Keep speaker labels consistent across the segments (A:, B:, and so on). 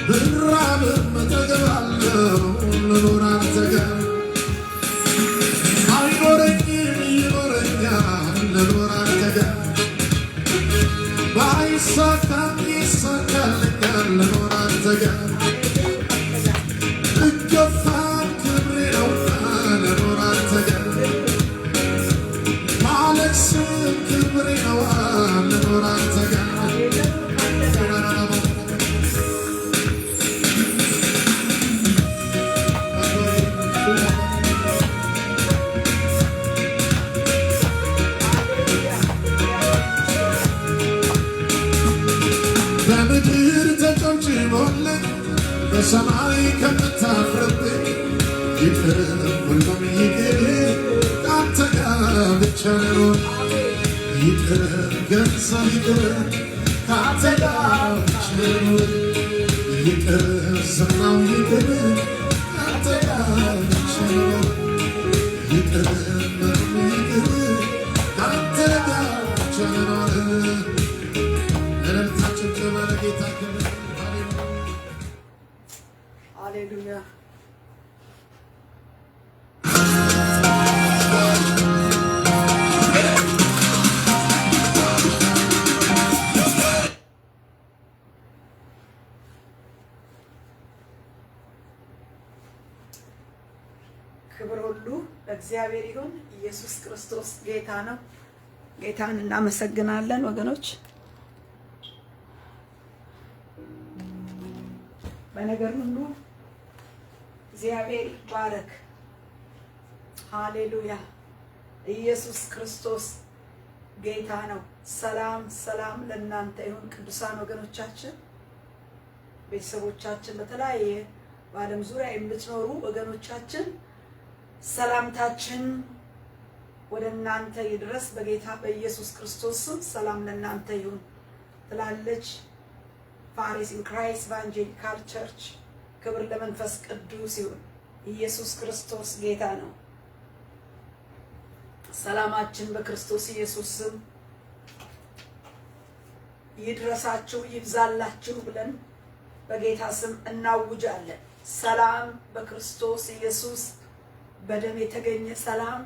A: ብራብም እጠግባለሁ ልኖር አንተ ጋር አይኖረኝም ይኖረኛል ልኖር አንተ ጋር ባይሳካም ይሳካልኛል ልኖር አንተ ጋር እገፋም ክብሬ ነውና ልኖር አንተ ጋር ማለቅስም ክብሬ ነዋ ልኖር አንተ ጋር በምድር ተጨብጭቦልኝ በሰማይ ከምታፍርብኝ ይቅር ሁሉም ይቅር ካንተ ጋር ብቻ ልኖር ይቅር ገንዘብ ይቅር ካንተ ጋር ብቻ ልኖር ይቅር ዝናው ይቅር ካንተ ጋር ብቻ ልኖር ይቅር ምንም ይቅር ካንተ ጋር ብቻ ልኖር
B: ሃሌሉያ ክብር ሁሉ ለእግዚአብሔር ይሁን። ኢየሱስ ክርስቶስ ጌታ ነው። ጌታን እናመሰግናለን ወገኖች። በነገር ሁሉ እግዚአብሔር ይባረክ። ሃሌሉያ ኢየሱስ ክርስቶስ ጌታ ነው። ሰላም ሰላም ለእናንተ ይሁን ቅዱሳን ወገኖቻችን፣ ቤተሰቦቻችን፣ በተለያየ በዓለም ዙሪያ የምትኖሩ ወገኖቻችን ሰላምታችን ወደ እናንተ ይድረስ። በጌታ በኢየሱስ ክርስቶስ ስም ሰላም ለእናንተ ይሁን ትላለች ፋሪስ ኢን ክራይስት ኢቫንጀሊካል ቸርች። ክብር ለመንፈስ ቅዱስ ይሁን። ኢየሱስ ክርስቶስ ጌታ ነው። ሰላማችን በክርስቶስ ኢየሱስ ስም ይድረሳችሁ ይብዛላችሁ ብለን በጌታ ስም እናውጃለን። ሰላም በክርስቶስ ኢየሱስ በደም የተገኘ ሰላም፣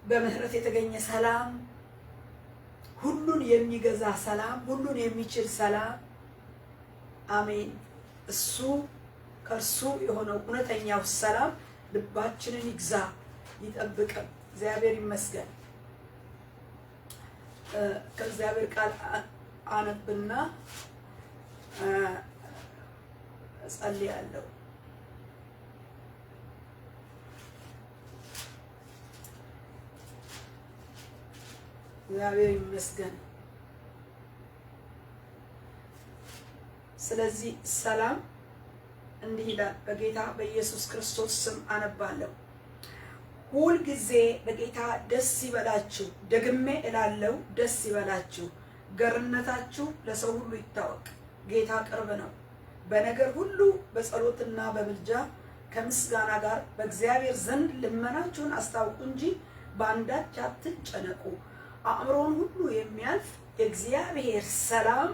B: በምህረት የተገኘ ሰላም፣ ሁሉን የሚገዛ ሰላም፣ ሁሉን የሚችል ሰላም። አሜን። እሱ ከእርሱ የሆነው እውነተኛው ሰላም ልባችንን ይግዛ ይጠብቀን። እግዚአብሔር ይመስገን። ከእግዚአብሔር ቃል አነብና እጸልያለሁ። እግዚአብሔር ይመስገን። ስለዚህ ሰላም እንዲህ ይላል። በጌታ በኢየሱስ ክርስቶስ ስም አነባለሁ። ሁል ጊዜ በጌታ ደስ ይበላችሁ። ደግሜ እላለሁ ደስ ይበላችሁ። ገርነታችሁ ለሰው ሁሉ ይታወቅ። ጌታ ቅርብ ነው። በነገር ሁሉ በጸሎትና በምልጃ ከምስጋና ጋር በእግዚአብሔር ዘንድ ልመናችሁን አስታውቁ እንጂ በአንዳች አትጨነቁ። አእምሮን ሁሉ የሚያልፍ የእግዚአብሔር ሰላም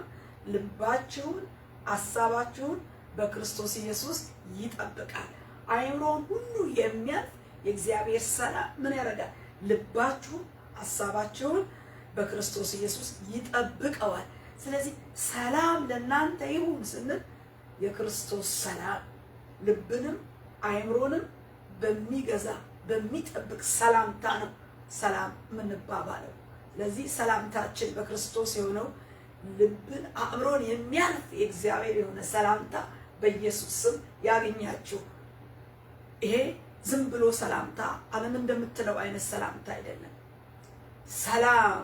B: ልባችሁን ሐሳባችሁን በክርስቶስ ኢየሱስ ይጠብቃል። አእምሮን ሁሉ የሚያልፍ የእግዚአብሔር ሰላም ምን ያደርጋል? ልባችሁን ሐሳባችሁን በክርስቶስ ኢየሱስ ይጠብቀዋል። ስለዚህ ሰላም ለእናንተ ይሁን ስንል የክርስቶስ ሰላም ልብንም አእምሮንም በሚገዛ በሚጠብቅ ሰላምታ ነው ሰላም የምንባባለው። ስለዚህ ሰላምታችን በክርስቶስ የሆነው ልብን አእምሮን የሚያልፍ የእግዚአብሔር የሆነ ሰላምታ በኢየሱስ ስም ያገኛችሁ። ይሄ ዝም ብሎ ሰላምታ ዓለም እንደምትለው አይነት ሰላምታ አይደለም። ሰላም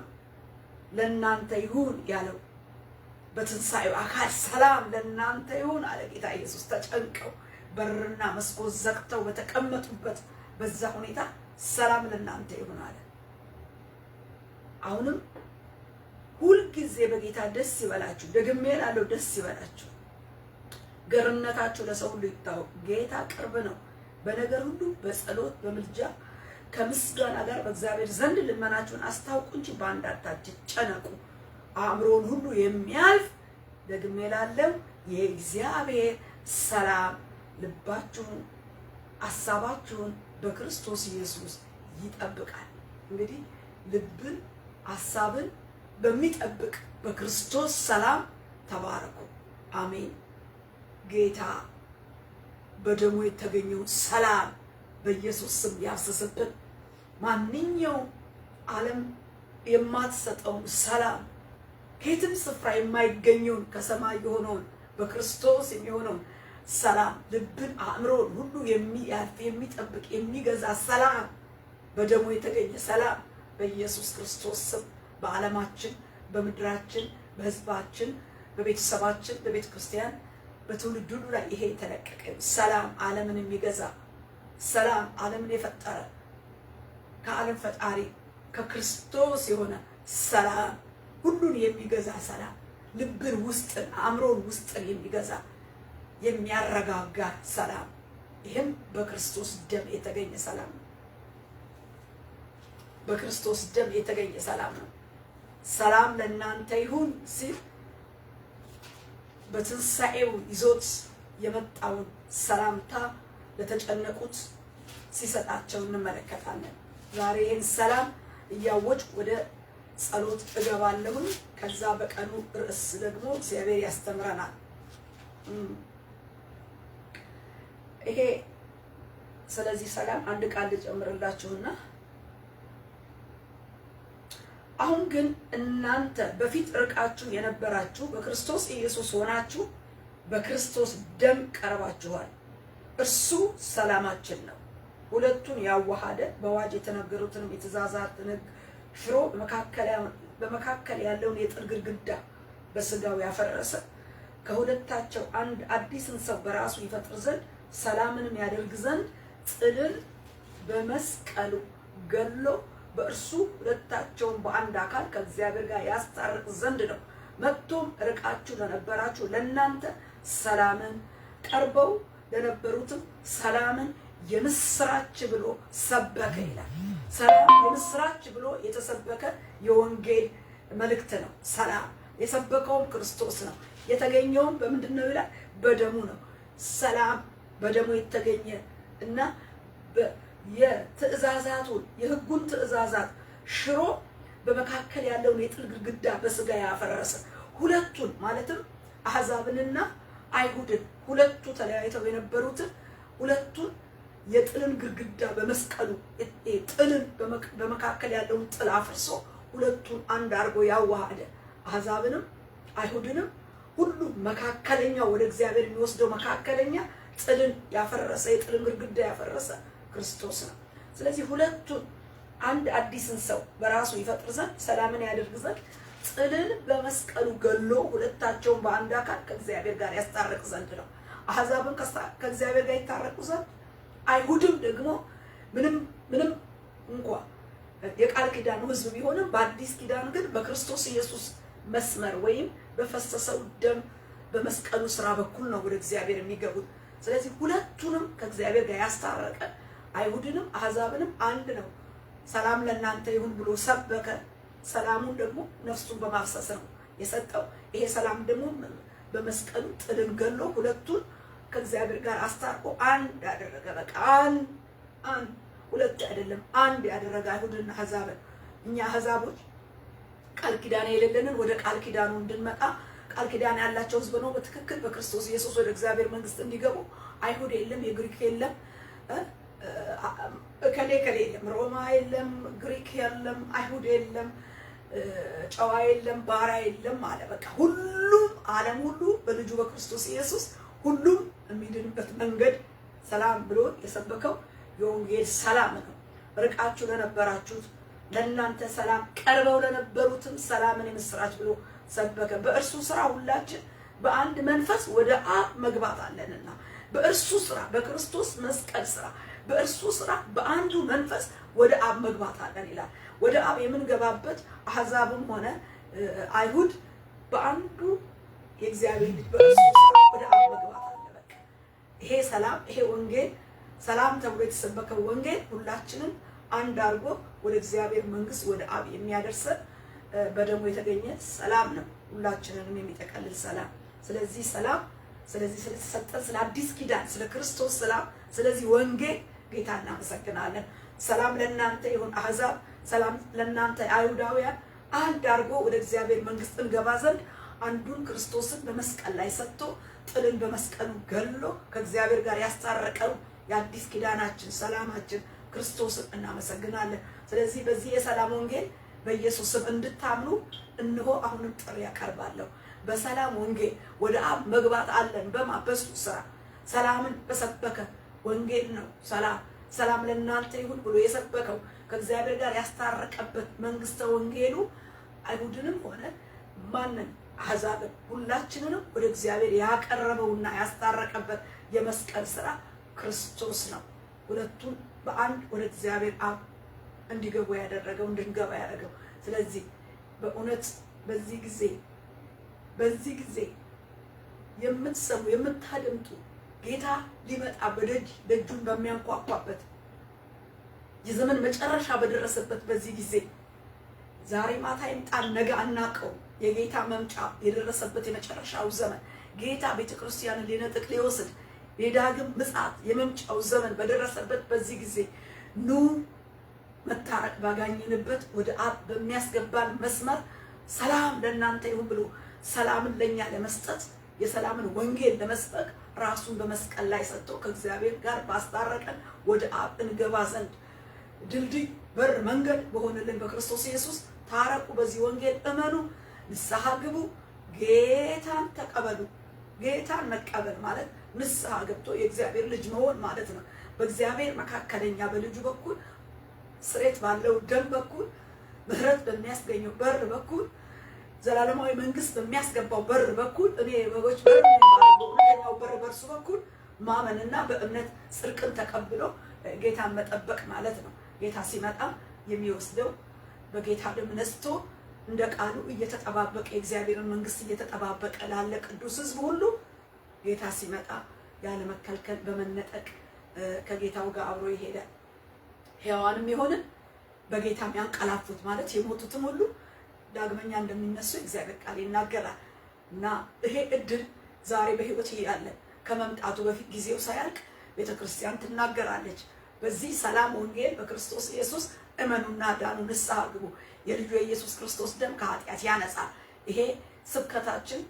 B: ለእናንተ ይሁን ያለው በትንሣኤው አካል ሰላም ለእናንተ ይሁን አለ ጌታ ኢየሱስ። ተጨንቀው በርና መስኮት ዘግተው በተቀመጡበት በዛ ሁኔታ ሰላም ለእናንተ ይሁን አለ። አሁንም ሁልጊዜ በጌታ ደስ ይበላችሁ። ደግሜ እላለሁ ደስ ይበላችሁ። ገርነታችሁ ለሰው ሁሉ ይታወቅ። ጌታ ቅርብ ነው። በነገር ሁሉ በጸሎት በምልጃ ከምስጋና ጋር በእግዚአብሔር ዘንድ ልመናችሁን አስታውቁ እንጂ በአንዳች አትጨነቁ። አእምሮን ሁሉ የሚያልፍ ደግሜ እላለሁ የእግዚአብሔር ሰላም ልባችሁን ሐሳባችሁን በክርስቶስ ኢየሱስ ይጠብቃል። እንግዲህ ልብን ሐሳብን በሚጠብቅ በክርስቶስ ሰላም ተባረኩ። አሜን። ጌታ በደሙ የተገኘው ሰላም በኢየሱስ ስም ያፍስስብን። ማንኛውም ዓለም የማትሰጠውን ሰላም ከየትም ስፍራ የማይገኘውን ከሰማይ የሆነውን በክርስቶስ የሚሆነውን ሰላም ልብን አእምሮን ሁሉ የሚያልፍ የሚጠብቅ የሚገዛ ሰላም በደሙ የተገኘ ሰላም በኢየሱስ ክርስቶስ ስም በዓለማችን በምድራችን በሕዝባችን በቤተሰባችን በቤተ ክርስቲያን በትውልድ ሁሉ ላይ ይሄ የተለቀቀ ሰላም ዓለምን የሚገዛ ሰላም ዓለምን የፈጠረ ከዓለም ፈጣሪ ከክርስቶስ የሆነ ሰላም ሁሉን የሚገዛ ሰላም ልብን ውስጥን አእምሮን ውስጥን የሚገዛ የሚያረጋጋ ሰላም ይህም በክርስቶስ ደም የተገኘ ሰላም ነው። በክርስቶስ ደም የተገኘ ሰላም ነው። ሰላም ለእናንተ ይሁን ሲል በትንሣኤው ይዞት የመጣውን ሰላምታ ለተጨነቁት ሲሰጣቸው እንመለከታለን። ዛሬ ይህን ሰላም እያወጅ ወደ ጸሎት እገባለሁኝ። ከዛ በቀኑ ርዕስ ደግሞ እግዚአብሔር ያስተምረናል። ይሄ ስለዚህ ሰላም አንድ ቃል ልጨምርላችሁና አሁን ግን እናንተ በፊት ርቃችሁ የነበራችሁ በክርስቶስ ኢየሱስ ሆናችሁ በክርስቶስ ደም ቀርባችኋል። እርሱ ሰላማችን ነው። ሁለቱን ያዋሃደ በአዋጅ የተነገሩትን የትእዛዛትን ሕግ ሽሮ በመካከል ያለውን የጥል ግድግዳ በስጋው ያፈረሰ ከሁለታቸው አንድ አዲስን ሰው በራሱ ይፈጥር ዘንድ ሰላምንም ያደርግ ዘንድ ጥልን በመስቀሉ ገሎ በእርሱ ሁለታቸውን በአንድ አካል ከእግዚአብሔር ጋር ያስታርቅ ዘንድ ነው። መጥቶም ርቃችሁ ለነበራችሁ ለእናንተ ሰላምን፣ ቀርበው ለነበሩትም ሰላምን የምስራች ብሎ ሰበከ ይላል። ሰላም የምስራች ብሎ የተሰበከ የወንጌል መልእክት ነው። ሰላም የሰበከውም ክርስቶስ ነው። የተገኘውም በምንድን ነው ይላል? በደሙ ነው። ሰላም በደሙ የተገኘ እና የትእዛዛቱን የሕጉን ትእዛዛት ሽሮ በመካከል ያለውን የጥል ግድግዳ በስጋ ያፈረሰ ሁለቱን ማለትም አሕዛብንና አይሁድን ሁለቱ ተለያይተው የነበሩትን ሁለቱን የጥልን ግድግዳ በመስቀሉ ጥልን በመካከል ያለውን ጥል አፍርሶ ሁለቱን አንድ አድርጎ ያዋሃደ አሕዛብንም አይሁድንም ሁሉ መካከለኛው ወደ እግዚአብሔር የሚወስደው መካከለኛ ጥልን ያፈረሰ የጥልን ግድግዳ ያፈረሰ ክርስቶስ ነው። ስለዚህ ሁለቱን አንድ አዲስን ሰው በራሱ ይፈጥር ዘንድ ሰላምን ያደርግ ዘንድ ጥልን በመስቀሉ ገሎ ሁለታቸውን በአንድ አካል ከእግዚአብሔር ጋር ያስታርቅ ዘንድ ነው። አሕዛብን ከእግዚአብሔር ጋር ይታረቁ ዘንድ አይሁድም ደግሞ ምንም እንኳ የቃል ኪዳኑ ሕዝብ ቢሆንም በአዲስ ኪዳን ግን በክርስቶስ ኢየሱስ መስመር ወይም በፈሰሰው ደም በመስቀሉ ስራ በኩል ነው ወደ እግዚአብሔር የሚገቡት። ስለዚህ ሁለቱንም ከእግዚአብሔር ጋር ያስታረቀ አይሁድንም አሕዛብንም አንድ ነው። ሰላም ለእናንተ ይሁን ብሎ ሰበከ። ሰላሙን ደግሞ ነፍሱን በማፍሰስ ነው የሰጠው። ይሄ ሰላም ደግሞ በመስቀሉ ጥልን ገሎ ሁለቱን ከእግዚአብሔር ጋር አስታርቆ አንድ ያደረገ። በቃ አንድ ሁለት አይደለም፣ አንድ ያደረገ አይሁድና አሕዛብን። እኛ አሕዛቦች ቃል ኪዳን የሌለንን ወደ ቃል ኪዳኑ እንድንመጣ ቃል ኪዳን ያላቸው ሕዝብ ነው በትክክል በክርስቶስ ኢየሱስ ወደ እግዚአብሔር መንግስት እንዲገቡ። አይሁድ የለም፣ የግሪክ የለም፣ ከሌ የለም፣ ሮማ የለም፣ ግሪክ የለም፣ አይሁድ የለም፣ ጨዋ የለም፣ ባሪያ የለም አለ። በቃ ሁሉም ዓለም ሁሉ በልጁ በክርስቶስ ኢየሱስ ሁሉም የሚድንበት መንገድ ሰላም ብሎ የሰበከው የወንጌል ሰላም ነው። ርቃችሁ ለነበራችሁት ለእናንተ ሰላም፣ ቀርበው ለነበሩትም ሰላምን የምስራች ብሎ ሰበከ። በእርሱ ስራ ሁላችን በአንድ መንፈስ ወደ አብ መግባት አለንና በእርሱ ስራ በክርስቶስ መስቀል ስራ በእርሱ ስራ በአንዱ መንፈስ ወደ አብ መግባት አለን ይላል። ወደ አብ የምንገባበት አሕዛብም ሆነ አይሁድ በአንዱ የእግዚአብሔር ልጅ በእርሱ ስራ ወደ አብ መግባት አለ። በቃ ይሄ ሰላም ይሄ ወንጌል ሰላም ተብሎ የተሰበከው ወንጌል ሁላችንም አንድ አድርጎ ወደ እግዚአብሔር መንግስት ወደ አብ የሚያደርሰን በደሙ የተገኘ ሰላም ነው። ሁላችንንም የሚጠቀልል ሰላም። ስለዚህ ሰላም፣ ስለዚህ ስለተሰጠን ስለ አዲስ ኪዳን፣ ስለ ክርስቶስ ሰላም፣ ስለዚህ ወንጌል ጌታ እናመሰግናለን። ሰላም ለእናንተ ይሁን አሕዛብ፣ ሰላም ለእናንተ አይሁዳውያን። አንድ አድርጎ ወደ እግዚአብሔር መንግስት እንገባ ዘንድ አንዱን ክርስቶስን በመስቀል ላይ ሰጥቶ ጥልን በመስቀሉ ገሎ ከእግዚአብሔር ጋር ያስታረቀው የአዲስ ኪዳናችን ሰላማችን ክርስቶስን እናመሰግናለን። ስለዚህ በዚህ የሰላም ወንጌል በኢየሱስ ስም እንድታምኑ እነሆ አሁንም ጥሪ ያቀርባለሁ። በሰላም ወንጌል ወደ አብ መግባት አለን። በሱ ስራ ሰላምን በሰበከ ወንጌል ነው። ሰላም ለእናንተ ይሁን ብሎ የሰበከው ከእግዚአብሔር ጋር ያስታረቀበት መንግስተ ወንጌሉ አይሁድንም ሆነ ማንን አሕዛብን ሁላችንንም ወደ እግዚአብሔር ያቀረበውና ያስታረቀበት የመስቀል ስራ ክርስቶስ ነው። ሁለቱን በአንድ ወደ እግዚአብሔር አብ እንዲገቡ ያደረገው እንድንገባ ያደረገው። ስለዚህ በእውነት በዚህ ጊዜ የምትሰሙ የምታደምጡ ጌታ ሊመጣ ደጁን በሚያንኳኳበት የዘመን መጨረሻ በደረሰበት በዚህ ጊዜ ዛሬ ማታ ይምጣን ነገ አናውቀው የጌታ መምጫ የደረሰበት የመጨረሻው ዘመን ጌታ ቤተክርስቲያንን ሊነጥቅ ሊወስድ የዳግም ምጽአት የመምጫው ዘመን በደረሰበት በዚህ ጊዜ ኑ መታረቅ ባጋኘንበት ወደ አብ በሚያስገባን መስመር ሰላም ለእናንተ ይሁን ብሎ ሰላምን ለኛ ለመስጠት የሰላምን ወንጌል ለመስበክ ራሱን በመስቀል ላይ ሰጥቶ ከእግዚአብሔር ጋር ባስታረቀን ወደ አብ እንገባ ዘንድ ድልድይ በር መንገድ በሆነልን በክርስቶስ ኢየሱስ ታረቁ። በዚህ ወንጌል እመኑ፣ ንስሐ ግቡ፣ ጌታን ተቀበሉ። ጌታን መቀበል ማለት ንስሐ ገብቶ የእግዚአብሔር ልጅ መሆን ማለት ነው። በእግዚአብሔር መካከለኛ በልጁ በኩል ስሬት ባለው ደም በኩል ምህረት በሚያስገኘው በር በኩል ዘላለማዊ መንግስት በሚያስገባው በር በኩል እኔ በጎች በር ባለው በር በርሱ በኩል ማመንና በእምነት ጽድቅን ተቀብሎ ጌታን መጠበቅ ማለት ነው። ጌታ ሲመጣ የሚወስደው በጌታ ደም ነስቶ እንደ ቃሉ እየተጠባበቀ የእግዚአብሔርን መንግስት እየተጠባበቀ ላለ ቅዱስ ሕዝብ ሁሉ ጌታ ሲመጣ ያለ መከልከል በመነጠቅ ከጌታው ጋር አብሮ ይሄዳል። ሕያዋንም የሆነ በጌታም ያንቀላፉት ማለት የሞቱትም ሁሉ ዳግመኛ እንደሚነሱ እግዚአብሔር ቃል ይናገራል። እና ይሄ እድል ዛሬ በህይወት ያለ ከመምጣቱ በፊት ጊዜው ሳያልቅ ቤተክርስቲያን ትናገራለች። በዚህ ሰላም ወንጌል በክርስቶስ ኢየሱስ እመኑና ዳኑ፣ ንስሐ ግቡ። የልጁ የኢየሱስ ክርስቶስ ደም ከኃጢአት ያነጻል። ይሄ ስብከታችን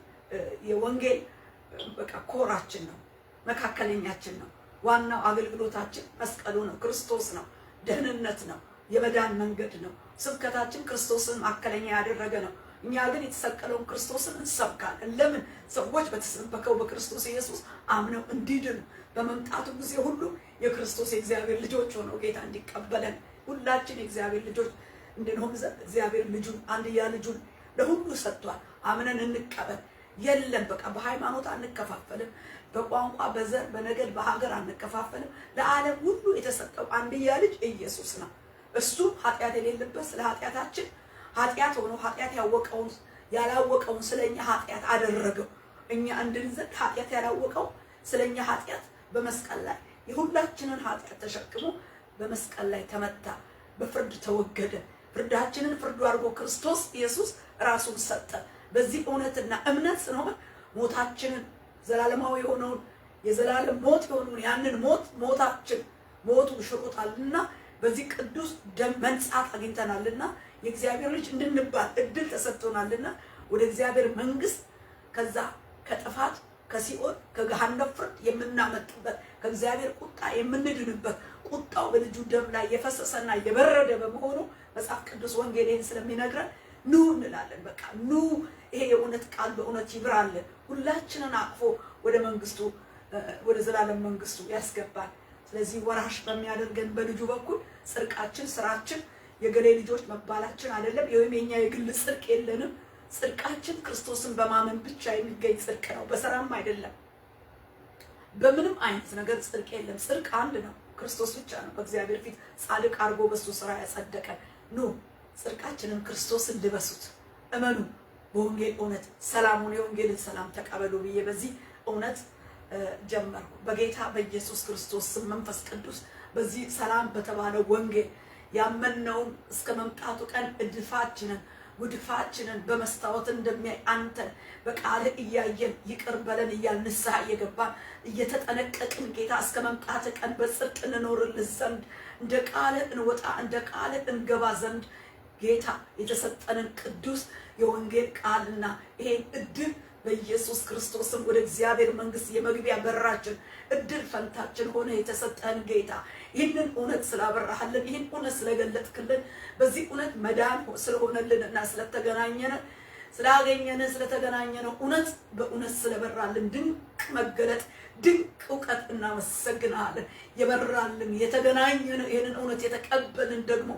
B: የወንጌል በቃ ኮራችን ነው፣ መካከለኛችን ነው። ዋናው አገልግሎታችን መስቀሉ ነው፣ ክርስቶስ ነው፣ ደህንነት ነው፣ የመዳን መንገድ ነው። ስብከታችን ክርስቶስን ማዕከለኛ ያደረገ ነው። እኛ ግን የተሰቀለውን ክርስቶስን እንሰብካለን። ለምን? ሰዎች በተሰበከው በክርስቶስ ኢየሱስ አምነው እንዲድኑ በመምጣቱ ጊዜ ሁሉ የክርስቶስ የእግዚአብሔር ልጆች ሆነው ጌታ እንዲቀበለን ሁላችን የእግዚአብሔር ልጆች እንድንሆን ዘንድ እግዚአብሔር ልጁን አንድያ ልጁን ለሁሉ ሰጥቷል። አምነን እንቀበል። የለም በቃ በሃይማኖት አንከፋፈልም፣ በቋንቋ በዘር በነገድ በሀገር አንከፋፈልም። ለዓለም ሁሉ የተሰጠው አንድያ ልጅ ኢየሱስ ነው። እሱ ኃጢአት የሌለበት ስለ ኃጢአታችን ኃጢአት ሆኖ ኃጢአት ያላወቀውን ስለኛ ኃጢአት አደረገው። እኛ እንድንዘን ኃጢአት ያላወቀው ስለኛ ኃጢአት በመስቀል ላይ የሁላችንን ኃጢአት ተሸክሞ በመስቀል ላይ ተመታ፣ በፍርድ ተወገደ። ፍርዳችንን ፍርዱ አድርጎ ክርስቶስ ኢየሱስ ራሱን ሰጠ። በዚህ እውነትና እምነት ስለሆነ ሞታችንን ዘላለማዊ የሆነውን የዘላለም ሞት የሆነውን ያንን ሞቱ ሽሮታልና በዚህ ቅዱስ ደም መንጻት አግኝተናልና የእግዚአብሔር ልጅ እንድንባል እድል ተሰጥቶናልና ወደ እግዚአብሔር መንግስት ከዛ ከጥፋት ከሲኦል ከገሃነም ፍርድ የምናመጥበት ከእግዚአብሔር ቁጣ የምንድንበት ቁጣው በልጁ ደም ላይ የፈሰሰና የበረደ በመሆኑ መጽሐፍ ቅዱስ ወንጌልን ስለሚነግረን ኑ እንላለን። በቃ ኑ፣ ይሄ የእውነት ቃል በእውነት ይብራልን፣ ሁላችንን አቅፎ ወደ መንግስቱ ወደ ዘላለም መንግስቱ ያስገባል። ስለዚህ ወራሽ በሚያደርገን በልጁ በኩል ጽድቃችን ስራችን የገሌ ልጆች መባላችን አይደለም። ወይም የኛ የግል ጽድቅ የለንም። ጽድቃችን ክርስቶስን በማመን ብቻ የሚገኝ ጽድቅ ነው፣ በሰራም አይደለም። በምንም አይነት ነገር ጽድቅ የለም። ጽድቅ አንድ ነው፣ ክርስቶስ ብቻ ነው በእግዚአብሔር ፊት ጻድቅ አድርጎ በሱ ስራ ያጸደቀን። ኑ ጽድቃችንን ክርስቶስን ልበሱት፣ እመኑ በወንጌል እውነት ሰላሙን የወንጌልን ሰላም ተቀበሉ ብዬ በዚህ እውነት ጀመርኩ። በጌታ በኢየሱስ ክርስቶስ ስም መንፈስ ቅዱስ በዚህ ሰላም በተባለው ወንጌል ያመንነውን እስከ መምጣቱ ቀን እድፋችንን ጉድፋችንን በመስታወት እንደሚያይ አንተ በቃል እያየን ይቅር በለን እያልን ንስሐ እየገባን እየተጠነቀቅን ጌታ እስከ መምጣት ቀን በጽድቅ እንኖርልህ ዘንድ እንደ ቃል እንወጣ እንደ ቃል እንገባ ዘንድ ጌታ የተሰጠንን ቅዱስ የወንጌል ቃልና ይሄን እድል በኢየሱስ ክርስቶስም ወደ እግዚአብሔር መንግስት የመግቢያ በራችን እድል ፈንታችን ሆነ የተሰጠን ጌታ ይህንን እውነት ስላበራህልን ይህን እውነት ስለገለጥክልን በዚህ እውነት መዳን ስለሆነልንና ስለተገናኘን ስላገኘን ስለተገናኘን እውነት በእውነት ስለበራልን ድንቅ መገለጥ ድንቅ እውቀት እናመሰግናለን። የበራልን የተገናኘን ይህንን እውነት የተቀበልን ደግሞ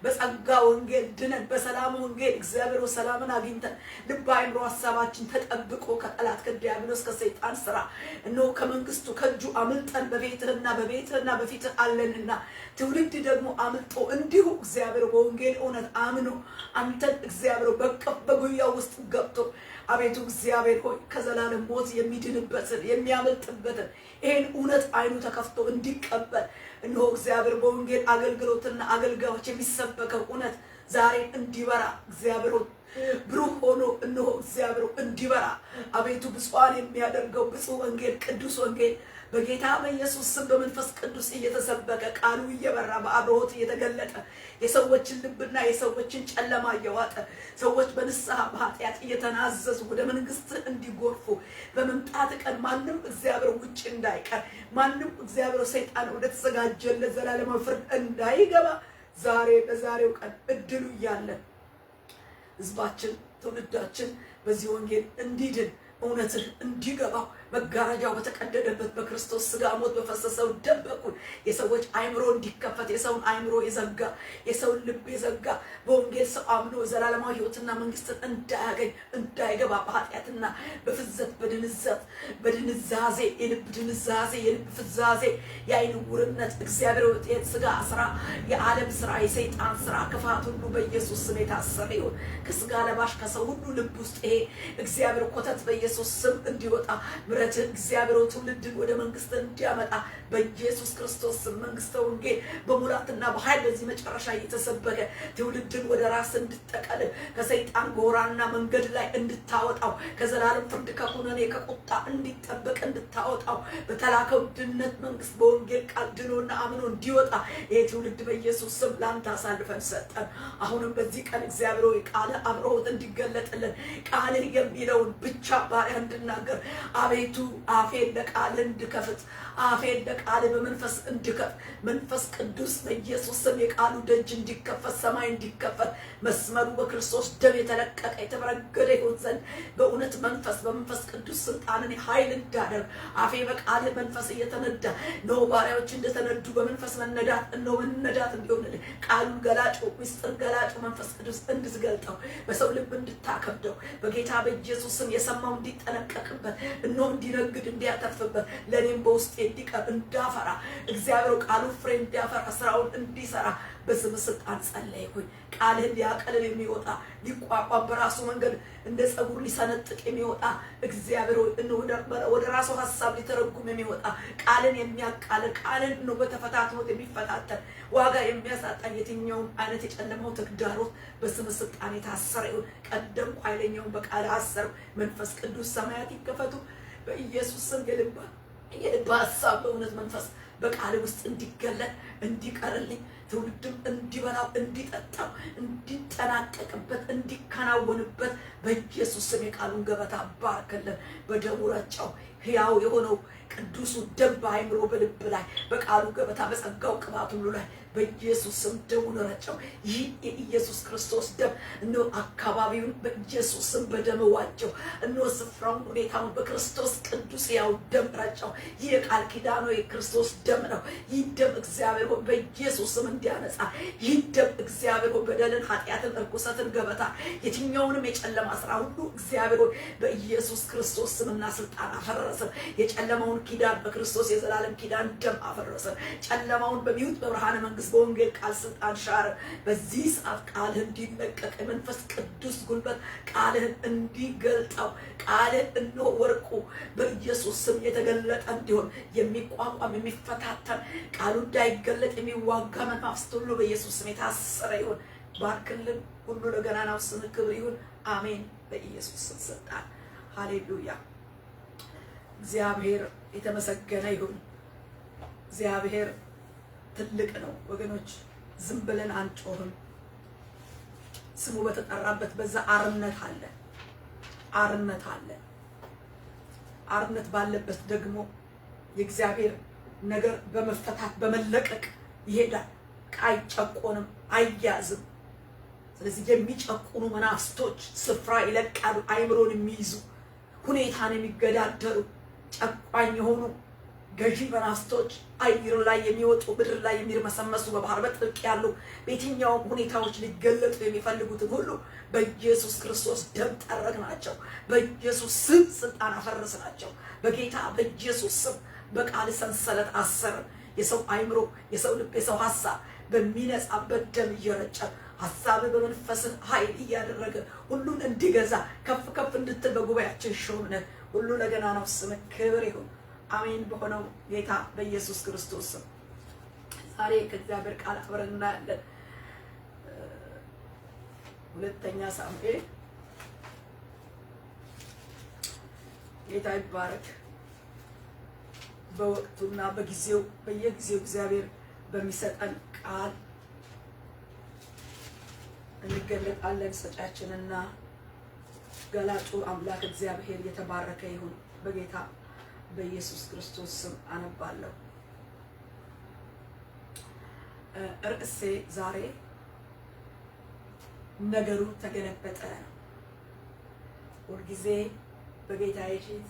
B: በጸጋ ወንጌል ድነን በሰላም ወንጌል እግዚአብሔር ሰላምን አግኝተን ልብ አይምሮ ሐሳባችን ተጠብቆ ከጠላት ከዲያብሎስ ከሰይጣን ስራ እነሆ ከመንግስቱ ከእጁ አምልጠን በቤትህና በፊትህ አለንና ትውልድ ደግሞ አምልጦ እንዲሁ እግዚአብሔር በወንጌል እውነት አምኖ አንተን እግዚአብሔር በቀፍ በጉያው ውስጥ ገብቶ አቤቱ እግዚአብሔር ሆይ ከዘላለም ሞት የሚድንበትን የሚያመልጥበትን ይሄን እውነት አይኑ ተከፍቶ እንዲቀበል እነሆ እግዚአብሔር በወንጌል አገልግሎትና አገልጋዮች የሚሰበከው እውነት ዛሬ እንዲበራ እግዚአብሔር ብሩህ ሆኖ እነሆ እግዚአብሔር እንዲበራ አቤቱ ብፁዓን የሚያደርገው ብፁዕ ወንጌል ቅዱስ ወንጌል በጌታ በኢየሱስ ስም በመንፈስ ቅዱስ እየተሰበከ ቃሉ እየበራ በአብሮት እየተገለጠ የሰዎችን ልብና የሰዎችን ጨለማ እየዋጠ ሰዎች በንስሐ በኃጢአት እየተናዘዙ ወደ መንግስት እንዲጎርፉ በመምጣት ቀን ማንም እግዚአብሔር ውጭ እንዳይቀር ማንም እግዚአብሔር ሰይጣን ወደ ተዘጋጀለት ዘላለማዊ ፍርድ እንዳይገባ ዛሬ በዛሬው ቀን እድሉ እያለ ህዝባችን ትውልዳችን በዚህ ወንጌል እንዲድን እውነትን እንዲገባው መጋረጃው በተቀደደበት በክርስቶስ ስጋ ሞት በፈሰሰው ደም በኩል የሰዎች አይምሮ እንዲከፈት የሰውን አይምሮ የዘጋ የሰውን ልብ የዘጋ በወንጌል ሰው አምኖ ዘላለማዊ ሕይወትና መንግስትን እንዳያገኝ እንዳይገባ በኃጢአትና በፍዘት በድንዛዜ የልብ ድንዛዜ የልብ ፍዛዜ የአይን ውርነት እግዚአብሔር የስጋ ስራ የዓለም ስራ የሰይጣን ስራ ክፋት ሁሉ በኢየሱስ ስም የታሰረ ይሁን። ከስጋ ለባሽ ከሰው ሁሉ ልብ ውስጥ ይሄ እግዚአብሔር ኮተት በኢየሱስ ስም እንዲወጣ ምሕረት እግዚአብሔር ትውልድን ወደ መንግስት እንዲያመጣ በኢየሱስ ክርስቶስ ስም መንግስተ ወንጌል በሙላትና በኃይል በዚህ መጨረሻ እየተሰበከ ትውልድን ወደ ራስ እንድትጠቀልል ከሰይጣን ጎራና መንገድ ላይ እንድታወጣው ከዘላለም ፍርድ ከኩነኔ ከቁጣ እንዲጠበቅ እንድታወጣው በተላከው ድነት መንግስት በወንጌል ቃል ድኖና አምኖ እንዲወጣ ይሄ ትውልድ በኢየሱስ ስም ላንተ አሳልፈን ሰጠን። አሁንም በዚህ ቀን እግዚአብሔር ሆይ ቃል አብሮት እንዲገለጥልን ቃል የሚለውን ብቻ ባሪያ እንድናገር አቤቱ አፌን ለቃል እንድከፍት አፌን ለቃል በመንፈስ እንድከፍት መንፈስ ቅዱስ በኢየሱስ ስም የቃሉ ደጅ እንዲከፈት ሰማይ እንዲከፈት መስመሩ በክርስቶስ ደም የተለቀቀ የተበረገደ ይሁን ዘንድ በእውነት መንፈስ በመንፈስ ቅዱስ ስልጣንን ኃይል እንዳደርግ አፌ በቃል መንፈስ እየተነዳ ነው ባሪያዎች እንደተነዱ በመንፈስ መነዳት እንዲሆንልኝ ቃሉን ገላጩ ምስጢር ገላጩ መንፈስ ቅዱስ እንድትገልጠው በሰው ልብ እንድታከብደው በጌታ በኢየሱስ ስም የሰማው እንዲጠነቀቅበት እነሆ እንዲነግድ እንዲያተርፍበት ለኔም በውስጤ እንዲቀር እንዳፈራ እግዚአብሔር ቃሉ ፍሬ እንዲያፈራ ስራውን እንዲሰራ በስም ስልጣን ጸለይኩኝ። ቃልህን ሊያቀልል የሚወጣ ሊቋቋም በራሱ መንገድ እንደ ጸጉር ሊሰነጥቅ የሚወጣ እግዚአብሔር ወደ ራሱ ሐሳብ ሊተረጉም የሚወጣ ቃልን የሚያቃልል ቃልን ነው በተፈታትኖት የሚፈታተን ዋጋ የሚያሳጣ የትኛውም አይነት የጨለማው ተግዳሮት በስም ስልጣን የታሰረ ይሁን። ቀደምኩ ኃይለኛውን በቃል አሰሩ። መንፈስ ቅዱስ ሰማያት ይከፈቱ በኢየሱስ ስም የልብ ሐሳብ በእውነት መንፈስ በቃል ውስጥ እንዲገለጥ እንዲቀርልኝ ትውልድም እንዲበላው እንዲጠጣው እንዲጠናቀቅበት እንዲከናወንበት በኢየሱስ ስም የቃሉን ገበታ ባርክልን። በደሙ ረጨው ሕያው የሆነው ቅዱሱ ደም በአይምሮ በልብ ላይ በቃሉ ገበታ በጸጋው ቅባት ሁሉ ላይ በኢየሱስ ስም ደሙን ረጨው። ይህ የኢየሱስ ክርስቶስ ደም እነሆ አካባቢውን በኢየሱስ ስም በደም ዋጀው። እነሆ ስፍራውን ሁኔታውን በክርስቶስ ቅዱስ ያው ደም ረጨው። ይህ የቃል ኪዳኑ የክርስቶስ ደም ነው። ይህ ደም እግዚአብሔር ሆይ በኢየሱስ ስም እንዲያነጻ ይህ ደም እግዚአብሔር ሆይ በደልን ኃጢአትን እርኩሰትን ገበታ የትኛውንም የጨለማ ስራ ሁሉ እግዚአብሔር ሆይ በኢየሱስ ክርስቶስ ስምና ስልጣን አፈረሰ። የጨለማውን ኪዳን በክርስቶስ የዘላለም ኪዳን ደም አፈረሰ። ጨለማውን በሚውጥ በብርሃነ መንግስት በወንጌል ቃል ስልጣን ሻረ። በዚህ ሰዓት ቃልህን እንዲለቀቅ መንፈስ ቅዱስ ጉልበት ቃልህን እንዲገልጠው ቃልህን እነሆ ወርቁ በኢየሱስ ስም የተገለጠ እንዲሆን የሚቋቋም የሚፈታተን ቃሉ እንዳይገለጥ የሚዋጋ መንፈስ ሁሉ በኢየሱስ ስም የታሰረ ይሁን። ባርክልን ሁሉ ለገናናው ስምህ ክብር ይሁን። አሜን። በኢየሱስ ስም ሰጣን። ሃሌሉያ። እግዚአብሔር የተመሰገነ ይሁን። እግዚአብሔር ትልቅ ነው ወገኖች። ዝም ብለን አንጮህም። ስሙ በተጠራበት በዛ አርነት አለ፣ አርነት አለ። አርነት ባለበት ደግሞ የእግዚአብሔር ነገር በመፈታት በመለቀቅ ይሄዳል። አይጨቆንም፣ አይያዝም። ስለዚህ የሚጨቁኑ መናፍስቶች ስፍራ ይለቃሉ። አይምሮን የሚይዙ ሁኔታን የሚገዳደሩ ጨቋኝ የሆኑ ገዢ መናፍስቶች አየር ላይ የሚወጡ ምድር ላይ የሚርመሰመሱ በባህር በጥልቅ ያሉ በየትኛውም ሁኔታዎች ሊገለጡ የሚፈልጉትን ሁሉ በኢየሱስ ክርስቶስ ደም ጠረግናቸው። በኢየሱስ ስም ስልጣን አፈረስናቸው። በጌታ በኢየሱስ ስም በቃል ሰንሰለት አሰርን። የሰው አይምሮ፣ የሰው ልብ፣ የሰው ሐሳብ በሚነጻበት ደም እየረጨ ሐሳብ በመንፈስህ ኃይል እያደረገ ሁሉን እንዲገዛ ከፍ ከፍ እንድትል በጉባኤያችን ሾምነ። ሁሉ ለገናናው ስምህ ክብር ይሁን። አሜን። በሆነው ጌታ በኢየሱስ ክርስቶስ ስም ዛሬ ከእግዚአብሔር ቃል አብረን እናያለን። ሁለተኛ ሳሙኤል ጌታ ይባረክ። በወቅቱና በጊዜው በየጊዜው እግዚአብሔር በሚሰጠን ቃል እንገለጣለን። ሰጫችንና ገላጩ አምላክ እግዚአብሔር የተባረከ ይሁን። በጌታ በኢየሱስ ክርስቶስ ስም አነባለሁ። ርዕሴ ዛሬ ነገሩ ተገለበጠ። ሁልጊዜ በጌታዬ ፊት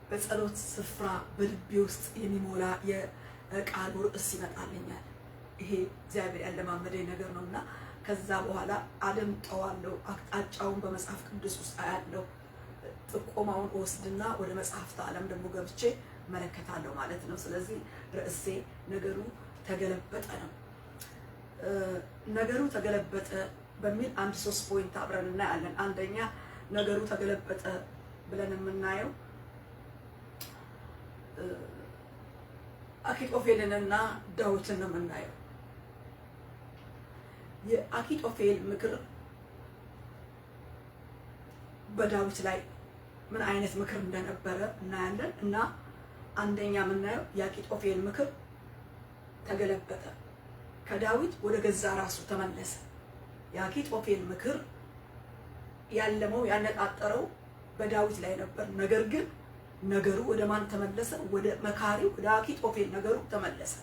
B: በጸሎት ስፍራ በልቤ ውስጥ የሚሞላ የቃሉ ርዕስ ይመጣልኛል። ይሄ እግዚአብሔር ያለማመደኝ ነገር ነውና ከዛ በኋላ አደምጠዋለሁ። አቅጣጫውን በመጽሐፍ ቅዱስ ውስጥ አያለሁ። ጥቆማውን ወስድና ወደ መጽሐፍት ዓለም ደግሞ ገብቼ መለከታለሁ ማለት ነው። ስለዚህ ርዕሴ ነገሩ ተገለበጠ ነው። ነገሩ ተገለበጠ በሚል አንድ 3 ፖይንት አብረን እናያለን። አንደኛ ነገሩ ተገለበጠ ብለን የምናየው አኪጦፌልንና ዳዊትን ነው የምናየው። የአኪጦፌል ምክር በዳዊት ላይ ምን አይነት ምክር እንደነበረ እናያለን። እና አንደኛ የምናየው የአኪጦፌል ምክር ተገለበጠ፣ ከዳዊት ወደ ገዛ ራሱ ተመለሰ። የአኪጦፌል ምክር ያለመው ያነጣጠረው በዳዊት ላይ ነበር። ነገር ግን ነገሩ ወደ ማን ተመለሰ? ወደ መካሪው ወደ አኪጦፌል ነገሩ ተመለሰ።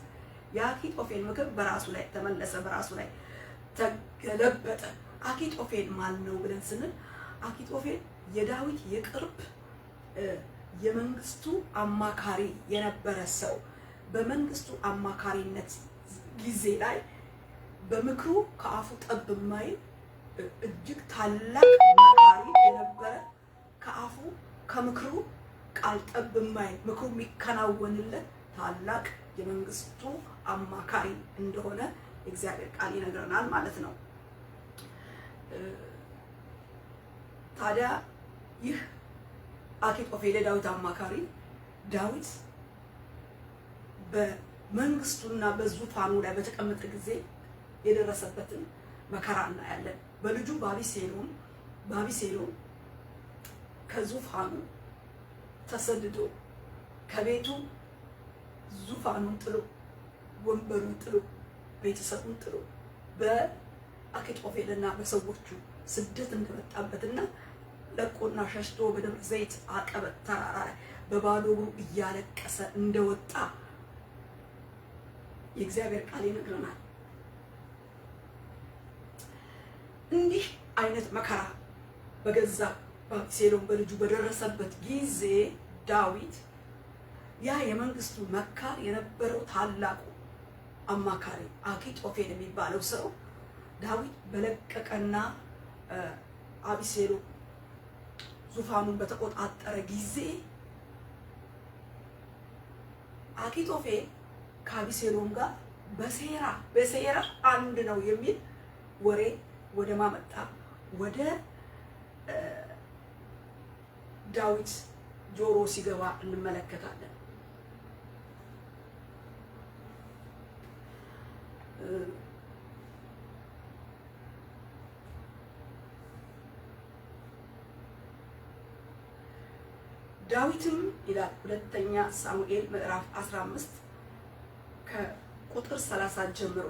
B: የአኪጦፌል ምክር በራሱ ላይ ተመለሰ፣ በራሱ ላይ ተገለበጠ። አኪጦፌል ማን ነው ብለን ስንል አኪጦፌል የዳዊት የቅርብ የመንግስቱ አማካሪ የነበረ ሰው፣ በመንግስቱ አማካሪነት ጊዜ ላይ በምክሩ ከአፉ ጠብ የማይል እጅግ ታላቅ መካሪ የነበረ፣ ከአፉ ከምክሩ ቃል ጠብ የማይል ምክሩ የሚከናወንለት ታላቅ የመንግስቱ አማካሪ እንደሆነ እግዚአብሔር ቃል ይነግረናል ማለት ነው። ታዲያ ይህ አኪጦፌል የዳዊት አማካሪ ዳዊት በመንግስቱና በዙፋኑ ላይ በተቀመጠ ጊዜ የደረሰበትን መከራ እናያለን። በልጁ በአቢሴሎም ከዙፋኑ ተሰድዶ ከቤቱ ዙፋኑን ጥሎ ወንበሩን ጥሎ ቤተሰቡን ጥሎ በአኪጦፌልና በሰዎቹ ስደት እንደመጣበትና ለቆና ሸሽቶ በደብረ ዘይት አቀበት ተራራ ላይ በባዶ እግሩ እያለቀሰ እንደወጣ የእግዚአብሔር ቃል ይነግረናል። እንዲህ አይነት መከራ በገዛ በአቢሴሎም በልጁ በደረሰበት ጊዜ ዳዊት ያ የመንግስቱ መካር የነበረው ታላቁ አማካሪ አኪጦፌል የሚባለው ሰው ዳዊት በለቀቀና አቢሴሎም ዙፋኑን በተቆጣጠረ ጊዜ አኪጦፌል ከአቢሴሎም ጋር በሴራ አንድ ነው የሚል ወሬ ወደ ማመጣ ወደ ዳዊት ጆሮ ሲገባ እንመለከታለን። ዳዊትም ይላል ሁለተኛ ሳሙኤል ምዕራፍ 15 ከቁጥር 30 ጀምሮ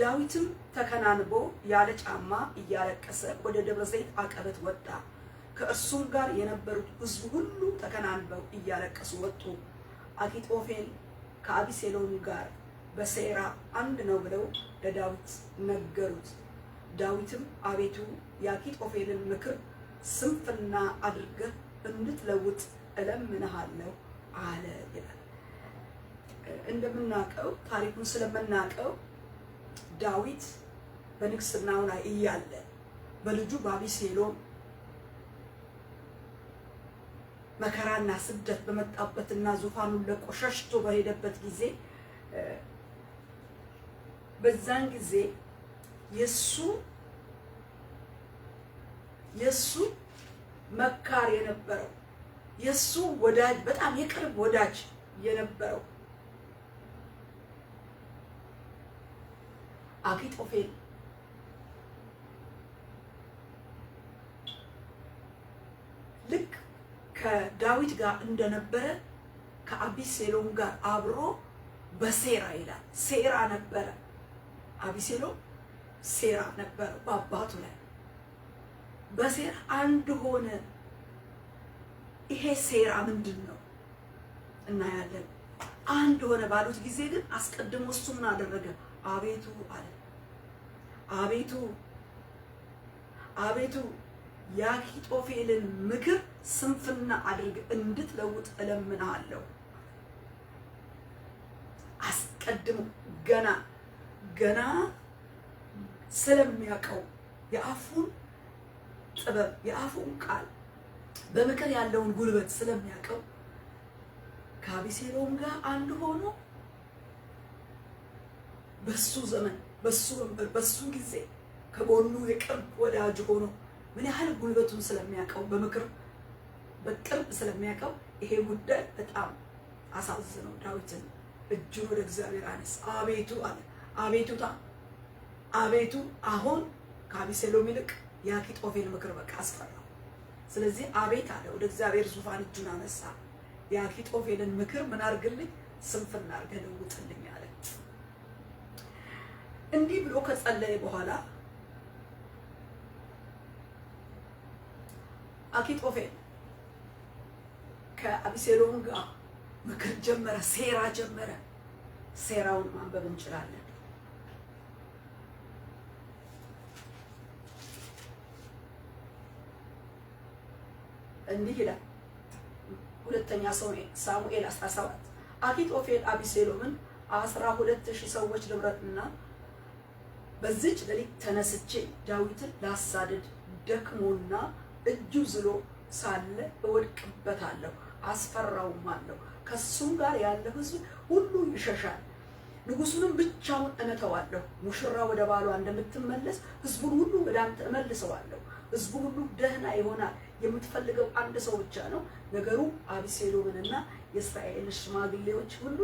B: ዳዊትም ተከናንቦ ያለ ጫማ እያለቀሰ ወደ ደብረ ዘይት አቀበት ወጣ። ከእርሱም ጋር የነበሩት ሕዝቡ ሁሉ ተከናንበው እያለቀሱ ወጡ። አኪጦፌል ከአቢሴሎም ጋር በሴራ አንድ ነው ብለው ለዳዊት ነገሩት። ዳዊትም አቤቱ የአኪጦፌልን ምክር ስንፍና አድርገህ እንድትለውጥ እለምንሃለሁ አለ ይላል። እንደምናውቀው ታሪኩን ስለምናውቀው ዳዊት በንግስናው ላይ እያለ በልጁ በአቢሴሎም መከራና ስደት በመጣበትና ዙፋኑን ለቆ ሸሽቶ በሄደበት ጊዜ በዛን ጊዜ የሱ መካር የነበረው የሱ ወዳጅ በጣም የቅርብ ወዳጅ የነበረው አኪጦፌል ልክ ከዳዊት ጋር እንደነበረ ከአቢሴሎም ጋር አብሮ በሴራ ይላል። ሴራ ነበረ። አቢሴሎም ሴራ ነበረ በአባቱ ላይ በሴራ አንድ ሆነ። ይሄ ሴራ ምንድን ነው እናያለን። አንድ ሆነ ባሉት ጊዜ ግን አስቀድሞ እሱ ምን አደረገ? አቤቱ አለ። አቤቱ አቤቱ የአኪጦፌልን ምክር ስንፍና አድርግ እንድትለውጥ እለምንሃለሁ። አስቀድሞ ገና ስለሚያውቀው የአፉን ጥበብ የአፉን ቃል በምክር ያለውን ጉልበት ስለሚያውቀው ከአቢሴሎም ጋር አንድ ሆኖ በሱ ዘመን በሱ ወንበር በሱ ጊዜ ከጎኑ የቅርብ ወዳጅ ሆኖ ምን ያህል ጉልበቱን ስለሚያውቀው በምክር በቅርብ ስለሚያውቀው ይሄ ጉዳይ በጣም አሳዝነው ዳዊትን እጁን ወደ እግዚአብሔር አነሳ። አቤቱ አለ። አቤቱ አሁን ከአቢሴሎም ይልቅ የአኪጦፌል ምክር በቃ አስፈራው። ስለዚህ አቤት አለ። ወደ እግዚአብሔር ዙፋን እጁን አነሳ። የአኪጦፌልን ምክር ምን አድርግልኝ? ስንፍና አድርገህ ለውጥልኝ አለ። እንዲህ ብሎ ከጸለየ በኋላ አኪጦፌል ከአቢሴሎም ጋር ምክር ጀመረ፣ ሴራ ጀመረ። ሴራውን ማንበብ እንችላለን። እንዲህ ይላል ሁለተኛ ሳሙኤል 17 አኪጦፌል አቢሴሎምን 12,000 ሰዎች ልምረጥና በዚች ሌሊት ተነስቼ ዳዊትን ላሳድድ ደክሞና እጁ ዝሎ ሳለ እወድቅበታለሁ፣ አስፈራውማለሁ። ከሱም ጋር ያለ ሕዝብ ሁሉ ይሸሻል። ንጉሱንም ብቻውን እመተዋለሁ። ሙሽራ ወደ ባሏ እንደምትመለስ ሕዝቡን ሁሉ ወደ አንተ እመልሰዋለሁ። ሕዝቡ ሁሉ ደህና ይሆናል። የምትፈልገው አንድ ሰው ብቻ ነው። ነገሩ አቢሴሎምንና የእስራኤል ሽማግሌዎች ሁሉ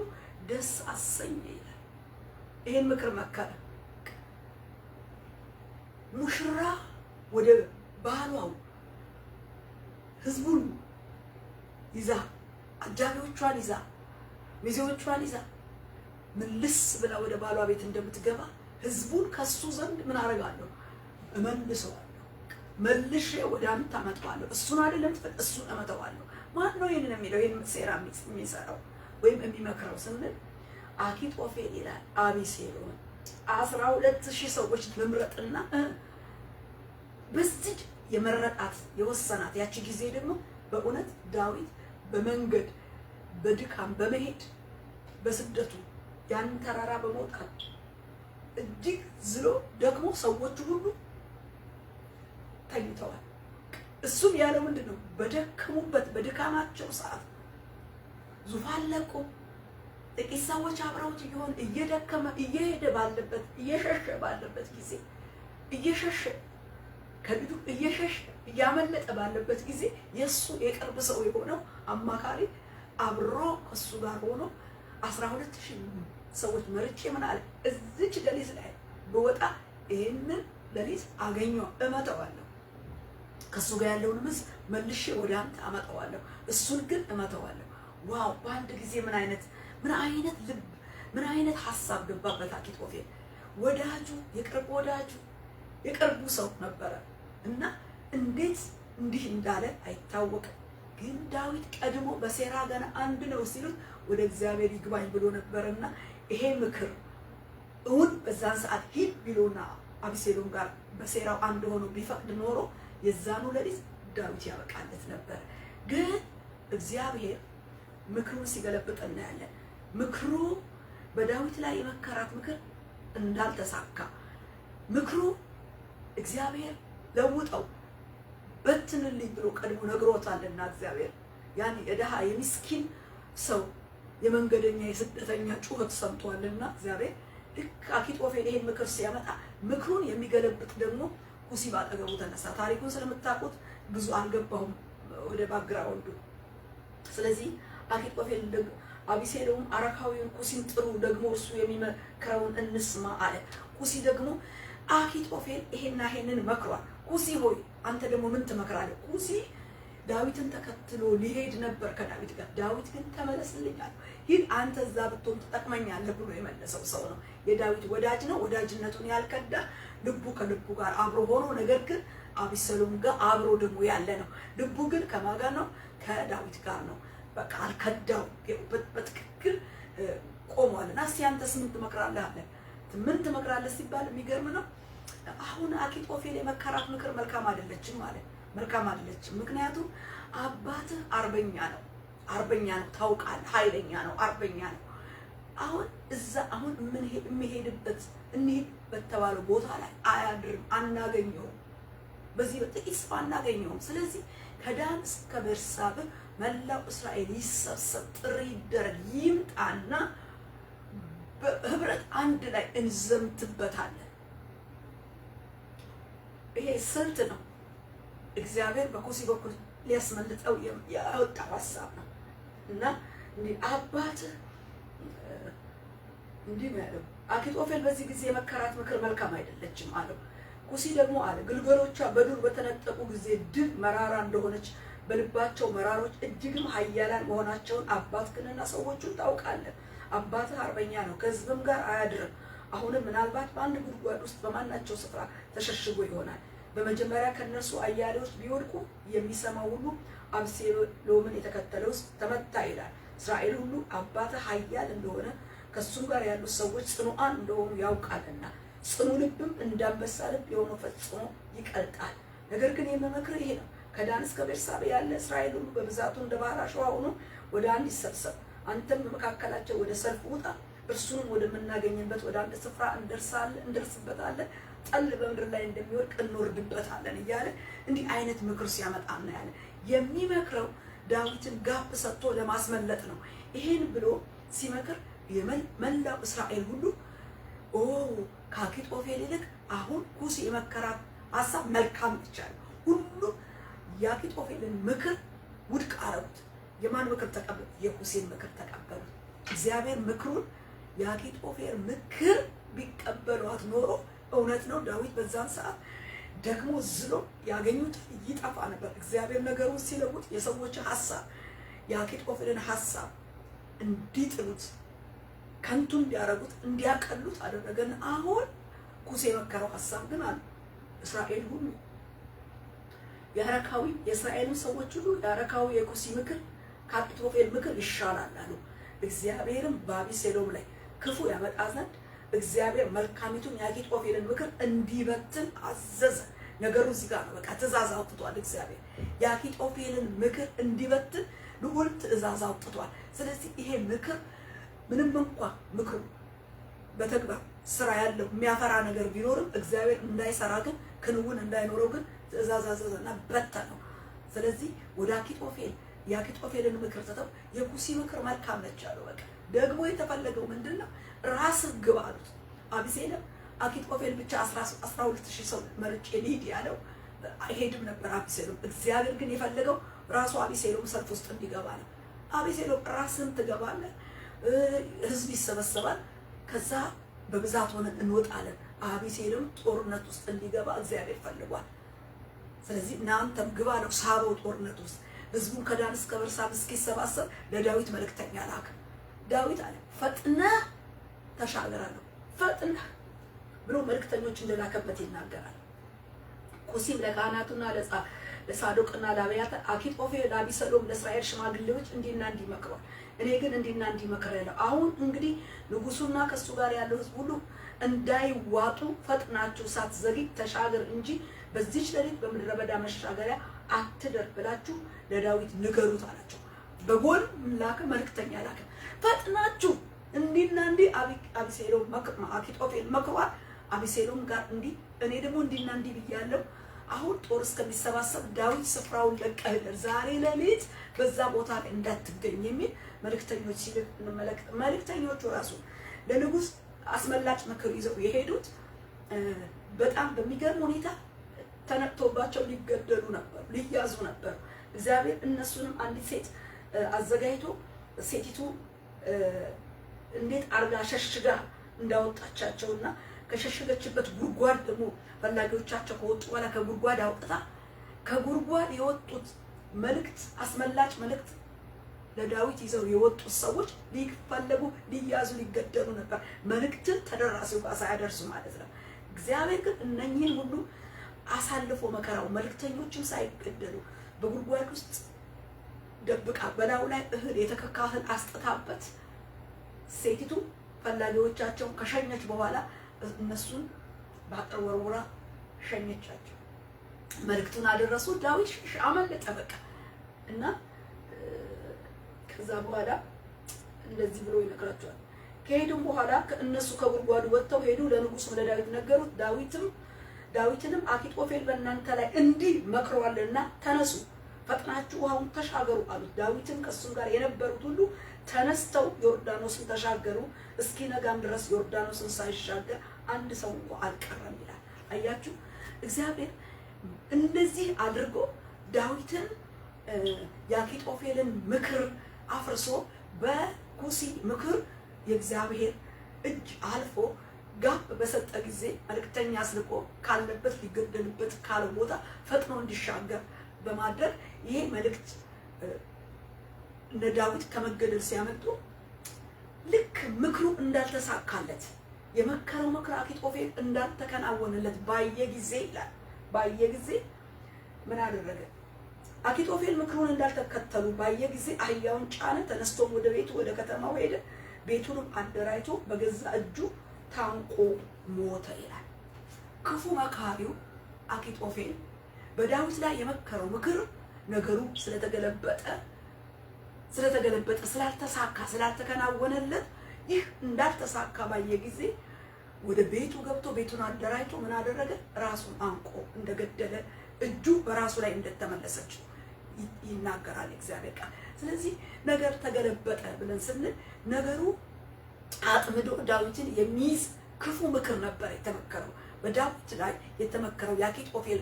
B: ደስ አሰኘ ይላል። ይሄን ምክር መከረ። ሙሽራ ወደ ባሏው ሕዝቡን ይዛ አጃቢዎቿን ይዛ ሚዜዎቿን ይዛ ምልስ ብላ ወደ ባሏ ቤት እንደምትገባ ሕዝቡን ከሱ ዘንድ ምን አደርጋለሁ? እመልሰዋለሁ። መልሼ ወደ አንተ አመጣዋለሁ። እሱን አይደለም እሱን እመጣዋለሁ። ማን ነው ይሄንን የሚለው? ይሄን ሴራ የሚሰራው ወይም የሚመክረው ስንል አኪጦፌል ይላል። አቢሴሎም 12,000 ሰዎች ልምረጥና በዚህ የመረጣት የወሰናት ያቺ ጊዜ ደግሞ በእውነት ዳዊት በመንገድ በድካም በመሄድ በስደቱ ያን ተራራ በመውጣት እጅግ ዝሎ ደግሞ ሰዎቹ ሁሉ ተኝተዋል። እሱም ያለው ምንድነው? በደከሙበት በድካማቸው ሰዓት ዙፋን ለቆ ጥቂት ሰዎች አብረውት ይሆን እየደከመ እየሄደ ባለበት እየሸሸ ባለበት ጊዜ እየሸሸ ከቢቱ እየሸሸ እያመለጠ ባለበት ጊዜ የሱ የቅርብ ሰው የሆነው አማካሪ አብሮ ከሱ ጋር ሆኖ 12,000 ሰዎች መርጬ ምን አለ? እዚች ሌሊት ላይ በወጣ ይሄንን ሌሊት አገኘው እመተዋለሁ፣ ከሱ ጋር ያለውን ሕዝብ መልሼ ወደ አንተ አመጣዋለሁ፣ እሱን ግን እመተዋለሁ። ዋው! በአንድ ጊዜ ምን አይነት ልብ ምን አይነት ሐሳብ ገባበት አኪጦፌል። ወዳጁ የቅርብ ወዳጁ የቅርቡ ሰው ነበረ እና እንዴት እንዲህ እንዳለ አይታወቅም። ግን ዳዊት ቀድሞ በሴራ ገና አንድ ነው ሲሉት ወደ እግዚአብሔር ይግባኝ ብሎ ነበርና ይሄ ምክር እውን በዛን ሰዓት ሂድ ቢሎና አቢሴሎም ጋር በሴራው አንድ ሆኖ ቢፈቅድ ኖሮ የዛኑ ሌሊት ዳዊት ያበቃለት ነበር። ግን እግዚአብሔር ምክሩን ሲገለብጥ እናያለን። ምክሩ በዳዊት ላይ የመከራት ምክር እንዳልተሳካ ምክሩ እግዚአብሔር ለውጠው በትንልኝ ብሎ ቀድሞ ነግሮታልና እግዚአብሔር ያን የደሃ የምስኪን ሰው የመንገደኛ የስደተኛ ጩኸት ሰምቷልና እግዚአብሔር ልክ አኪጦፌል ይሄን ምክር ሲያመጣ ምክሩን የሚገለብጥ ደግሞ ኩሲ ባጠገቡ ተነሳ። ታሪኩን ስለምታውቁት ብዙ አልገባሁም ወደ ባግራውንዱ። ስለዚህ አኪጦፌል ደግሞ አቢሴሎም አረካዊውን ኩሲን ጥሩ ደግሞ እሱ የሚመክረውን እንስማ አለ። ኩሲ ደግሞ አኪጦፌል ይሄንን መክሯል። ኩሲ ሆይ አንተ ደግሞ ምን ትመክራለህ? ኩሲ ዳዊትን ተከትሎ ሊሄድ ነበር ከዳዊት ጋር። ዳዊት ግን ተመለስልኛል፣ ይህ አንተ እዛ ብትሆን ትጠቅመኛለህ ብሎ የመለሰው ሰው ነው። የዳዊት ወዳጅ ነው። ወዳጅነቱን ያልከዳ ልቡ ከልቡ ጋር አብሮ ሆኖ ነገር ግን አቢሰሎም ጋር አብሮ ደግሞ ያለ ነው። ልቡ ግን ከማን ጋር ነው? ከዳዊት ጋር ነው። በቃ አልከዳው፣ በትክክል ቆሟልና እስቲ አንተስ ምን ትመክራለህ አለ። ምን ትመክራለህ ሲባል የሚገርም ነው። አሁን አኪጦፌል የመከራት ምክር መልካም አይደለችም ማለት መልካም አይደለችም። ምክንያቱም አባትህ አርበኛ ነው ታውቃለህ፣ ኃይለኛ ነው፣ አርበኛ ነው። አሁን የሚሄድበት እንሂድ በተባለው ቦታ ላይ አያድርም፣ አናገኘውም፣ በዚህ በጥቂት ስፋ አናገኘውም። ስለዚህ ከዳን እስከ ቤርሳቤህ መላው እስራኤል ይሰብሰብ፣ ጥሪ ይደረግ፣ ይምጣና በህብረት አንድ ላይ እንዘምትበታለን። ይሄ ስልት ነው። እግዚአብሔር በኩሲ በኩል ሊያስመልጠው ያወጣው ሐሳብ ነው እና አባትህ እንዲህ ያለው አኪጦፌል በዚህ ጊዜ የመከራት ምክር መልካም አይደለችም አለው። ኩሲ ደግሞ አለ ግልገሎቿ በዱር በተነጠቁ ጊዜ ድብ መራራ እንደሆነች በልባቸው መራሮች እጅግም ኃያላን መሆናቸውን አባትህንና ሰዎቹን ታውቃለህ። አባትህ አርበኛ ነው፣ ከሕዝብም ጋር አያድርም። አሁንም ምናልባት በአንድ ጉድጓድ ውስጥ በማናቸው ስፍራ ተሸሽጎ ይሆናል። በመጀመሪያ ከነሱ አያሌዎች ቢወድቁ የሚሰማው ሁሉ አብሴሎምን የተከተለው ተመታ ይላል። እስራኤል ሁሉ አባትህ ኃያል እንደሆነ ከሱም ጋር ያሉት ሰዎች ጽኑዓን እንደሆኑ ያውቃልና ጽኑ ልብም እንዳንበሳ ልብ የሆነው ፈጽሞ ይቀልጣል። ነገር ግን የምመክርህ ይሄ ነው፣ ከዳን እስከ ቤርሳቤህ ያለ እስራኤል ሁሉ በብዛቱ እንደ ባህር አሸዋ ሆኖ ወደ አንድ ይሰብሰብ። አንተም በመካከላቸው ወደ ሰልፍ ውጣ፣ እርሱንም ወደምናገኝበት ወደ አንድ ስፍራ እንደርስበታለን፣ ጠል በምድር ላይ እንደሚወድቅ እንወርድበታለን እያለ እንዲህ አይነት ምክር ሲያመጣ እናያለን። የሚመክረው ዳዊትን ጋብ ሰጥቶ ለማስመለጥ ነው። ይሄን ብሎ ሲመክር የመላው እስራኤል ሁሉ ከአኪጦፌል ይልቅ አሁን ኩሲ የመከራት ሐሳብ መልካም ይቻላል። ሁሉ የአኪጦፌልን ምክር ውድቅ አረጉት። የማን ምክር ተቀበሉ? የኩሲን ምክር ተቀበሉ። እግዚአብሔር ምክሩን የአኪጦፌል ምክር ቢቀበሏት ኖሮ እውነት ነው ዳዊት በዛን ሰዓት ደግሞ ዝሎ ያገኙት ይጠፋ ነበር። እግዚአብሔር ነገሩን ሲለውጥ የሰዎች ሐሳብ የአኪጦፌልን ሐሳብ እንዲጥሉት ከንቱ እንዲያረጉት እንዲያቀሉት አደረገን። አሁን ኩሲ የመከረው ሐሳብ ግን አለ እስራኤል ሁሉ የአረካዊ የእስራኤል ሰዎች ሁሉ የአረካዊ የኩሲ ምክር ከአኪጦፌል ምክር ይሻላል አሉ። እግዚአብሔርም በአቢሴሎም ላይ ክፉ ያመጣ ዘንድ እግዚአብሔር መልካሚቱን የአኪጦፌልን ምክር እንዲበትን አዘዘ። ነገሩ እዚህ ጋር ነው። በቃ ትእዛዝ አውጥቷል እግዚአብሔር የአኪጦፌልን ምክር እንዲበትን ልዑል ትእዛዝ አውጥቷል። ስለዚህ ይሄ ምክር ምንም እንኳን ምክሩ በተግባር ስራ ያለው የሚያፈራ ነገር ቢኖርም እግዚአብሔር እንዳይሰራ ግን ክንውን እንዳይኖረው ግን ትእዛዝ አዘዘና በተነው። ስለዚህ ወደ አኪጦፌል የአኪጦፌልን ምክር ተተው። የኩሲ ምክር መልካም ነች አለው። በቃ ደግሞ የተፈለገው ምንድነው? ራስህ ግባ አሉት። አቢሴሎም አኪጦፌል ብቻ 12000 ሰው መርጬ ልሂድ ያለው አይሄድም ነበር አቢሴሎም። እግዚአብሔር ግን የፈለገው ራሱ አቢሴሎም ሰልፍ ውስጥ እንዲገባ ነው። አቢሴሎም ራስህን ትገባለህ፣ ህዝብ ይሰበሰባል፣ ከዛ በብዛት ሆነን እንወጣለን። አቢሴሎም ጦርነት ውስጥ እንዲገባ እግዚአብሔር ፈልጓል። ስለዚህ እናንተም ግባ ነው ሳበው ጦርነት ውስጥ ህዝቡን ከዳን እስከ ቤርሳቤህ እስኪሰባሰብ ለዳዊት መልእክተኛ ላከ። ዳዊት አለ ፈጥነህ ተሻገር አለው። ፈጥነህ ብሎ መልእክተኞች እንደላከበት ይናገራል። ኩሲም ለካህናቱና ለሳዶቅና ለአብያታር አኪጦፌል ለአቢሰሎም ለእስራኤል ሽማግሌዎች እንዲና እንዲህ መክሯል። እኔ ግን እንዲና እንዲህ መክሬአለሁ። አሁን እንግዲህ ንጉሱና ከሱ ጋር ያለው ህዝብ ሁሉ እንዳይዋጡ ፈጥናችሁ ሳትዘግይ ተሻገር እንጂ በዚህች ሌሊት በምድረ በዳ መሻገሪያ አትደር ብላችሁ ለዳዊት ንገሩት አላቸው። በጎን ላከ፣ መልእክተኛ ላከ። ፈጥናችሁ እንዲና እንዲህ አቢሴሎም አኪጦፌል መክሯል። አቢሴሎም ጋር እንዲህ እኔ ደግሞ እንዲና እንዲህ ብያለሁ። አሁን ጦር እስከሚሰባሰብ ዳዊት ስፍራውን ለቀህ ዛሬ ሌሊት በዛ ቦታ ላይ እንዳትገኝ የሚል መልእክተኞች ሲልክ እንመለከት። መልእክተኞቹ ራሱ ለንጉስ አስመላጭ ምክር ይዘው የሄዱት በጣም በሚገርም ሁኔታ ተነቅቶባቸው ሊገደሉ ነበር፣ ሊያዙ ነበር። እግዚአብሔር እነሱንም አንዲት ሴት አዘጋጅቶ ሴቲቱ እንዴት አርጋ ሸሽጋ እንዳወጣቻቸውና ከሸሸገችበት ጉድጓድ ደግሞ ፈላጊዎቻቸው ከወጡ በኋላ ከጉድጓድ አውጥታ ከጉድጓድ የወጡት መልእክት አስመላጭ መልእክት ለዳዊት ይዘው የወጡት ሰዎች ሊፈለጉ ሊያዙ ሊገደሉ ነበር። መልእክትን ተደራሲው ጋር ሳያደርሱ ማለት ነው። እግዚአብሔር ግን እነኚህን ሁሉ አሳልፎ መከራው መልእክተኞችም ሳይገደሉ በጉድጓድ ውስጥ ደብቃ በላዩ ላይ እህል የተከካ እህል አስጥታበት ሴቲቱ ፈላጊዎቻቸውን ከሸኘች በኋላ እነሱን በአጥር ወርውራ ሸኘቻቸው። መልእክቱን አደረሱ። ዳዊት አመለጠ በቃ እና ከዛ በኋላ እንደዚህ ብሎ ይነግራቸዋል። ከሄዱም በኋላ እነሱ ከጉድጓዱ ወጥተው ሄዱ፣ ለንጉሱ ለዳዊት ነገሩት። ዳዊትንም አኪጦፌል በእናንተ ላይ እንዲህ መክሯልና ተነሱ፣ ፈጥናችሁ ውሃውን ተሻገሩ አሉት። ዳዊትም ከእሱም ጋር የነበሩት ሁሉ ተነስተው ዮርዳኖስን ተሻገሩ። እስኪነጋም ድረስ ዮርዳኖስን ሳይሻገር አንድ ሰው እንኳ አልቀረም ይላል። አያችሁ፣ እግዚአብሔር እንደዚህ አድርጎ ዳዊትን የአኪጦፌልን ምክር አፍርሶ በኩሲ ምክር የእግዚአብሔር እጅ አልፎ ጋብ በሰጠ ጊዜ መልእክተኛ አስልኮ ካለበት ሊገደልበት ካለው ቦታ ፈጥኖ እንዲሻገር በማድረግ ይሄ መልእክት እነ ዳዊት ከመገደል ሲያመጡ ልክ ምክሩ እንዳልተሳካለት የመከረው ምክር አኪጦፌል እንዳልተከናወነለት ባየ ጊዜ ይላል። ባየ ጊዜ ምን አደረገ? አኪጦፌል ምክሩን እንዳልተከተሉ ባየ ጊዜ አህያውን ጫነ፣ ተነስቶም ወደ ቤቱ ወደ ከተማው ሄደ። ቤቱንም አደራጅቶ በገዛ እጁ ታንቆ ሞተ ይላል። ክፉ መካሪው አኪጦፌል በዳዊት ላይ የመከረው ምክር ነገሩ ስለተገለበጠ ስላልተሳካ ስላልተከናወነለት ይህ እንዳልተሳካ ባየ ጊዜ ወደ ቤቱ ገብቶ ቤቱን አደራጅቶ ምን አደረገ? ራሱን አንቆ እንደገደለ እጁ በራሱ ላይ እንደተመለሰች ይናገራል እግዚአብሔር ቃል። ስለዚህ ነገር ተገለበጠ ብለን ስንል ነገሩ አጥምዶ ዳዊትን የሚይዝ ክፉ ምክር ነበር የተመከረው። በዳዊት ላይ የተመከረው የአኪጦፌል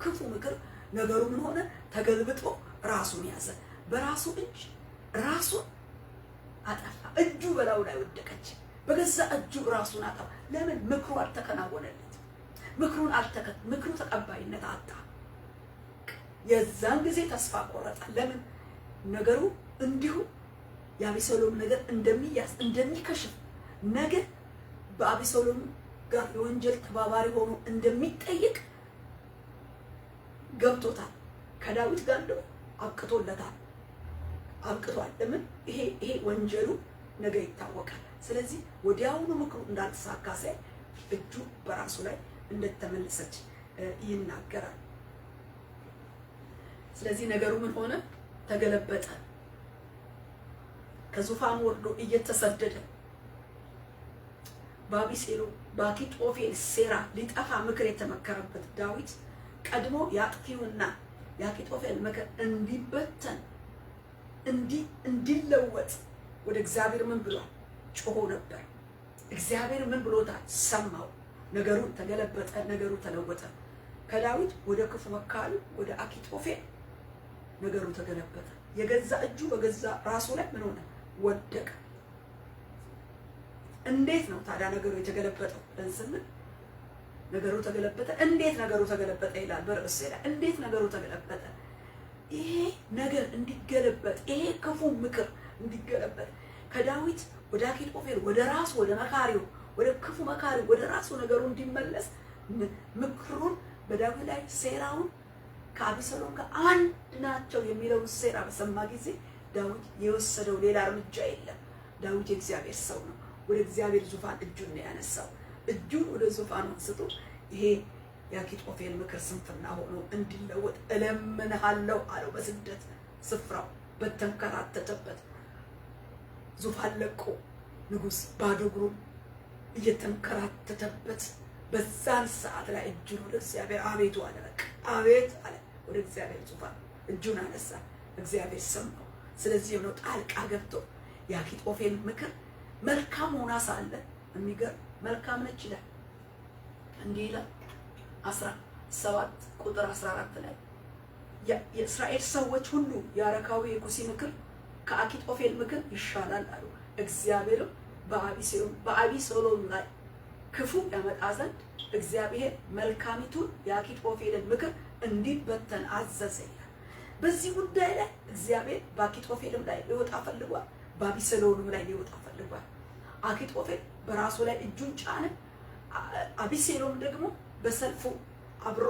B: ክፉ ምክር ነገሩ ምን ሆነ? ተገልብጦ ራሱን ያዘ። በራሱ እጅ ራሱን አጠፋ። እጁ በላዩ ላይ ወደቀች። በገዛ እጁ ራሱን አጠፋ። ለምን? ምክሩ አልተከናወነለት። ምክሩ ተቀባይነት አጣ። የዛን ጊዜ ተስፋ ቆረጠ። ለምን? ነገሩ እንዲሁ የአቢሰሎም ነገር እንደሚያዝ እንደሚከሽፍ ነገር በአቢሰሎም ጋር የወንጀል ተባባሪ ሆኖ እንደሚጠይቅ ገብቶታል። ከዳዊት ጋር እንደው አብቅቶለታል፣ አብቅቷል። ለምን? ይሄ ወንጀሉ ነገ ይታወቃል። ስለዚህ ወዲያውኑ ምክሩ እንዳልተሳካ ሳይ እጁ በራሱ ላይ እንደተመለሰች ይናገራል። ስለዚህ ነገሩ ምን ሆነ? ተገለበጠ። ከዙፋኑ ወርዶ እየተሰደደ በአኪጦፌል ሴራ ሊጠፋ ምክር የተመከረበት ዳዊት ቀድሞ የአጥፊውና የአኪጦፌል ምክር እንዲበተን እንዲለወጥ ወደ እግዚአብሔር ምን ብሏል? ጮሆ ነበር። እግዚአብሔር ምን ብሎታል? ሰማው። ነገሩ ተገለበጠ፣ ነገሩ ተለወጠ። ከዳዊት ወደ ክፉ መካሪ ወደ አኪጦፌል ነገሩ ተገለበጠ። የገዛ እጁ በገዛ ራሱ ላይ ምን ሆነ? ወደቀ። እንዴት ነው ታዲያ ነገሩ የተገለበጠው ብለን ስንል ነገሩ ተገለበጠ። እንዴት ነገሩ ተገለበጠ ይላል በርዕስ ላይ። እንዴት ነገሩ ተገለበጠ? ይሄ ነገር እንዲገለበጥ፣ ይሄ ክፉ ምክር እንዲገለበጥ ከዳዊት ወደ አኪጦፌል ወደ ራሱ ወደ መካሪው ወደ ክፉ መካሪው ወደ ራሱ ነገሩ እንዲመለስ ምክሩን በዳዊት ላይ ሴራውን ከአቢሰሎም ጋር አንድ ናቸው የሚለውን ሴራ በሰማ ጊዜ ዳዊት የወሰደው ሌላ እርምጃ የለም። ዳዊት የእግዚአብሔር ሰው ነው። ወደ እግዚአብሔር ዙፋን እጁን ነው ያነሳው። እጁን ወደ ዙፋኑ አንስቶ ይሄ የአኪጦፌል ምክር ስንፍና ሆኖ እንዲለወጥ እለምንሃለሁ አለው። በስደት ስፍራው በተንከራተተበት ዙፋን ለቆ ንጉሥ ባዶ እግሩን እየተንከራተተበት በዛን ሰዓት ላይ እጁን ወደ እግዚአብሔር አቤቱ አለ። በቃ አቤት አለ። ወደ እግዚአብሔር ዙፋን እጁን አነሳ። እግዚአብሔር ሰማው። ስለዚህ ነው ጣልቃ ገብቶ የአኪጦፌል ምክር መልካም ሆና ሳለ የሚገርም መልካም ነች ይላል። እንዲህ ይላል 17 ቁጥር 14 ላይ የእስራኤል ሰዎች ሁሉ የአረካዊ የኩሲ ምክር ከአኪጦፌል ምክር ይሻላል አሉ። እግዚአብሔርም በአቢሰሎም ላይ ክፉ ያመጣ ዘንድ እግዚአብሔር መልካሚቱን የአኪጦፌልን ምክር እንዲበተን አዘዘ ይላል። በዚህ ጉዳይ ላይ እግዚአብሔር በአኪጦፌልም ላይ ሊወጣ ፈልጓል፣ በአቢሰሎምም ላይ ሊወጣ ፈልጓል። አኪጦፌል በራሱ ላይ እጁን ጫነ። አቢሰሎም ደግሞ በሰልፉ አብሮ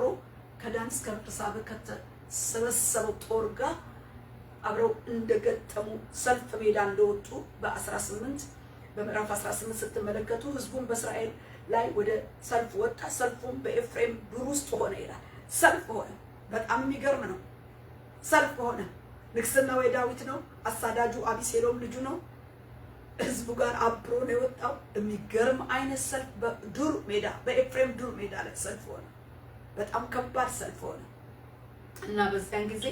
B: ከዳን እስከ ቤርሳቤህ ከተሰበሰበው ጦር ጋር አብረው እንደገጠሙ ሰልፍ ሜዳ እንደወጡ በምዕራፍ 18 ስትመለከቱ ህዝቡን በእስራኤል ላይ ወደ ሰልፍ ወጣ። ሰልፉም በኤፍሬም ዱር ውስጥ ሆነ ይላል። ሰልፍ ሆነ። በጣም የሚገርም ነው። ሰልፍ ሆነ። ንግስናው የዳዊት ነው። አሳዳጁ አቢሰሎም ልጁ ነው። ህዝቡ ጋር አብሮ ነው የወጣው። የሚገርም አይነት ሰልፍ በዱር ሜዳ በኤፍሬም ዱር ሜዳ ላይ ሰልፍ ሆነ። በጣም ከባድ ሰልፍ ሆነ እና በዚያን ጊዜ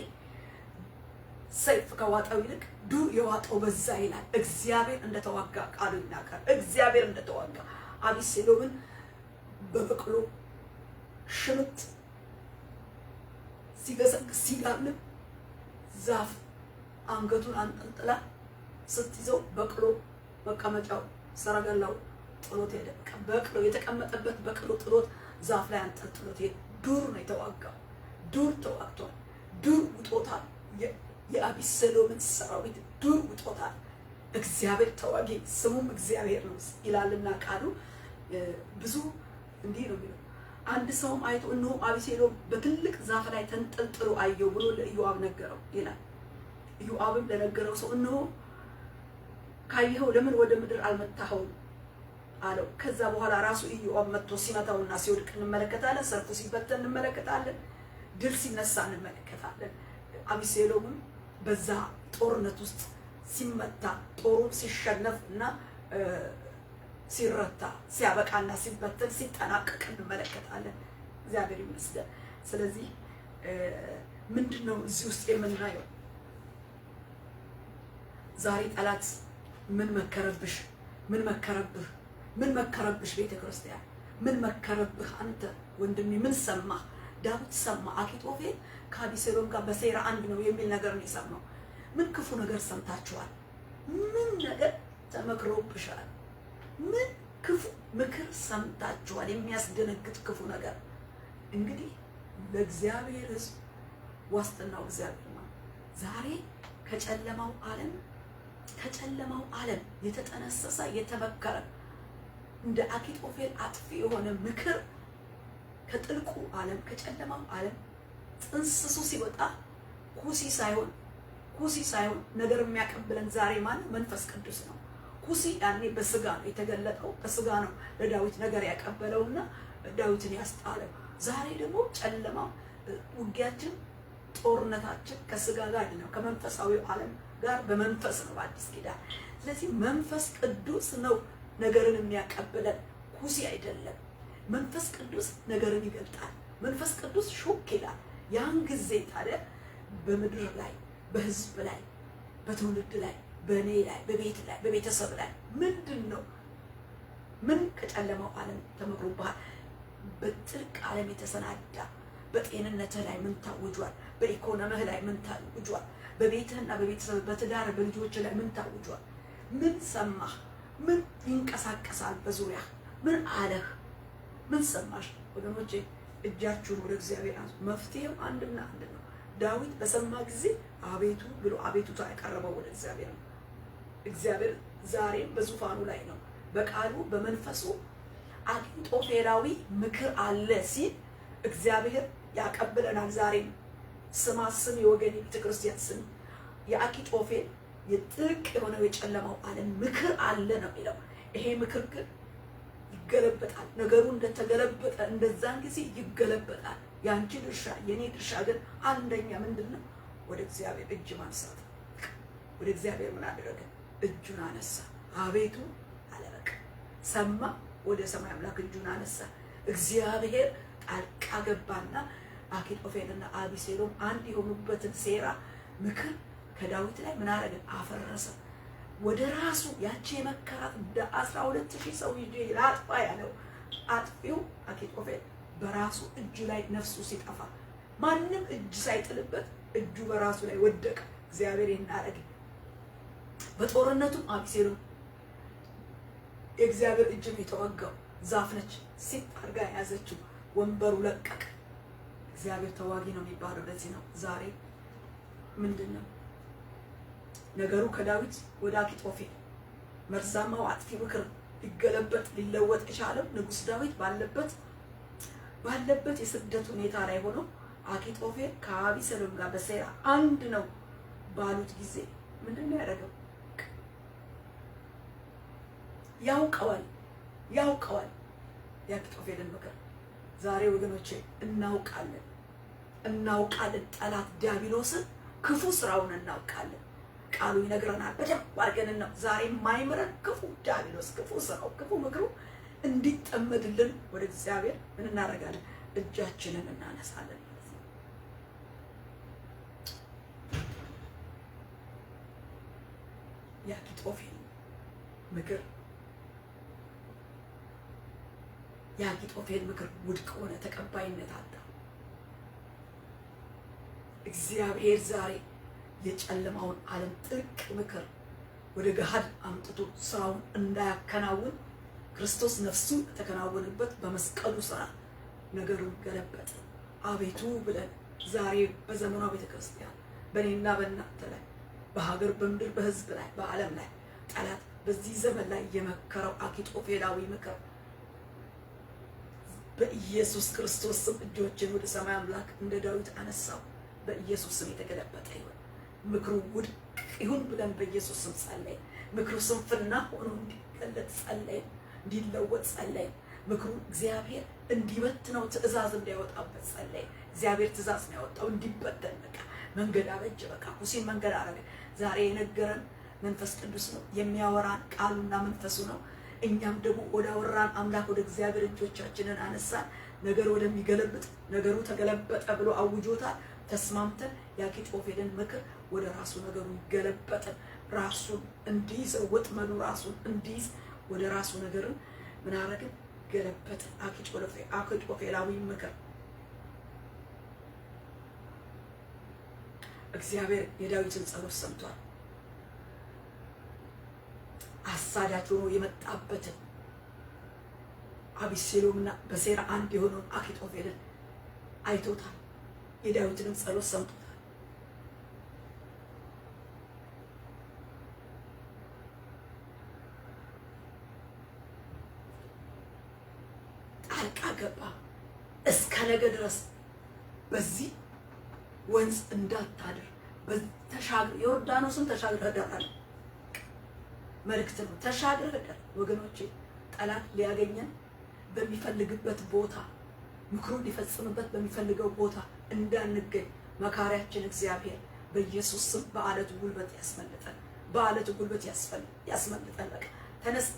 B: ሰይፍ ከዋጣው ይልቅ ዱር የዋጣው በዛ ይላል። እግዚአብሔር እንደተዋጋ ቃሉ ይናገራል። እግዚአብሔር እንደተዋጋ አቢሰሎምን በበቅሎ ሽምጥ ሲገሰግስ ሲጋልብ ዛፍ አንገቱን አንጠልጥላ ስትይዘው በቅሎ መቀመጫው ሰረገላው ጥሎት ሄደ። በቅሎ የተቀመጠበት በቅሎ ጥሎት ዛፍ ላይ አንጠልጥሎት ሄደ። ዱር ነው የተዋጋው። ዱር ተዋግቷል። ዱር ውጦታል። የአቢሰሎምን ሰራዊት ዱር ውጦታል። እግዚአብሔር ተዋጊ ስሙም እግዚአብሔር ነው ይላልና ቃሉ። ብዙ እንዲህ ነው የሚለው። አንድ ሰውም አይቶ እነሆ አቢሰሎም በትልቅ ዛፍ ላይ ተንጠልጥሎ አየው ብሎ ለኢዮአብ ነገረው ይላል። ኢዮአብም ለነገረው ሰው እነሆ ካየኸው ለምን ወደ ምድር አልመታኸውም አለው። ከዛ በኋላ ራሱ ኢዮአብ መጥቶ ሲመታውና ሲወድቅ እንመለከታለን። ሰልፉ ሲበተን እንመለከታለን። ድል ሲነሳ እንመለከታለን። አቢሰሎምም በዛ ጦርነት ውስጥ ሲመታ ጦሩ ሲሸነፍ እና ሲረታ ሲያበቃና ሲበተን ሲጠናቀቅ እንመለከታለን። እግዚአብሔር ይመስገን። ስለዚህ ምንድነው እዚህ ውስጥ የምናየው? ዛሬ ጠላት ምን መከረብሽ? ምን መከረብህ? ምን መከረብሽ? ቤተክርስቲያን ምን መከረብህ? አንተ ወንድሜ ምን ሰማህ? ዳዊት ሰማ። አኪጦፌል ከአቢሰሎም ጋር በሴራ አንድ ነው የሚል ነገር ነው የሰማው። ምን ክፉ ነገር ሰምታችኋል? ምን ነገር ተመክሮብሻል? ምን ክፉ ምክር ሰምታችኋል? የሚያስደነግጥ ክፉ ነገር። እንግዲህ ለእግዚአብሔር ሕዝብ ዋስትናው እግዚአብሔር ነው። ዛሬ ከጨለማው ዓለም የተጠነሰሰ የተመከረ እንደ አኪጦፌል አጥፊ የሆነ ምክር ከጥልቁ ዓለም ከጨለማው ዓለም ጥንስሱ ሲወጣ ኩሲ ሳይሆን ነገር የሚያቀብለን ዛሬ ማን? መንፈስ ቅዱስ ነው። ኩሲ ያኔ በስጋ ነው የተገለጠው። በስጋ ነው ለዳዊት ነገር ያቀበለውና ዳዊትን ያስጣለው። ዛሬ ደግሞ ጨለማው ውጊያችን ጦርነታችን ከስጋ ጋር ነው፣ ከመንፈሳዊው ዓለም ጋር በመንፈስ ነው በአዲስ ኪዳን። ስለዚህ መንፈስ ቅዱስ ነው ነገርን የሚያቀብለን፣ ኩሲ አይደለም። መንፈስ ቅዱስ ነገርን ይገልጣል። መንፈስ ቅዱስ ሹክ ይላል። ያን ጊዜ ታዲያ በምድር ላይ በህዝብ ላይ በትውልድ ላይ በእኔ ላይ በቤት ላይ በቤተሰብ ላይ ምንድን ነው? ምን ከጨለማው ዓለም ተመክሮብሃል? በጥልቅ ዓለም የተሰናዳ በጤንነትህ ላይ ምን ታውጇል? በኢኮኖሚህ ላይ ምን ታውጇል? በቤትህና በቤተሰብ በትዳር በልጆች ላይ ምን ታውጇል? ምን ሰማህ? ምን ይንቀሳቀሳል በዙሪያ? ምን አለህ? ምን ሰማሽ? ወገኖቼ እጃችሁን ወደ እግዚአብሔር አንሱ። መፍትሄው አንድና አንድ ነው። ዳዊት በሰማ ጊዜ አቤቱ ብሎ አቤቱታ ያቀረበው ወደ እግዚአብሔር ነው። እግዚአብሔር ዛሬም በዙፋኑ ላይ ነው። በቃሉ በመንፈሱ አኪጦፌላዊ ምክር አለ ሲል እግዚአብሔር ያቀብለናል። ዛሬም ስማ ስም የወገን ቤተክርስቲያን ስም የአኪጦፌል የጥልቅ የሆነው የጨለማው ዓለም ምክር አለ ነው የሚለው። ይሄ ምክር ግን ይገለበጣል። ነገሩ እንደተገለበጠ እንደዛን ጊዜ ይገለበጣል። ያንቺ ድርሻ የኔ ድርሻ ግን አንደኛ ምንድነው? ወደ እግዚአብሔር እጅ ማንሳት። ወደ እግዚአብሔር ምን አደረገ? እጁን አነሳ። አቤቱ አለ። በቃ ሰማ። ወደ ሰማይ አምላክ እጁን አነሳ። እግዚአብሔር ጣልቃ ገባና አኪጦፌልና አቢሴሎም አንድ የሆኑበትን ሴራ ምክር ከዳዊት ላይ ምን አደረገ? አፈረሰ። ወደ ራሱ ያቺ የመከራት 12,000 ሰው ይዤ ላጥፋ ያለው አጥፊው አኪጦፌል በራሱ እጁ ላይ ነፍሱ ሲጠፋ ማንም እጅ ሳይጥልበት እጁ በራሱ ላይ ወደቀ። እግዚአብሔር ይናረግ። በጦርነቱም አቢሴሎም የእግዚአብሔር እጅ የተወጋው ዛፍ ነች ሲጥ አድርጋ የያዘችው ወንበሩ ለቀቀ። እግዚአብሔር ተዋጊ ነው የሚባለው ለዚህ ነው። ዛሬ ምንድነው ነገሩ? ከዳዊት ወደ አኪጦፌል መርዛማው አጥፊ ምክር ሊገለበጥ ሊለወጥ የቻለው ንጉሥ ዳዊት ባለበት የስደት ሁኔታ ላይ ሆኖ አኪጦፌል ከአቢሴሎም ጋር በሴራ አንድ ነው ባሉት ጊዜ ምንድነው ያደረገው? ያውቀዋል የአኪጦፌልን ምክር። ዛሬ ወገኖቼ እናውቃለን። ጠላት ዲያብሎስን ክፉ ስራውን እናውቃለን። ቃሉ ይነግረናል በደንብ አድርገን ነው። ዛሬ የማይምረን ክፉ ዲያብሎስ ክፉ ስራው ክፉ ምክሩ እንዲጠመድልን ወደ እግዚአብሔር ምን እናደርጋለን? እጃችንን እናነሳለን ማለት ነው። የአኪጦፌል ምክር ውድቅ ሆነ፣ ተቀባይነት አጣ። እግዚአብሔር ዛሬ የጨለማውን ዓለም ጥልቅ ምክር ወደ ገሃድ አምጥቶ ስራውን እንዳያከናውን ክርስቶስ ነፍሱ ተከናወነበት በመስቀሉ ስራ ነገሩን ገለበጠ። አቤቱ ብለን ዛሬ በዘመኗ ቤተክርስቲያን በእኔና በእናንተ ላይ በሀገር በምድር በህዝብ ላይ በዓለም ላይ ጠላት በዚህ ዘመን ላይ የመከረው አኪጦፌላዊ ምክር በኢየሱስ ክርስቶስ ስም እጆችን ወደ ሰማይ አምላክ እንደ ዳዊት አነሳው። በኢየሱስ ስም የተገለበጠ ይሁን። ምክሩ ውድቅ ይሁን ብለን በኢየሱስ ስም ጸለይ። ምክሩ ስንፍና ሆኖ እንዲገለጥ ጸለይ፣ እንዲለወጥ ጸለይ። ምክሩ እግዚአብሔር እንዲበትነው ትእዛዝ እንዲያወጣበት ጸለይ። እግዚአብሔር ትእዛዝ ነው ያወጣው እንዲበተን። በቃ መንገድ አበጀ። በቃ ሁሴን መንገድ አረገ። ዛሬ የነገረን መንፈስ ቅዱስ ነው የሚያወራን፣ ቃሉና መንፈሱ ነው። እኛም ደግሞ ወደ አወራን አምላክ ወደ እግዚአብሔር እጆቻችንን አነሳን። ነገር ወደሚገለብጥ ነገሩ ተገለበጠ ብሎ አውጆታል። ተስማምተን የአኪጦፌልን ምክር ወደ ራሱ ነገሩ ይገለበጥን፣ ራሱን እንዲይዝ ወጥመዱ ራሱን እንዲይዝ ወደ ራሱ ነገርን ምን አረግን? ገለበጥን። አኪጦፌላዊ ምክር እግዚአብሔር የዳዊትን ጸሎት ሰምቷል። አሳዳጅ ሆኖ የመጣበትን አቢሴሎምና በሴራ አንድ የሆነውን አኪጦፌልን አይቶታል። የዳዊትንም ጸሎት ሰምቶታል። ጣልቃ ገባ። እስከ ነገ ድረስ በዚህ ወንዝ እንዳታድር ተሻግር፣ ዮርዳኖስን ተሻግረህ ዳር መልእክት ነው። ተሻግረህ ዳር ወገኖቼ፣ ጠላት ሊያገኘን በሚፈልግበት ቦታ ምክሩን ሊፈጽምበት በሚፈልገው ቦታ እንዳንገኝ መካሪያችን እግዚአብሔር በኢየሱስ ስም በአለቱ ጉልበት ያስመልጠን፣ በአለቱ ጉልበት ያስመልጠን። በቃ ተነስ፣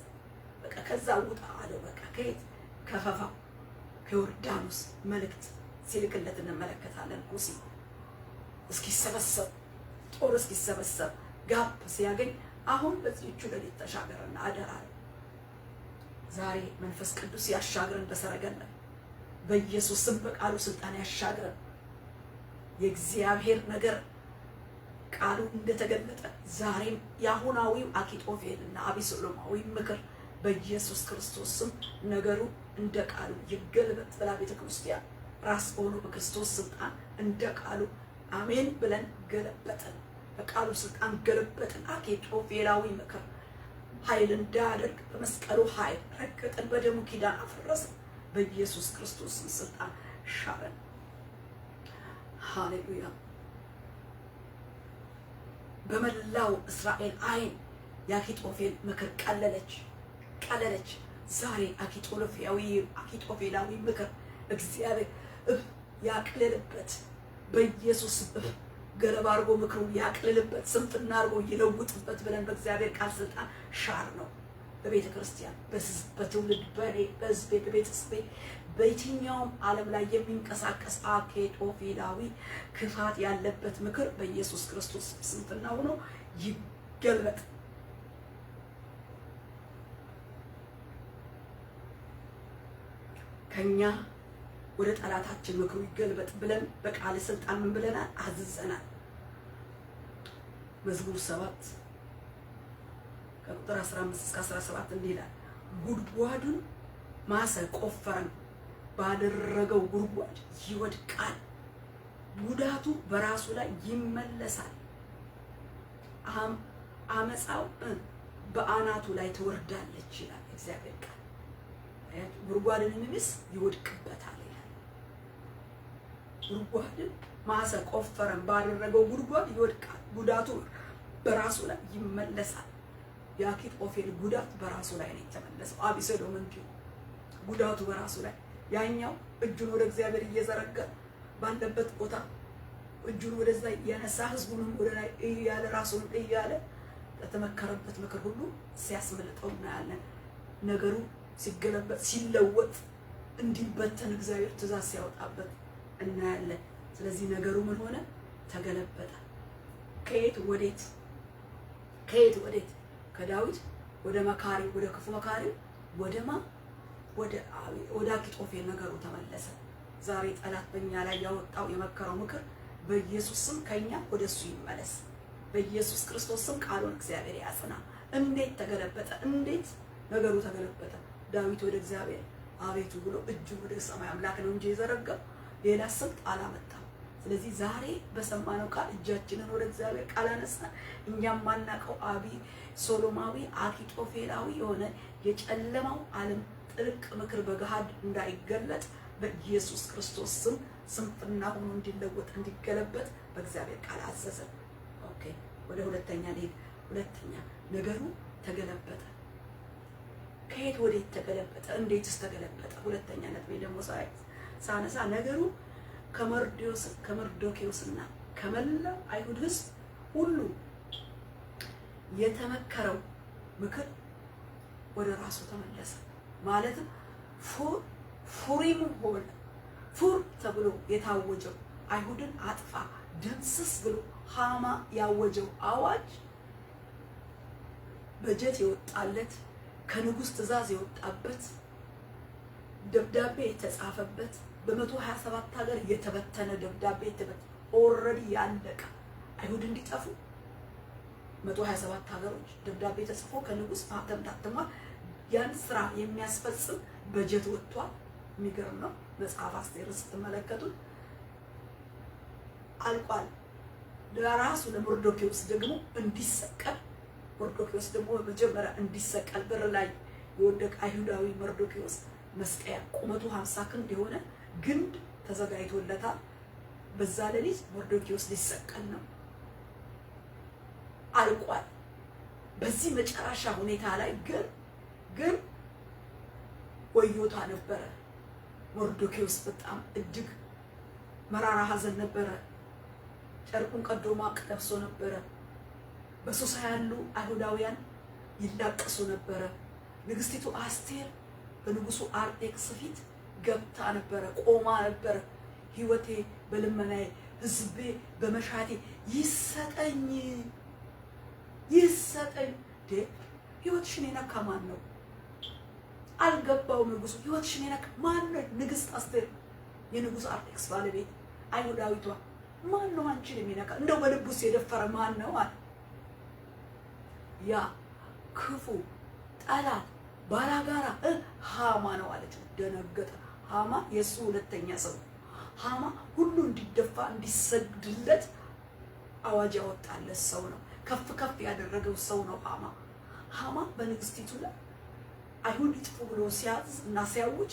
B: በቃ ከዛ ውጣ አለው። በቃ ከየት ከፈፋው ከዮርዳኖስ መልእክት ሲልክለት እንመለከታለን። ኩሲ እስኪሰበሰብ ጦር እስኪሰበሰብ ጋፕ ሲያገኝ አሁን በዚህቹ ሌሊት ተሻገረና አደራ። ዛሬ መንፈስ ቅዱስ ያሻግረን በሰረገላ በኢየሱስ ስም በቃሉ ስልጣን ያሻግረን። የእግዚአብሔር ነገር ቃሉ እንደተገለጠ ዛሬም የአሁናዊው አኪጦፌልና አቢሴሎማዊ ምክር በኢየሱስ ክርስቶስ ስም ነገሩ እንደ ቃሉ ይገልበጥ ብላ ቤተ ክርስቲያን ራስ ሆኖ በክርስቶስ ስልጣን እንደ ቃሉ አሜን ብለን ገለበጥን። በቃሉ ስልጣን ገለበጥን። አኪጦፌላዊ ምክር ኃይል እንዳያደርግ በመስቀሉ ኃይል ረገጥን። በደሙ ኪዳን አፈረስን። በኢየሱስ ክርስቶስ ስልጣን ሻረን። ሃሌሉያ። በመላው እስራኤል አይን የአኪጦፌል ምክር ቀለለች። ዛሬ አኪጦፌላዊ ምክር እግዚአብሔር ያቅልልበት። በኢየሱስ ገለባ አድርጎ ምክሩን ያቅልልበት፣ ስንፍና አድርጎ ይለውጥበት ብለን በእግዚአብሔር ቃል ስልጣን ሻር ነው። በቤተ ክርስቲያን፣ በትውልድ፣ በእኔ በሕዝቤ፣ በቤተሰቤ፣ በየትኛውም ዓለም ላይ የሚንቀሳቀስ አኪጦፌላዊ ክፋት ያለበት ምክር በኢየሱስ ክርስቶስ ስንፍና ሆኖ ይገልበጥ። ከኛ ወደ ጠላታችን ምክሩ ይገልበጥ ብለን በቃል ስልጣን ምን ብለናል? አዝዘናል። መዝሙር 7 ከቁጥር 15 እስከ 17 እንዲህ ይላል፣ ጉድጓዱን ማሰ ቆፈረም፣ ባደረገው ጉድጓድ ይወድቃል፣ ጉዳቱ በራሱ ላይ ይመለሳል፣ አመፃው በአናቱ ላይ ትወርዳለች ይላል እግዚአብሔር ቃል። ጉድጓድን የሚምስ ይወድቅበታል ይላል። ጉድጓድን ማሰ ቆፈረም፣ ባደረገው ጉድጓድ ይወድቃል፣ ጉዳቱ በራሱ ላይ ይመለሳል። የአኪጦፌል ጉዳት በራሱ ላይ ነው የተመለሰው። አቤሴሎም እንዲሁ ጉዳቱ በራሱ ላይ፣ ያኛው እጁን ወደ እግዚአብሔር እየዘረጋ ባለበት ቦታ እጁን ወደዛ እያነሳ ህዝቡንም ወደ ላይ እያለ ራሱን እያለ ለተመከረበት ምክር ሁሉ ሲያስመልጠው እናያለን። ነገሩ ሲገለበጥ ሲለወጥ እንዲበተን እግዚአብሔር ትእዛዝ ሲያወጣበት እናያለን። ስለዚህ ነገሩ ምን ሆነ? ተገለበጠ። ከየት ወዴት? ከዳዊት ወደ መካሪ፣ ወደ ክፉ መካሪ፣ ወደ አኪጦፌል ነገሩ ተመለሰ። ዛሬ ጠላት በእኛ ላይ ያወጣው የመከረው ምክር በኢየሱስ ስም ከኛ ወደሱ ይመለስ። በኢየሱስ ክርስቶስ ስም ቃሉን እግዚአብሔር ያጽና። እንዴት ተገለበጠ? እንዴት ነገሩ ተገለበጠ? ዳዊት ወደ እግዚአብሔር አቤቱ ብሎ እጁን ወደ ሰማይ አምላክ ነው እንጂ የዘረጋው ሌላ ስልት አላመጣም። ስለዚህ ዛሬ በሰማነው ቃል እጃችንን ወደ እግዚአብሔር ቃል አነሳን። እኛም ማናቀው ሶሎማዊ አኪጦፌላዊ የሆነ የጨለማው ዓለም ጥልቅ ምክር በገሃድ እንዳይገለጥ በኢየሱስ ክርስቶስ ስም ስንፍና ሆኖ እንዲለወጥ እንዲገለበጥ በእግዚአብሔር ቃል አዘዘን። ኦኬ፣ ወደ ሁለተኛ ልሄድ። ሁለተኛ ነገሩ ተገለበጠ። ከየት ወዴት ተገለበጠ? እንዴትስ ተገለበጠ? ሁለተኛ ነጥቤ ደግሞ ሳነሳ ነገሩ ከመርዶክዮስና ከመላው አይሁድ ሕዝብ ሁሉ የተመከረው ምክር ወደ ራሱ ተመለሰ። ማለትም ፉሪም ሆነ። ፉር ተብሎ የታወጀው አይሁድን አጥፋ ደምስስ ብሎ ሃማ ያወጀው አዋጅ በጀት የወጣለት ከንጉስ ትእዛዝ የወጣበት ደብዳቤ የተጻፈበት በ127 ሀገር የተበተነ ደብዳቤ ኦልሬዲ ያለቀ አይሁድ እንዲጠፉ 127 ሀገሮች ደብዳቤ ተጽፎ ከንጉስ ማህተም ታትሟል። ያን ስራ የሚያስፈጽም በጀት ወጥቷል። የሚገርም ነው። መጽሐፍ አስቴርን ስትመለከቱት አልቋል። ለራሱ ለመርዶክዮስ ደግሞ እንዲሰቀል መርዶክዮስ ደግሞ በመጀመሪያ እንዲሰቀል በር ላይ የወደቀ አይሁዳዊ መርዶክዮስ መስቀያ ቁመቱ 50 ክንድ የሆነ ግንድ ተዘጋጅቶለታል። በዛ ሌሊት መርዶክዮስ ሊሰቀል ነው። አልቋል። በዚህ መጨረሻ ሁኔታ ላይ ግን ወዮታ ነበረ። መርዶክዮስ በጣም እጅግ መራራ ሐዘን ነበረ። ጨርቁን ቀዶ ማቅ ለብሶ ነበረ። በሱሳ ያሉ አይሁዳውያን ይላቀሱ ነበረ። ንግስቲቱ አስቴር በንጉሱ አርጤክስ ፊት ገብታ ነበረ፣ ቆማ ነበረ። ህይወቴ በልመናዬ ህዝቤ በመሻቴ ይሰጠኝ። ህይወትሽን የነካ ማን ነው? አልገባው ንጉሱ። ህይወትሽን የነካ ማን ነው? ንግስት አስቴር የንጉስ አርጤክስ ባለቤት አይሁዳዊቷ ማን ነው አንቺን የሚነካ? እንደው በልቡስ የደፈረ ማን ነው አለ። ያ ክፉ ጠላት ባላጋራ ሃማ ነው አለችው። ደነገጠ። ሃማ የእሱ ሁለተኛ ሰው ነው። ሃማ ሁሉ እንዲደፋ እንዲሰግድለት አዋጅ ያወጣለት ሰው ነው። ከፍ ከፍ ያደረገው ሰው ነው ሃማ። ሃማ በንግስቲቱ ላይ አይሁድ ይጥፉ ብሎ ሲያዝ እና ሲያውጅ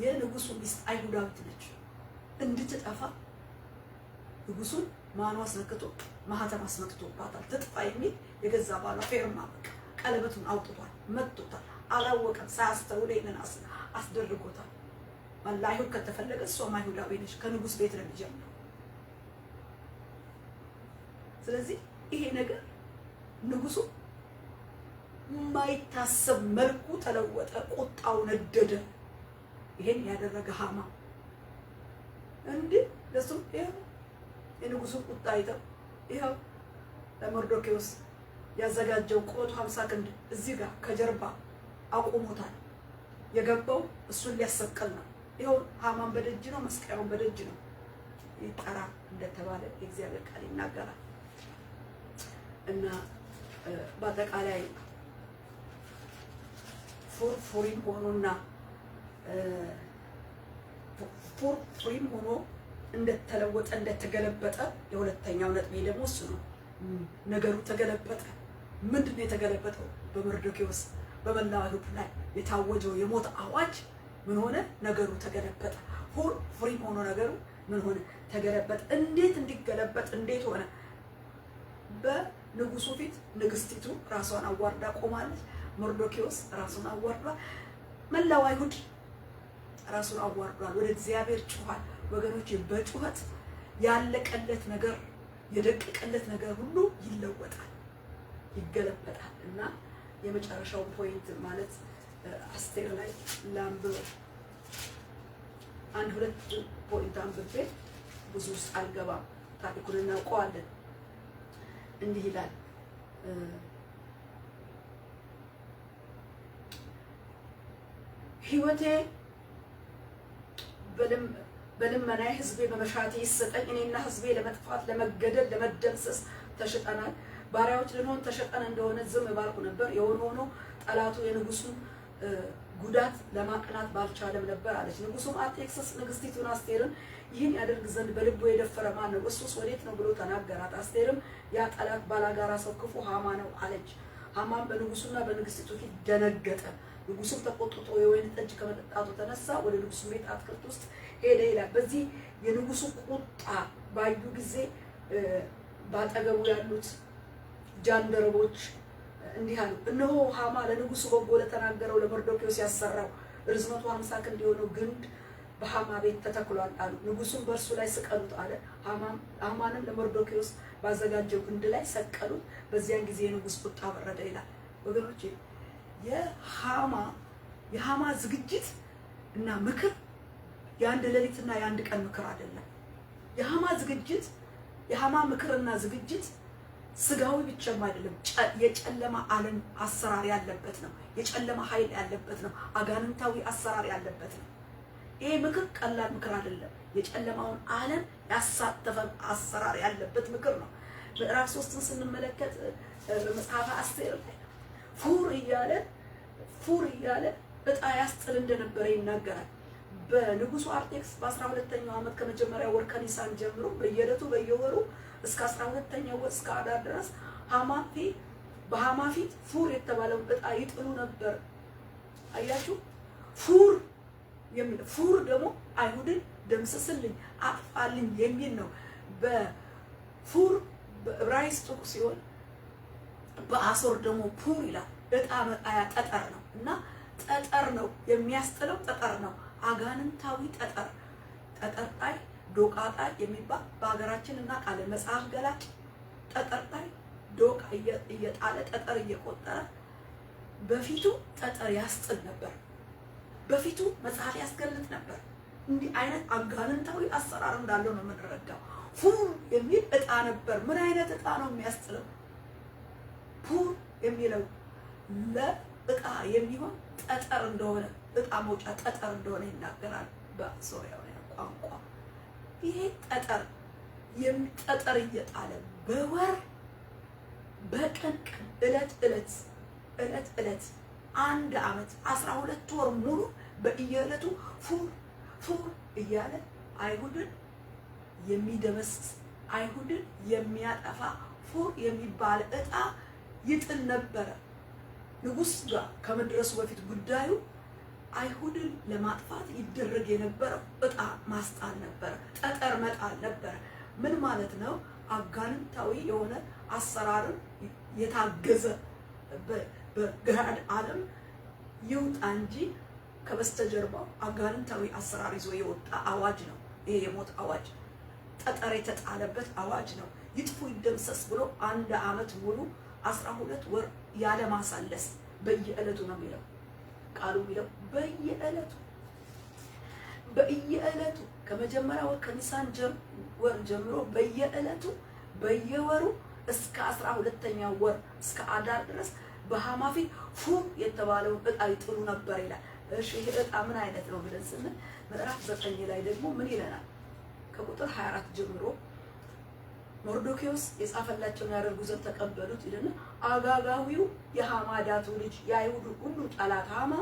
B: የንጉሱ ሚስት አይሁዳዊት ነች። እንድትጠፋ ንጉሱን ማኗ አስነክቶ ማህተም አስመትቶባታል። ትጥፋ የሚል የገዛ ባሏ ፌርማ በቃ ቀለበቱን አውጥቷል፣ መጥቶታል። አላወቀም። ሳያስተውል ይሄንን አስደርጎታል። መላ አይሁድ ከተፈለገ እሷም አይሁዳዊ ነች። ከንጉስ ቤት ነው የሚጀምረው። ስለዚህ ይሄ ነገር ንጉሱ የማይታሰብ መልኩ ተለወጠ። ቁጣው ነደደ። ይሄን ያደረገ ሃማ እንዴ ለሱ የንጉሱ ቁጣ አይተው ይኸው ለመርዶክዮስ ያዘጋጀው ቁመቱ 50 ክንድ እዚህ ጋር ከጀርባ አቁሞታል። የገባው እሱን ሊያሰቅል ነው። ይኸው ሃማን በደጅ ነው፣ መስቀያውን በደጅ ነው። ይጠራ እንደተባለ የእግዚአብሔር ቃል ይናገራል። እና በአጠቃላይ ፉሪም ሆኖና ፉሪም ሆኖ እንደተለወጠ እንደተገለበጠ የሁለተኛው ነጥቤ ደግሞ እሱ ነው። ነገሩ ተገለበጠ። ምንድን ነው የተገለበጠው? በመርዶክዮስ በመላው አይሁድ ላይ የታወጀው የሞት አዋጅ ምን ሆነ? ነገሩ ተገለበጠ። ፉሪም ሆኖ ነገሩ ምን ሆነ? ተገለበጠ። እንዴት እንዲገለበጥ እንዴት ሆነ? በንጉሱ ፊት ንግስቲቱ ራሷን አዋርዳ ቆማለች። መርዶክዮስ ራሱን አዋርዷል። መላው አይሁድ ራሱን አዋርዷል። ወደ እግዚአብሔር ጩኋል። ወገኖች በጩኸት ያለቀለት ነገር የደቀቀለት ነገር ሁሉ ይለወጣል፣ ይገለበጣል። እና የመጨረሻው ፖይንት ማለት አስቴር ላይ ላምብሮ አንድ ሁለት ፖይንት አንብቤ ብዙ ውስጥ አልገባም፣ ታሪኩን እናውቀዋለን። እንዲህ ይላል ሕይወቴ በልመናዬ ሕዝቤ በመሻቴ ይሰጠኝ። እኔና ሕዝቤ ለመጥፋት ለመገደል ለመደምሰስ ተሽጠናል። ባሪያዎች ልንሆን ተሸጠን እንደሆነ ዝም ባልኩ ነበር። የሆነ ሆኖ ጠላቱ የንጉሱን ጉዳት ለማቅናት ባልቻለም ነበር አለች። ንጉሱም አርጤክስስ ንግስቲቱን አስቴርን ይህን ያደርግ ዘንድ በልቡ የደፈረ ማን ነው? እሱስ ወዴት ነው ብሎ ተናገራት። አስቴርም ያ ጠላት ባላጋራ ሰው ክፉ ሃማ ነው አለች። ሃማም በንጉሱና በንግስቲቱ ፊት ደነገጠ። ንጉሱም ተቆጥቶ የወይን ጠጅ ከመጠጣቱ ተነሳ፣ ወደ ንጉሱ ቤት አትክልት ውስጥ ሄደ ይላል። በዚህ የንጉሱ ቁጣ ባዩ ጊዜ ባጠገቡ ያሉት ጃንደረቦች እንዲህ አሉ፣ እነሆ ሃማ ለንጉሱ በጎ ለተናገረው ለመርዶክዮስ ያሰራው ርዝመቱ 50 ክንድ የሆነው ግንድ በሃማ ቤት ተተክሏል አሉ። ንጉሱም በእርሱ ላይ ስቀሉት አለ። ሃማንም ለመርዶክዮስ ባዘጋጀው ግንድ ላይ ሰቀሉት። በዚያን ጊዜ የንጉስ ቁጣ በረደ ይላል። ወገኖቼ የሃማ ዝግጅት እና ምክር የአንድ ሌሊትና የአንድ ቀን ምክር አይደለም። የሃማ ዝግጅት የሃማ ምክርና ዝግጅት ስጋዊ ብቻም አይደለም፣ የጨለማ ዓለም አሰራር ያለበት ነው። የጨለማ ኃይል ያለበት ነው። አጋንንታዊ አሰራር ያለበት ነው። ይሄ ምክር ቀላል ምክር አይደለም። የጨለማውን ዓለም ያሳተፈ አሰራር ያለበት ምክር ነው። ምዕራፍ 3ን ስንመለከት በመጽሐፈ አስቴር ላይ ፉር እያለ ዕጣ ያስጥል እንደነበረ ይናገራል። በንጉሱ አርጤክስ በ12ኛው ዓመት ከመጀመሪያው ወር ከኒሳን ጀምሮ በየዕለቱ በየወሩ እስከ 12ኛው ወር እስከ አዳር ድረስ በሃማ ፊት ፉር የተባለው ዕጣ ይጥሉ ነበር። አያችሁ፣ ፉር ደግሞ አይሁድን ደምስስልኝ አጥፋልኝ የሚል ነው። በፉር በዕብራይስጡ ሲሆን በአሶር ደግሞ ፑር ይላል። ዕጣ መጣያ ጠጠር ነው እና ጠጠር ነው የሚያስጥለው፣ ጠጠር ነው፣ አጋንንታዊ ጠጠር ጣይ ዶቃ ጣይ የሚባል በሀገራችን እናውቃለን። መጽሐፍ ገላጭ ጠጠር ጣይ ዶቃ እየጣለ ጠጠር እየቆጠረ በፊቱ ጠጠር ያስጥል ነበር። በፊቱ መጽሐፍ ያስገልጥ ነበር። እንዲህ አይነት አጋንንታዊ አሰራር እንዳለው ነው የምንረዳው። ፉር የሚል ዕጣ ነበር። ምን አይነት ዕጣ ነው የሚያስጥለው? ፉር የሚለው ለዕጣ የሚሆን ጠጠር እንደሆነ ዕጣ መውጫ ጠጠር እንደሆነ ይናገራል በሶርያውያን ቋንቋ። ይሄ ጠጠር እየጣለ በወር በቀን ዕለት አንድ ዓመት 12 ወር ሙሉ በየዕለቱ ፉር እያለ አይሁድን የሚደመስስ አይሁድን የሚያጠፋ ፉር የሚባል ዕጣ ይጥል ነበረ። ንጉሥ ጋር ከመድረሱ በፊት ጉዳዩ አይሁድን ለማጥፋት ይደረግ የነበረው ዕጣ ማስጣል ነበረ፣ ጠጠር መጣል ነበረ። ምን ማለት ነው? አጋንንታዊ የሆነ አሰራርን የታገዘ በገሃድ ዓለም ይውጣ እንጂ ከበስተጀርባው አጋንንታዊ አሰራር ይዞ የወጣ አዋጅ ነው። ይሄ የሞት አዋጅ፣ ጠጠር የተጣለበት አዋጅ ነው። ይጥፉ ይደምሰስ ብሎ አንድ ዓመት ሙሉ 12 ወር ያለ ማሳለስ በየዕለቱ ነው የሚለው ቃሉ የሚለው በየዕለቱ ከመጀመሪያ ወር ከኒሳን ወር ጀምሮ በየዕለቱ በየወሩ እስከ 12ኛው ወር እስከ አዳር ድረስ በሃማ ፊት ፉር የተባለውን ዕጣ ይጥሉ ነበር ይላል። እሺ ይሄ ዕጣ ምን አይነት ነው ብለን ስንል ምዕራፍ 9 ላይ ደግሞ ምን ይለናል? ከቁጥር 24 ጀምሮ ሞርዶክዮስ የጻፈላቸውን ያደርጉ ዘንድ ተቀበሉት ይልና አጋጋዊው የሐማዳቱ ልጅ የአይሁድ ሁሉ ጠላት ሃማ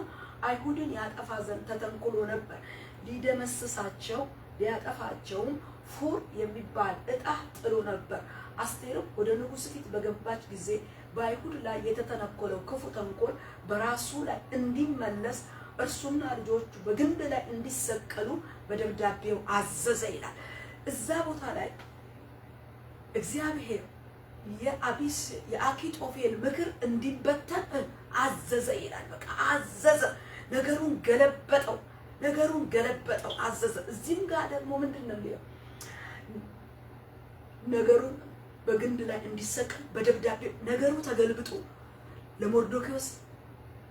B: አይሁድን ያጠፋ ዘንድ ተተንኩሎ ነበር። ሊደመስሳቸው ሊያጠፋቸውም ፉር የሚባል ዕጣ ጥሎ ነበር። አስቴርም ወደ ንጉሥ ፊት በገባች ጊዜ በአይሁድ ላይ የተተነኮለው ክፉ ተንኮል በራሱ ላይ እንዲመለስ እርሱና ልጆቹ በግንድ ላይ እንዲሰቀሉ በደብዳቤው አዘዘ ይላል። እዛ ቦታ ላይ እግዚአብሔር የአኪጦፌል ምክር እንዲበተን አዘዘ ይላል። በቃ አዘዘ፣ ነገሩን ገለበጠው አዘዘ። እዚህም ጋር ደግሞ ምንድን ነው የሚለው? ነገሩን በግንድ ላይ እንዲሰቀል በደብዳቤው ነገሩ ተገልብጦ ለሞርዶክዮስ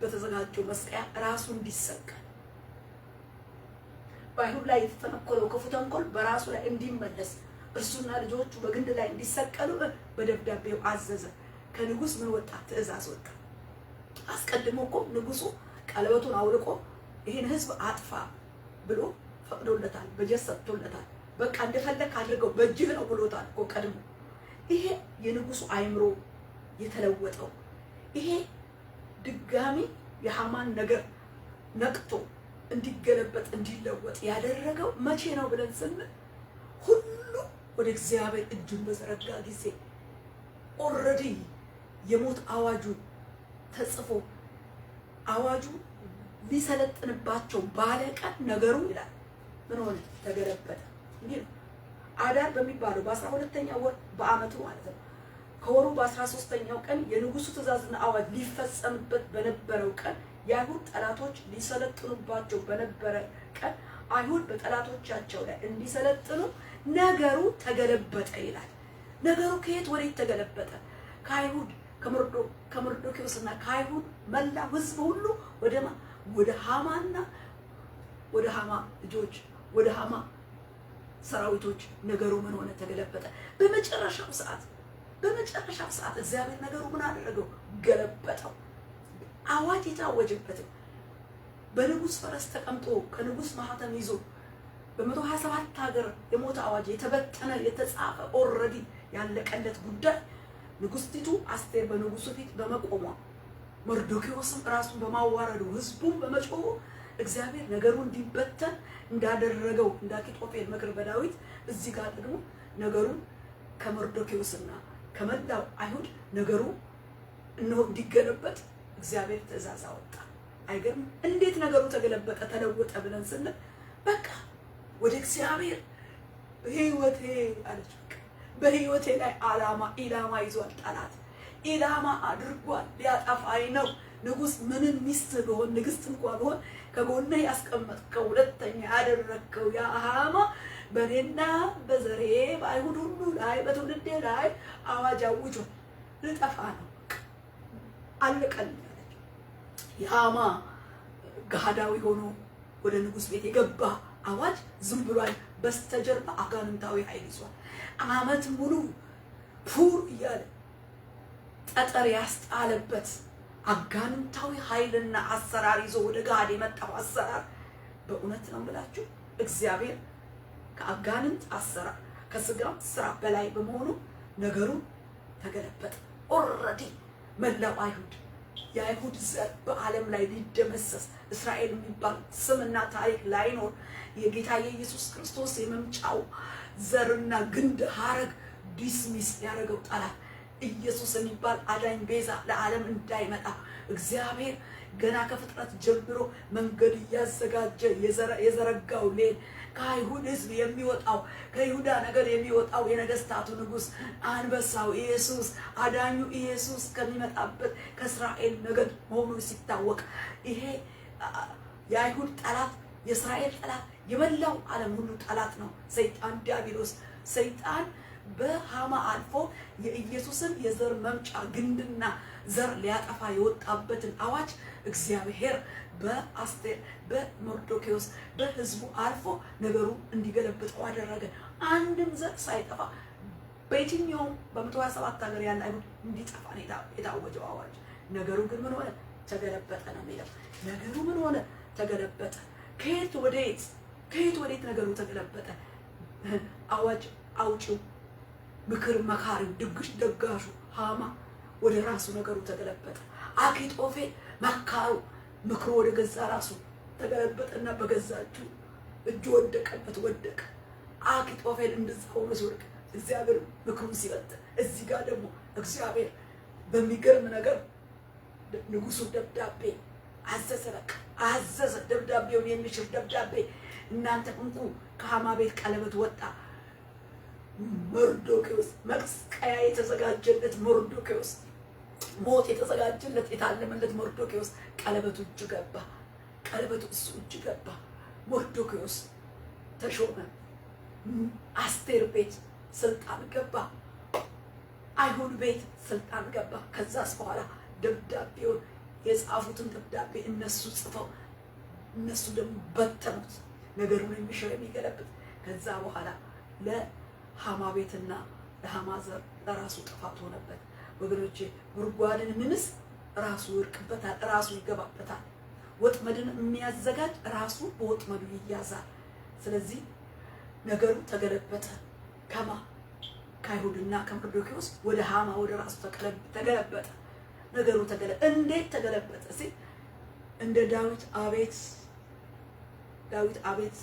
B: በተዘጋጀው መስቀያ ራሱ እንዲሰቀል በአይሁድ ላይ የተተነኮለው ክፉ ተንኮል በራሱ ላይ እንዲመለስ እርሱና ልጆቹ በግንድ ላይ እንዲሰቀሉ በደብዳቤው አዘዘ። ከንጉሥ ምን ወጣ? ትእዛዝ ወጣ። አስቀድሞ እኮ ንጉሡ ቀለበቱን አውልቆ ይህን ሕዝብ አጥፋ ብሎ ፈቅዶለታል፣ በጀት ሰጥቶለታል። በቃ እንደፈለክ አድርገው በእጅህ ነው ብሎታል እኮ ቀድሞ። ይሄ የንጉሡ አይምሮ የተለወጠው ይሄ ድጋሚ የሃማን ነገር ነቅቶ እንዲገለበጥ እንዲለወጥ ያደረገው መቼ ነው ብለን ስንል ሁሉ ወደ እግዚአብሔር እጁን በዘረጋ ጊዜ ኦልሬዲ የሞት አዋጁ ተጽፎ አዋጁ ሊሰለጥንባቸው ባለቀን ነገሩ ይላል ምን ሆነ? ተገለበጠ። እንዴ አዳር በሚባለው በ12ኛው ወር በአመቱ ማለት ነው ከወሩ በ13ኛው ቀን የንጉሱ ትእዛዝና አዋጅ ሊፈጸምበት በነበረው ቀን የአይሁድ ጠላቶች ሊሰለጥኑባቸው በነበረ ቀን አይሁድ በጠላቶቻቸው ላይ እንዲሰለጥኑ ነገሩ ተገለበጠ ይላል። ነገሩ ከየት ወዴት ተገለበጠ? ከአይሁድ ከሞርዶክዮስና ከአይሁድ መላ ሕዝብ ሁሉ ወደ ሃማና ወደ ሃማ ልጆች ወደ ሃማ ሰራዊቶች ነገሩ ምን ሆነ? ተገለበጠ። በመጨረሻው ሰዓት እግዚአብሔር ነገሩ ምን አደረገው? ገለበጠው። አዋጅ የታወጀበትም በንጉሥ ፈረስ ተቀምጦ ከንጉሥ ማህተም ይዞ በ127 ሀገር የሞት አዋጅ የተበተነ የተጻፈ ኦልሬዲ ያለቀለት ጉዳይ ንጉሥቲቱ አስቴር በንጉሱ ፊት በመቆሟ መርዶክዮስም ራሱን በማዋረዱ ህዝቡን በመጮሁ እግዚአብሔር ነገሩ እንዲበተን እንዳደረገው እንደ አኪጦፌል ምክር በዳዊት እዚህ ጋር ደግሞ ነገሩን ከመርዶክዮስና ከመላው አይሁድ ነገሩ እነሆ እንዲገለበጥ እግዚአብሔር ትእዛዝ አወጣ። አይገርም? እንዴት ነገሩ ተገለበጠ ተለወጠ ብለን ስንል በቃ ወደ እግዚአብሔር በህይወቴ አለች። በህይወቴ ላይ ኢላማ ይዟል። ጠላት ኢላማ አድርጓል። ሊያጠፋኝ ነው። ንጉሥ ምንም ሚስት ቢሆን ንግስት እንኳን ቢሆን ከጎኔ ያስቀመጥከው ሁለተኛ ያደረግከው ያ ሃማ በኔና በዘሬ በአይሁድ ሁሉ ላይ በትውልዴ ላይ አዋጅ አውጇል። ልጠፋ ነው። አለቀልኝ አለች። የሃማ ገሃዳዊ ሆኖ ወደ ንጉሥ ቤት የገባ አዋጅ ዝም ብሏል። በስተጀርባ አጋንንታዊ ኃይል ይዟል። አመት ሙሉ ፉር እያለ ጠጠር ያስጣለበት አጋንንታዊ ኃይልና አሰራር ይዞ ወደ ጋድ የመጣው አሰራር በእውነት ነው ብላችሁ እግዚአብሔር ከአጋንንት አሰራር ከስጋም ስራ በላይ በመሆኑ ነገሩ ተገለበጠ። ኦልሬዲ መላው አይሁድ የአይሁድ ዘር በዓለም ላይ ሊደመሰስ እስራኤል የሚባል ስምና ታሪክ ላይኖር የጌታ የኢየሱስ ክርስቶስ የመምጫው ዘርና ግንድ ሐረግ ዲስሚስ ያደረገው ጠላት ኢየሱስ የሚባል አዳኝ ቤዛ ለዓለም እንዳይመጣ እግዚአብሔር ገና ከፍጥረት ጀምሮ መንገድ እያዘጋጀ የዘረጋው ሌል ከአይሁድ ሕዝብ የሚወጣው ከይሁዳ ነገድ የሚወጣው የነገስታቱ ንጉሥ አንበሳው ኢየሱስ አዳኙ ኢየሱስ ከሚመጣበት ከእስራኤል ነገድ መሆኑ ሲታወቅ ይሄ የአይሁድ ጠላት የእስራኤል ጠላት የመላው ዓለም ሁሉ ጠላት ነው። ሰይጣን ዲያብሎስ ሰይጣን በሃማ አልፎ የኢየሱስን የዘር መምጫ ግንድና ዘር ሊያጠፋ የወጣበትን አዋጅ እግዚአብሔር በአስቴር በመርዶክዮስ በህዝቡ አልፎ ነገሩ እንዲገለብጠው አደረገ። አንድም ዘር ሳይጠፋ በየትኛውም በ127 ሀገር ያለ አይሁድ እንዲጠፋ የታወጀው አዋጅ። ነገሩ ግን ምን ሆነ? ተገለበጠ ነው የሚለው። ነገሩ ምን ሆነ? ተገለበጠ። ከየት ወዴት ነገሩ ተገለበጠ? አዋጅ አውጪው ምክር መካሪው ድግሽ ደጋሹ ሃማ ወደ ራሱ ነገሩ ተገለበጠ። አኪጦፌል መካሩ ምክሩ ወደ ገዛ ራሱ ተገለበጠና በገዛቹ እጁ ወደቀበት፣ ወደቀ። አኪጦፌል እንደዛ ሆኖ ሲወድቅ እግዚአብሔር ምክሩን ሲበትን፣ እዚህ ጋር ደግሞ እግዚአብሔር በሚገርም ነገር ንጉሱ ደብዳቤ አዘዘ። በቃ አዘዘ። ደብዳቤውን የሚሽር ደብዳቤ እናንተ እንቁ ከሃማ ቤት ቀለበት ወጣ። መርዶክዮስ መስቀያ የተዘጋጀለት መርዶክዮስ ሞት የተዘጋጀለት የታለመለት መርዶክዮስ ቀለበቱ እጅ ገባ። ቀለበቱ እሱ እጅ ገባ። መርዶክዮስ ተሾመ። አስቴር ቤት ስልጣን ገባ። አይሁድ ቤት ስልጣን ገባ። ከዛስ በኋላ ደብዳቤውን የጻፉትን ደብዳቤ እነሱ ጽፈው እነሱ ደግሞ በተኑት። ነገሩን የሚሽር የሚገለብጥ። ከዛ በኋላ ለሃማ ቤትና ለሃማ ዘር ለራሱ ጥፋት ሆነበት። ወገኖቼ ጉድጓድን ምንስ ራሱ ይወድቅበታል፣ ራሱ ይገባበታል። ወጥመድን የሚያዘጋጅ ራሱ በወጥመዱ ይያዛል። ስለዚህ ነገሩ ተገለበጠ። ከአይሁድና ከመርዶክዮስ ወደ ሃማ ወደ ራሱ ተገለበጠ። ነገሩ እንዴት ተገለበጠ ሲል እንደ ዳዊት አቤት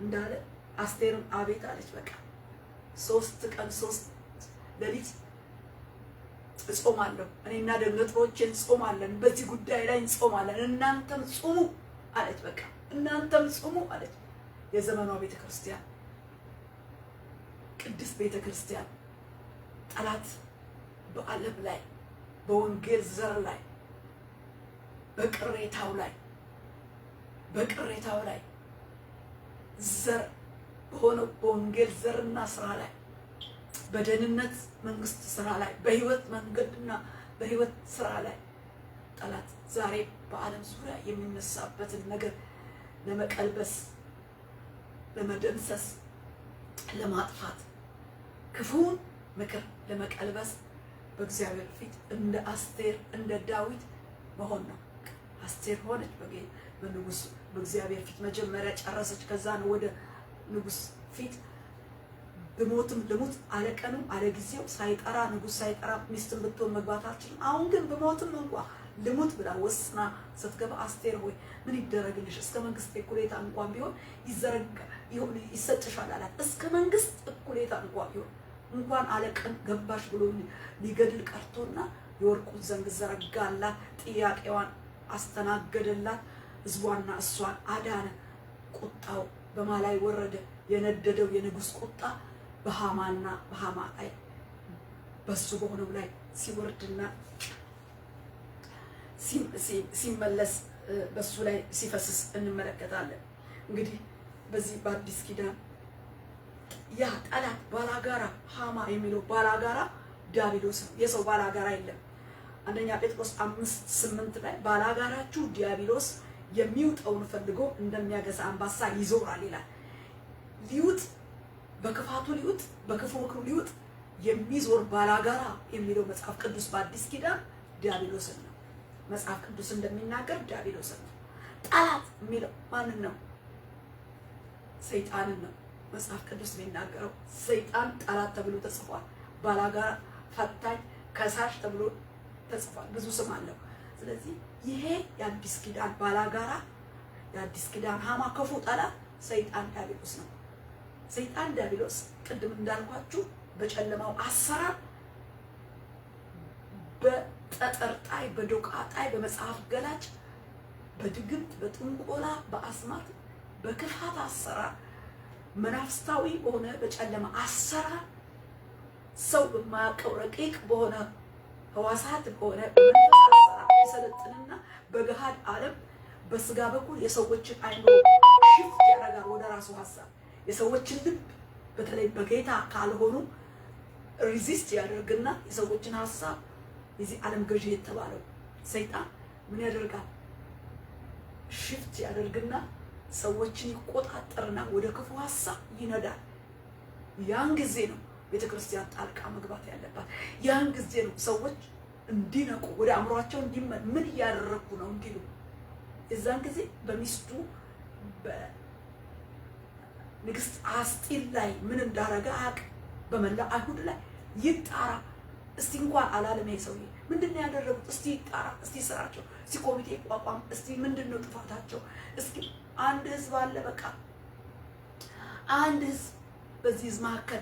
B: እንዳለ አስቴርም አቤት አለች። በቃ 3 ቀን 3 ሌሊት እጾማለሁ፣ እኔና ደንገጥሮቼን እንጾማለን፣ በዚህ ጉዳይ ላይ እንጾማለን፣ እናንተም ጹሙ አለች። በቃ እናንተም ጹሙ አለች። የዘመኗ ቤተክርስቲያን ቅድስት ቤተክርስቲያን ጠላት በዓለም ላይ በወንጌል ዘር ላይ በቅሬታው ላይ ዘር በሆነው በወንጌል ዘርና ስራ ላይ በደህንነት መንግስት ስራ ላይ በህይወት መንገድና በህይወት ስራ ላይ ጠላት ዛሬ በዓለም ዙሪያ የሚነሳበትን ነገር ለመቀልበስ፣ ለመደምሰስ፣ ለማጥፋት ክፉን ምክር ለመቀልበስ በእግዚአብሔር ፊት እንደ አስቴር እንደ ዳዊት መሆን ነው። አስቴር ሆነች በንጉስ በእግዚአብሔር ፊት መጀመሪያ ጨረሰች። ከዛ ነው ወደ ንጉስ ፊት ብሞትም ልሙት አለቀኑ አለጊዜው ሳይጠራ ንጉስ ሳይጠራ ሚስትን ብትሆን መግባታችን አሁን ግን ብሞትም እንኳን ልሙት ብላ ወስና ስትገባ አስቴር ሆይ ምን ይደረግልሽ? እስከ መንግስት እኩሌታ እንኳን ቢሆን ይሰጥሻል አላት። እስከ መንግስት እኩሌታ እንኳን ቢሆን እንኳን አለቀን ገባሽ ብሎ ሊገድል ቀርቶና የወርቁን ዘንግ ዘረጋላት፣ ጥያቄዋን አስተናገደላት፣ ህዝቧና እሷን አዳነ። ቁጣው በማላይ ወረደ። የነደደው የንጉስ ቁጣ በሃማና በሃማ ላይ በሱ በሆነው ላይ ሲወርድና ሲመለስ በሱ ላይ ሲፈስስ እንመለከታለን። እንግዲህ በዚህ በአዲስ ኪዳን ያ ጠላት ባላጋራ ሃማ የሚለው ባላጋራ ዲያብሎስ ነው። የሰው ባላጋራ የለም። አንደኛ ጴጥሮስ 5:8 ላይ ባላጋራችሁ ዲያብሎስ የሚውጠውን ፈልጎ እንደሚያገሳ አንበሳ ይዞራል ይላል። ሊውጥ በክፋቱ ሊውጥ በክፉ ምክሩ ሊውጥ የሚዞር ባላጋራ የሚለው መጽሐፍ ቅዱስ በአዲስ ኪዳን ዲያብሎስን ነው። መጽሐፍ ቅዱስ እንደሚናገር ዲያብሎስን ነው። ጠላት የሚለው ማንን ነው? ሰይጣንን ነው። መጽሐፍ ቅዱስ የሚናገረው ሰይጣን ጠላት ተብሎ ተጽፏል። ባላጋራ፣ ፈታኝ፣ ከሳሽ ተብሎ ተጽፏል። ብዙ ስም አለው። ስለዚህ ይሄ የአዲስ ኪዳን ባላጋራ የአዲስ ኪዳን ሐማ ክፉ ጠላት ሰይጣን ዲያብሎስ ነው። ሰይጣን ዲያብሎስ ቅድም እንዳልኳችሁ በጨለማው አሰራር በጠጠርጣይ በዶቃጣይ በመጽሐፍ ገላጭ በድግምት በጥንቆላ በአስማት በክፋት አሰራር መናፍስታዊ በሆነ በጨለማ አሰራር ሰው በማያውቀው ረቂቅ በሆነ ህዋሳት በሆነ በመንፈስ አሰራር ይሰለጥንና በገሃድ ዓለም በስጋ በኩል የሰዎችን አይምሮ ሽፍት ያደርጋል ወደ ራሱ ሐሳብ። የሰዎችን ልብ በተለይ በጌታ ካልሆኑ ሪዚስት ያደርግና የሰዎችን ሐሳብ የዚህ ዓለም ገዢ የተባለው ሰይጣን ምን ያደርጋል? ሽፍት ያደርግና ሰዎችን ይቆጣጠርና ወደ ክፉ ሐሳብ ይነዳል። ያን ጊዜ ነው ቤተክርስቲያን ጣልቃ መግባት ያለባት። ያን ጊዜ ነው ሰዎች እንዲነቁ ወደ አእምሯቸው እንዲመን ምን እያደረኩ ነው እንዲሉ። የዛን ጊዜ በሚስቱ በንግስት አስጢን ላይ ምን እንዳረገ አያውቅም። በመላ አይሁድ ላይ ይጣራ እስቲ እንኳን አላለም። ሰውዬ ምንድነው ያደረጉት? እስቲ ይጣራ፣ እስቲ ስራቸው፣ እስቲ ኮሚቴ ይቋቋም፣ እስቲ ምንድነው ጥፋታቸው? እስኪ አንድ ህዝብ አለ፣ በቃ አንድ ህዝብ። በዚህ ህዝብ መካከል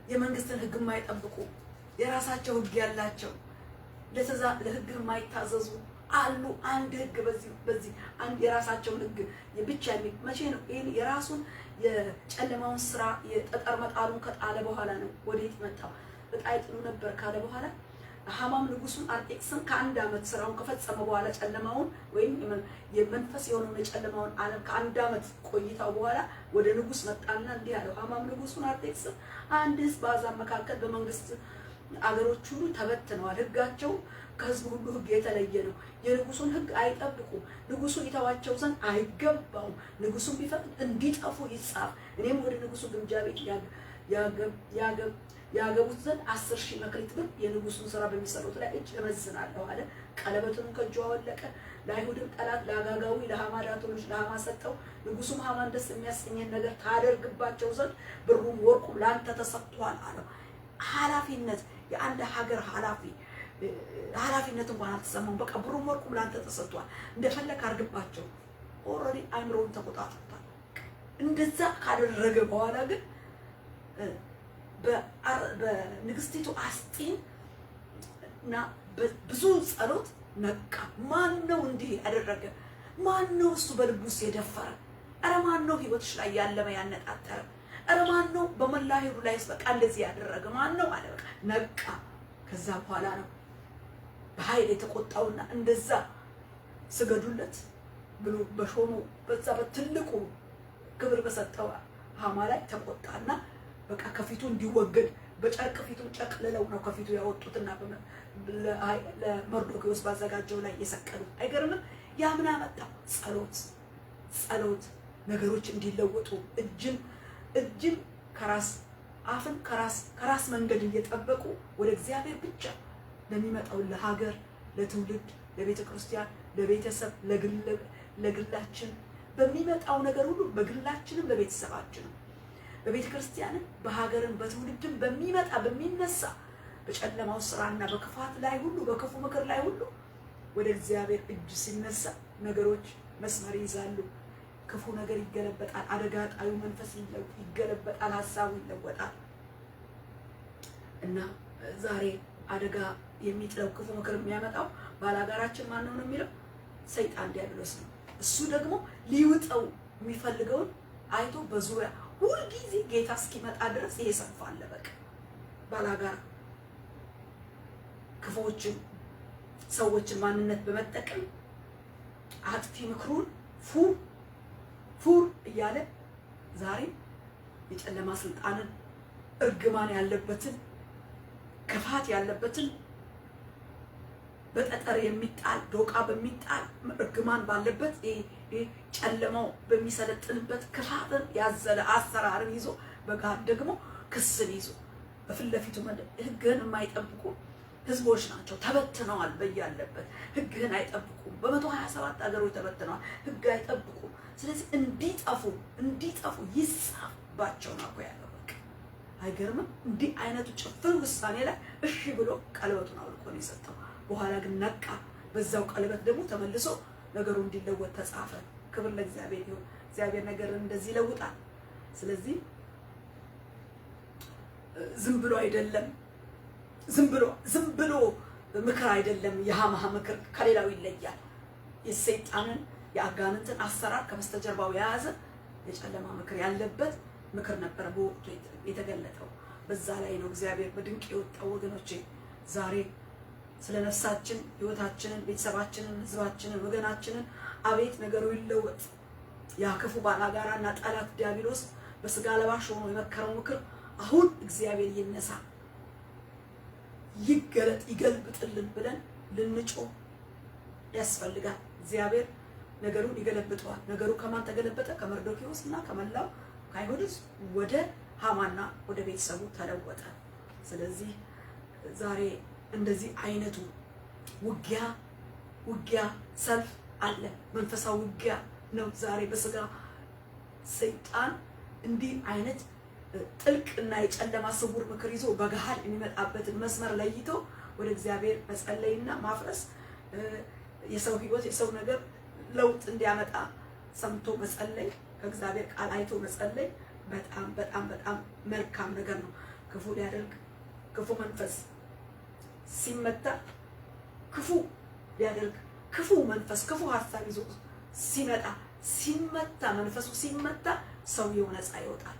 B: የመንግስትን ህግ የማይጠብቁ የራሳቸው ህግ ያላቸው ለህግ የማይታዘዙ አሉ። አንድ ህግ በዚህ አንድ የራሳቸውን ህግ ብቻ መቼ ነው ይሄን የራሱን የጨለማውን ስራ የጠጠር መጣሉን ከጣለ በኋላ ነው ወዴት መጣው? በጣም ጥሩ ነበር ካለ በኋላ ሐማም ንጉሱን አርጤክስን ከአንድ ዓመት ስራውን ከፈጸመ በኋላ ጨለማውን ወይም የመንፈስ የሆነውን የጨለማውን ዓለም ከአንድ ዓመት ቆይታው በኋላ ወደ ንጉስ መጣና እንዲህ አለው። ሐማም ንጉሱን አርጤክስን አንድ ህዝብ በአሕዛብ መካከል በመንግስት አገሮች ሁሉ ተበትነዋል። ህጋቸው ከህዝብ ሁሉ ህግ የተለየ ነው። የንጉሱን ህግ አይጠብቁም። ንጉሱ ይተዋቸው ዘንድ አይገባውም። ንጉሱን ቢፈቅድ እንዲጠፉ ይጻፍ። እኔም ወደ ንጉሱ ግምጃ ቤት ያገቡት ዘንድ 10,000 መክሊት ብር የንጉሱን ስራ በሚሰሩት ላይ እጅ እመዝናለሁ አለ። ቀለበቱን ከእጁ አወለቀ። ለአይሁድም ጠላት ለአጋጋዊ ለሐማዳቱ ልጅ ለሐማ ሰጠው። ንጉሱም ሐማን ደስ የሚያሰኘን ነገር ታደርግባቸው ዘንድ ብሩም ወርቁም ለአንተ ተሰጥቷል አለው። ኃላፊነት የአንድ ሀገር ኃላፊነት እንኳን አልተሰማውም። በቃ ብሩም ወርቁም ለአንተ ተሰጥቷል፣ እንደፈለክ አድርግባቸው። ኦልሬዲ አይምሮውን ተቆጣጥሮታል። እንደዛ ካደረገ በኋላ ግን በንግስቲቱ አስጢን እና ብዙ ጸሎት ነቃ። ማን ነው እንዲህ ያደረገ? ማን ነው እሱ በልቡስ የደፈረ? ኧረ ማን ነው ህይወትሽ ላይ ያለመ ያነጣጠረ? ኧረ ማን ነው በመላ ህይወቱ ላይ በቃ እንደዚህ ያደረገ ማን ነው አለ። በቃ ነቃ። ከዛ በኋላ ነው በኃይል የተቆጣውና እንደዛ ስገዱለት ብሎ በሾሙ በዛ በትልቁ ክብር በሰጠው ሐማ ላይ ተቆጣና በቃ ከፊቱ እንዲወገድ በጨርቅ ፊቱን ጨቅልለው ነው ከፊቱ ያወጡትና ለመርዶክዮስ ባዘጋጀው ላይ የሰቀሉት። አይገርምም? ያ ምን አመጣው? ጸሎት ነገሮች እንዲለወጡ እጅን ከራስ አፍን ከራስ መንገድ እየጠበቁ ወደ እግዚአብሔር ብቻ ለሚመጣው ለሀገር፣ ለትውልድ፣ ለቤተ ክርስቲያን፣ ለቤተሰብ፣ ለግላችን በሚመጣው ነገር ሁሉ በግላችንም በቤተሰባችንም በቤተ ክርስቲያንም በሀገርም በትውልድም በሚነሳ በጨለማው ስራና በክፋት ላይ ሁሉ በክፉ ምክር ላይ ሁሉ ወደ እግዚአብሔር እጅ ሲነሳ ነገሮች መስመር ይይዛሉ። ክፉ ነገር ይገለበጣል። አደጋ ጣዩ መንፈስ ይገለበጣል። ሐሳቡ ይለወጣል። እና ዛሬ አደጋ የሚጥለው ክፉ ምክር የሚያመጣው ባላጋራችን ማን ነው የሚለው ሰይጣን ዲያብሎስ ነው። እሱ ደግሞ ሊውጠው የሚፈልገውን አይቶ በዙሪያ ሁሉ ጊዜ ጌታ እስኪመጣ ድረስ ይሄ ሰንፍ አለ። በቃ ባላጋራ ክፉዎችን ሰዎችን ማንነት በመጠቀም አጥፊ ምክሩን ፉር እያለ ዛሬ የጨለማ ስልጣንን እርግማን ያለበትን ክፋት ያለበትን በጠጠር የሚጣል ዶቃ በሚጣል እርግማን ባለበት ጨለማው በሚሰለጥንበት ክፋትን ያዘለ አሰራርን ይዞ በጋድ ደግሞ ክስን ይዞ በፊት ለፊቱ ህግህን የማይጠብቁ ህዝቦች ናቸው፣ ተበትነዋል። በያለበት ህግህን አይጠብቁም። በ127 ሀገሮች ተበትነዋል፣ ህግ አይጠብቁም። ስለዚህ እንዲጠፉ ይጻፍባቸው ነው ያለው። በቃ አይገርምም? እንዲህ አይነቱ ጭፍን ውሳኔ ላይ እሺ ብሎ ቀለበቱን አውልቆ ነው የሰጠው። በኋላ ግን ነቃ። በዛው ቀለበት ደግሞ ተመልሶ ነገሩ እንዲለወጥ ተጻፈ። ክብር ለእግዚአብሔር ይሁን። እግዚአብሔር ነገርን እንደዚህ ይለውጣል። ስለዚህ ዝም ብሎ አይደለም፣ ዝም ብሎ ምክር አይደለም። የሃማ ምክር ከሌላው ይለያል። የሰይጣንን የአጋንንትን አሰራር ከበስተጀርባው የያዘ የጨለማ ምክር ያለበት ምክር ነበር በወቅቱ የተገለጠው። በዛ ላይ ነው እግዚአብሔር በድንቅ የወጣው። ወገኖቼ ዛሬ ስለ ነፍሳችን፣ ህይወታችንን፣ ቤተሰባችንን፣ ህዝባችንን፣ ወገናችንን አቤት ነገሩ ይለወጥ። ያ ክፉ ባላጋራና ጠላት ዲያብሎስ በስጋ ለባሽ ሆኖ የመከረው ምክር አሁን እግዚአብሔር ይነሳ፣ ይገለጥ፣ ይገልብጥልን ብለን ልንጮህ ያስፈልጋል። እግዚአብሔር ነገሩን ይገለብጠዋል። ነገሩ ከማን ተገለበጠ? ከመርዶክዮስ እና ከመላው ከአይሁድ ወደ ሃማና ወደ ቤተሰቡ ተለወጠ። ስለዚህ ዛሬ እንደዚህ አይነቱ ውጊያ ሰልፍ አለ። መንፈሳዊ ውጊያ ነው ዛሬ በስጋ ሰይጣን እንዲህ አይነት ጥልቅና የጨለማ ስውር ምክር ይዞ በገሃል የሚመጣበትን መስመር ለይቶ ወደ እግዚአብሔር መጸለይና ማፍረስ፣ የሰው ህይወት የሰው ነገር ለውጥ እንዲያመጣ ሰምቶ መጸለይ፣ ከእግዚአብሔር ቃል አይቶ መጸለይ በጣም በጣም በጣም መልካም ነገር ነው። ክፉ ሊያደርግ ክፉ መንፈስ ሲመታ ክፉ ሊያደርግ ክፉ መንፈስ ክፉ ሀሳብ ይዞ ሲመታ መንፈሱ ሲመታ ሰውየው ነፃ ይወጣል።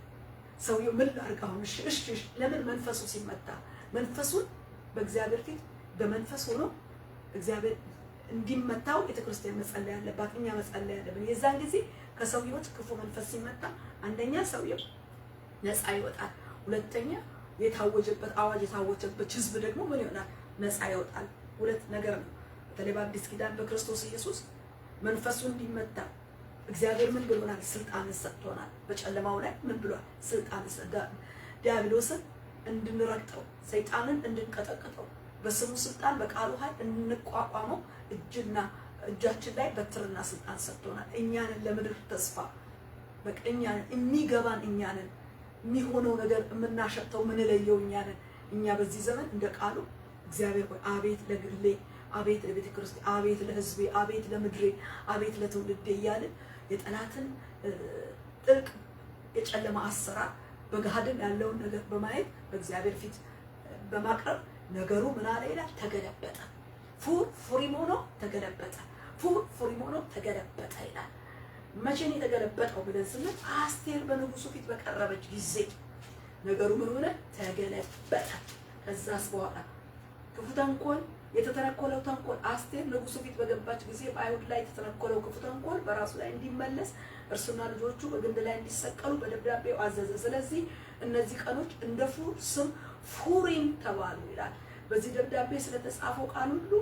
B: ሰውየው ምን ላድርግ አሁን? እሺ ለምን መንፈሱ ሲመታ መንፈሱን በእግዚአብሔር ፊት በመንፈስ ሆኖ እግዚአብሔር እንዲመታው ቤተክርስቲያን መጸለይ ያለባት፣ እኛ መጸለይ ያለብን። የዛን ጊዜ ከሰው ህይወት ክፉ መንፈስ ሲመታ አንደኛ ሰውየው ነፃ ይወጣል፣ ሁለተኛ የታወጀበት አዋጅ የታወጀበት ህዝብ ደግሞ ምን ይሆናል? ነፃ ይወጣል። ሁለት ነገር ነው። በተለይ በአዲስ ኪዳን በክርስቶስ ኢየሱስ መንፈሱ እንዲመታ እግዚአብሔር ምን ብሎናል? ስልጣን ሰጥቶናል። በጨለማው ላይ ምን ብሏል? ስልጣን ዲያብሎስን እንድንረግጠው፣ ሰይጣንን እንድንቀጠቅጠው፣ በስሙ ስልጣን በቃሉ ኃይል እንቋቋመው እጃችን ላይ በትርና ስልጣን ሰጥቶናል። እኛንን ለምድር ተስፋ በቃ እኛንን የሚገባን እኛንን የሚሆነው ነገር የምናሸተው ምንለየው እኛንን። እኛ በዚህ ዘመን እንደ ቃሉ እግዚአብሔር ሆይ አቤት ለግሌ፣ አቤት ለቤተ ክርስቲያን፣ አቤት ለህዝቤ፣ አቤት ለምድሬ፣ አቤት ለትውልዴ እያልን የጠላትን ጥልቅ የጨለማ አሰራር በገሃድም ያለውን ነገር በማየት በእግዚአብሔር ፊት በማቅረብ ነገሩ ምን አለ ይላል? ተገለበጠ። ፉሪም ሆኖ ተገለበጠ። ፉሪም ሆኖ ተገለበጠ ይላል። መቼ ነው የተገለበጠው ብለን ስንል አስቴር በንጉሱ ፊት በቀረበች ጊዜ ነገሩ ምን ሆነ? ተገለበጠ። ከዛስ በኋላ ክፉ ተንኮል የተተነኮለው ተንኮል አስቴር ንጉሱ ፊት በገባች ጊዜ በአይሁድ ላይ የተተነኮለው ክፉ ተንኮል በራሱ ላይ እንዲመለስ እርሱና ልጆቹ በግንድ ላይ እንዲሰቀሉ በደብዳቤው አዘዘ። ስለዚህ እነዚህ ቀኖች እንደ ፉር ስም ፉሪም ተባሉ ይላል። በዚህ ደብዳቤ ስለተጻፈው ቃል ሁሉ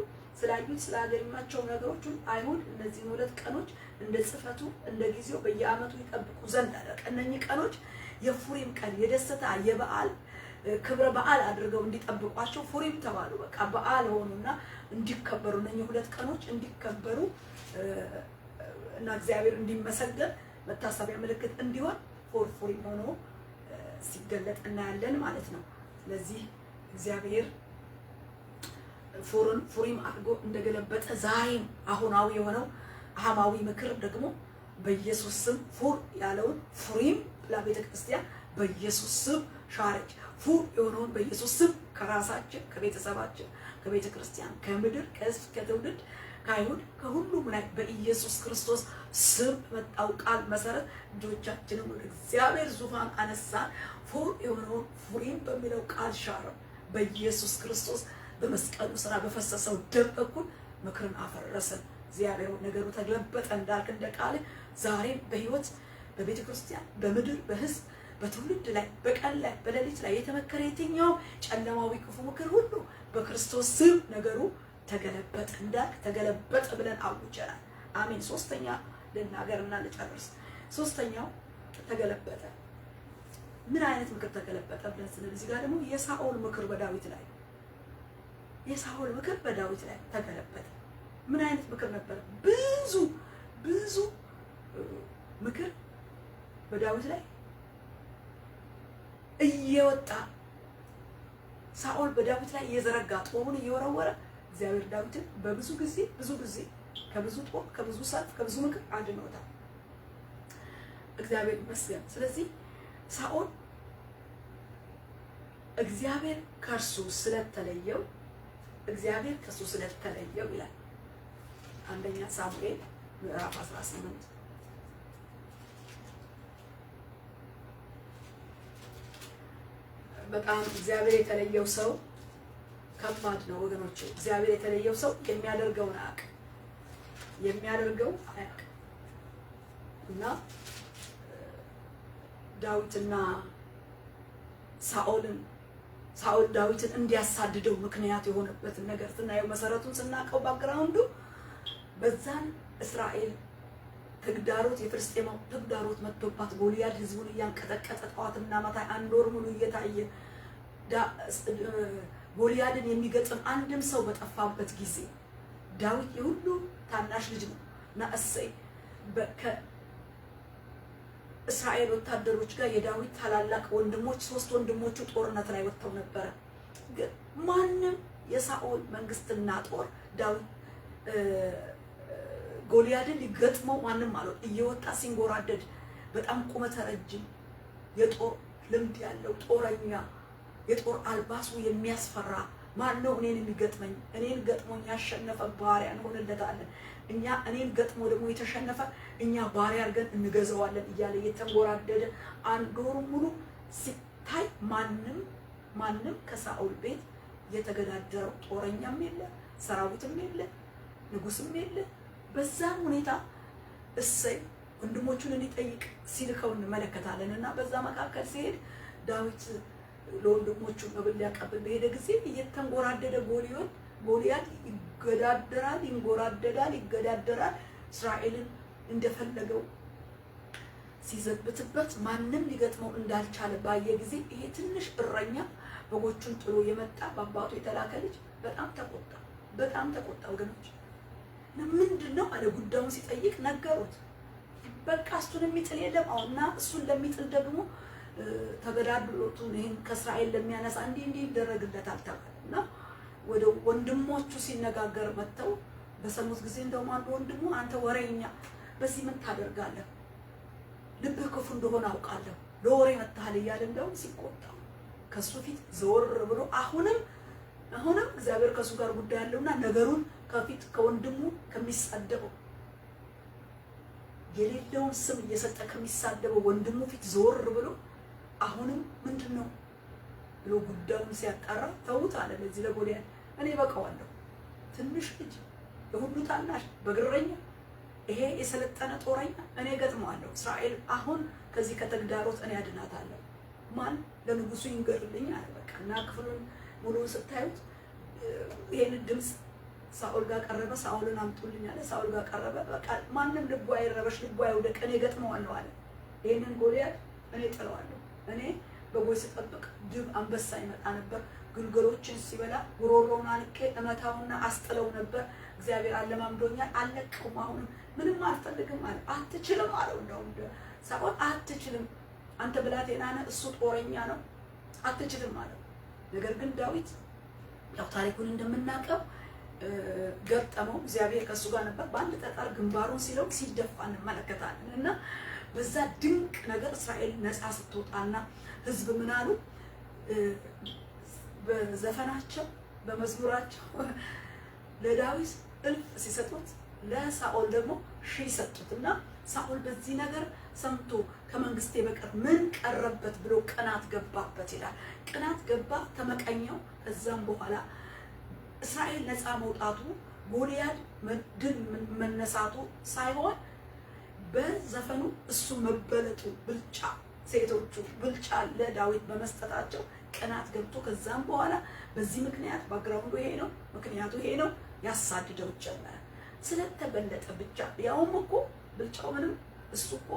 B: ስላዩት ስላገኟቸው ነገሮች ሁሉ አይሁድ እነዚህን ሁለት ቀኖች እንደ ጽፈቱ እንደ ጊዜው በየዓመቱ ይጠብቁ ዘንድ አደረገ። እነኚህ ቀኖች የፉሪም ቀን የደስታ የበዓል ክብረ በዓል አድርገው እንዲጠብቋቸው ፉሪም ተባሉ። በቃ በዓል ሆኑና እንዲከበሩ እነኚህ ሁለት ቀኖች እንዲከበሩ እና እግዚአብሔር እንዲመሰገን መታሰቢያ ምልክት እንዲሆን ፉሪም ሆኖ ሲገለጥ እናያለን ማለት ነው። ስለዚህ እግዚአብሔር ፉሪም አድርጎ እንደገለበጠ ዛሬም አሁናዊ የሆነው አሃማዊ ምክር ደግሞ በኢየሱስ ስም ፉር ያለውን ፉሪም ለቤተ ክርስቲያን በኢየሱስ ስም ሻረች። ፉር የሆነውን በኢየሱስ ስም ከራሳችን ከቤተሰባችን ከቤተ ክርስቲያን ከምድር ከሕዝብ ከትውልድ ከአይሁድ ከሁሉም ላይ በኢየሱስ ክርስቶስ ስም መጣው ቃል መሰረት እጆቻችንን ወደ እግዚአብሔር ዙፋን አነሳን። ፉር የሆነውን ፉሪም በሚለው ቃል ሻረ። በኢየሱስ ክርስቶስ በመስቀሉ ስራ በፈሰሰው ደም በኩል ምክርን አፈረሰን። እግዚአብሔር ነገሩ ተገለበጠ እንዳልክ እንደ ቃል ዛሬም በህይወት በቤተ ክርስቲያን በምድር በሕዝብ በትውልድ ላይ በቀን ላይ በሌሊት ላይ የተመከረ የትኛው ጨለማዊ ክፉ ምክር ሁሉ በክርስቶስ ስም ነገሩ ተገለበጠ እንዳልክ ተገለበጠ ብለን አውጀናል። አሜን። ሶስተኛ ልናገርና ልጨርስ። ሶስተኛው ተገለበጠ። ምን አይነት ምክር ተገለበጠ ብለን ስንል እዚህ ጋር ደግሞ የሳኦል ምክር በዳዊት ላይ የሳኦል ምክር በዳዊት ላይ ተገለበጠ። ምን አይነት ምክር ነበር? ብዙ ምክር በዳዊት ላይ እየወጣ ሳኦል በዳዊት ላይ እየዘረጋ ጦሩን እየወረወረ እግዚአብሔር ዳዊትን ብዙ ጊዜ ከብዙ ጦር፣ ከብዙ ሰልፍ፣ ከብዙ ምክር አድኖታል። እግዚአብሔር ይመስገን። ስለዚህ ሳኦል እግዚአብሔር ከእርሱ ስለተለየው ይላል አንደኛ ሳሙኤል ምዕራፍ 18 በጣም እግዚአብሔር የተለየው ሰው ከባድ ነው ወገኖች። እግዚአብሔር የተለየው ሰው የሚያደርገውን አያውቅም እና ዳዊትና ሳኦል ዳዊትን እንዲያሳድደው ምክንያት የሆነበትን ነገር ስናየው መሰረቱን ስናውቀው ባክግራውንዱ በዛን እስራኤል ተግዳሮት የፍልስጤማው ተግዳሮት መጥቶባት ጎልያድ ህዝቡን እያንቀጠቀጠ ጠዋትና ማታ 1 ወር ሙሉ እየታየ ጎልያድን የሚገጥም አንድም ሰው በጠፋበት ጊዜ ዳዊት የሁሉ ታናሽ ልጅ ነው እና እሰይ እስራኤል ወታደሮች ጋር የዳዊት ታላላቅ ወንድሞች 3 ወንድሞቹ ጦርነት ላይ ወጥተው ነበር። ግን ማንንም የሳኦል መንግስትና ጦር ዳዊት ጎልያድን ሊገጥመው ማንንም አልወጣ። እየወጣ ሲንጎራደድ በጣም ቁመተ ረጅም የጦር ልምድ ያለው ጦረኛ የጦር አልባሱ የሚያስፈራ ማን ነው እኔን የሚገጥመኝ? እኔን ገጥሞኝ ያሸነፈ ባሪያ እንሆንለታለን። እኔን ገጥሞ ደግሞ የተሸነፈ እኛ ባሪያ አድርገን እንገዛዋለን እያለ የተንጎራደደ 1 ወር ሙሉ ሲታይ ማንም ከሳኦል ቤት የተገዳደረው ጦረኛም የለ፣ ሰራዊትም የለ፣ ንጉስም የለ። በዛን ሁኔታ እሰይ ወንድሞቹን እንዲጠይቅ ሲልከው እንመለከታለን። እና በዛ መካከል ሲሄድ ዳዊት ለወንድሞቹ መብል ሊያቀብል በሄደ ጊዜ እየተንጎራደደ ጎልያድ ይገዳደራል። እስራኤልን እንደፈለገው ሲዘብትበት ማንም ሊገጥመው እንዳልቻለ ባየ ጊዜ ይሄ ትንሽ እረኛ በጎቹን ጥሎ የመጣ በአባቱ የተላከ ልጅ በጣም ተቆጣ ወገኖች። ምንድነው አለ ጉዳዩን ሲጠይቅ ነገሩት። በቃ እሱን የሚጥል የለም አሁንና እሱን ለሚጥል ደግሞ ተገዳድሎቱን ይሄን ከእስራኤል ለሚያነሳ እንዲህ ይደረግለታል ተባለና ወደ ወንድሞቹ ሲነጋገር መተው በሰሙት ጊዜ እንደውም አንዱ ወንድሙ አንተ ወሬኛ በዚህ ምን ታደርጋለህ? ልብህ ክፉ እንደሆነ አውቃለሁ ለወሬ መጣል እያለ እንደውም ሲቆጣ ከሱ ፊት ዘወር ብሎ አሁንም እግዚአብሔር ከሱ ጋር ጉዳይ ያለውና ነገሩን ከፊት ከወንድሙ ከሚሳደበው የሌለውን ስም እየሰጠ ከሚሳደበው ወንድሙ ፊት ዘወር ብሎ አሁንም ምንድነው ብሎ ጉዳዩን ሲያጣራ ተውት አለ። ለዚህ ለጎልያድ እኔ በቃዋለሁ፣ ትንሽ ልጅ የሁሉ ታናሽ በግረኛ ይሄ የሰለጠነ ጦረኛ እኔ ገጥመዋለሁ። እስራኤል አሁን ከዚህ ከተግዳሮት እኔ አድናታለሁ። ማን ለንጉሱ ይንገርልኝ አለ። በቃ እና ክፍሉን ሙሉውን ስታዩት ይሄን ድምጽ ሳኦል ጋር ቀረበ። ሳኦልን አምጡልኝ አለ። ሳኦል ጋር ቀረበ። በቃ ማንንም ልቡ አይረበሽ፣ ልቡ አይውደቅ፣ እኔ ገጥመዋለሁ አለ። ይሄንን ጎልያድ እኔ ጥለዋለሁ። እኔ በጎይ ስጠብቅ ድብ አንበሳ ይመጣ ነበር፣ ግልገሎችን ሲበላ ጉሮሮውን አንቄ እመታውና አስጥለው ነበር። እግዚአብሔር አለማምዶኛል፣ አልለቀውም። አሁንም ምንም አልፈልግም አለ። አትችልም አለው። እንደውም ሳኦል አትችልም፣ አንተ ብላቴና ነህ፣ እሱ ጦረኛ ነው፣ አትችልም አለው። ነገር ግን ዳዊት ያው ታሪኩን እንደምናውቀው ገጠመው። እግዚአብሔር ከሱ ጋር ነበር። በአንድ ጠጠር ግንባሩን ሲለው ሲደፋ እንመለከታለን። እና በዛ ድንቅ ነገር እስራኤል ነፃ ስትወጣና ህዝብ ምን አሉ? በዘፈናቸው በመዝሙራቸው ለዳዊት 1000 ሲሰጡት ለሳኦል ደግሞ 1000 ሰጡትና ሳኦል በዚህ ነገር ሰምቶ ከመንግስቴ በቀር ምን ቀረበት ብሎ ቅናት ገባበት ይላል። ቅናት ገባ፣ ተመቀኘው። ከዛም በኋላ እስራኤል ነፃ መውጣቱ ጎልያድ ድል መነሳቱ ሳይሆን በዘፈኑ እሱ መበለጡ ብልጫ፣ ሴቶቹ ብልጫ ለዳዊት በመስጠታቸው ቅናት ገብቶ ከዛም በኋላ በዚህ ምክንያት ባግራውንዱ ይሄ ነው፣ ምክንያቱ ይሄ ነው፣ ያሳድደው ጀመረ። ስለተበለጠ ብቻ ያውም እኮ ብልጫው ምንም እሱ እኮ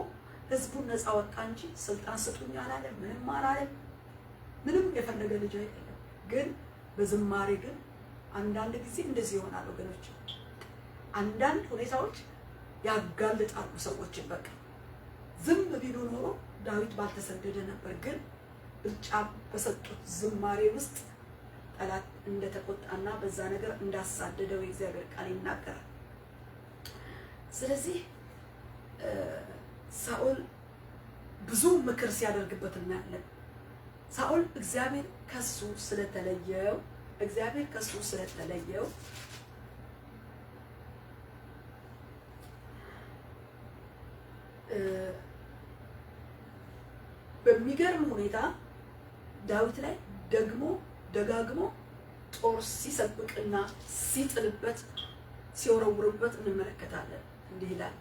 B: ህዝቡን ነፃ ወጣ እንጂ ስልጣን ስጡኝ አላለም፣ ምንም አላለም። ምንም የፈለገ ልጅ አይደለም። ግን በዝማሬ ግን አንዳንድ ጊዜ እንደዚህ ይሆናል ወገኖች። አንዳንድ ሁኔታዎች ያጋልጣሉ ሰዎችን። በቃ ዝም ቢሉ ኖሮ ዳዊት ባልተሰደደ ነበር። ግን ብልጫ በሰጡት ዝማሬ ውስጥ ጠላት እንደተቆጣና በዛ ነገር እንዳሳደደው የእግዚአብሔር ቃል ይናገራል። ስለዚህ ሳኦል ብዙ ምክር ሲያደርግበት እናያለን። ሳኦል እግዚአብሔር ከሱ ስለተለየው በሚገርም ሁኔታ ዳዊት ላይ ደጋግሞ ጦር ሲሰብቅና ሲጥልበት ሲወረውርበት እንመለከታለን። እንዲህ ይላል፣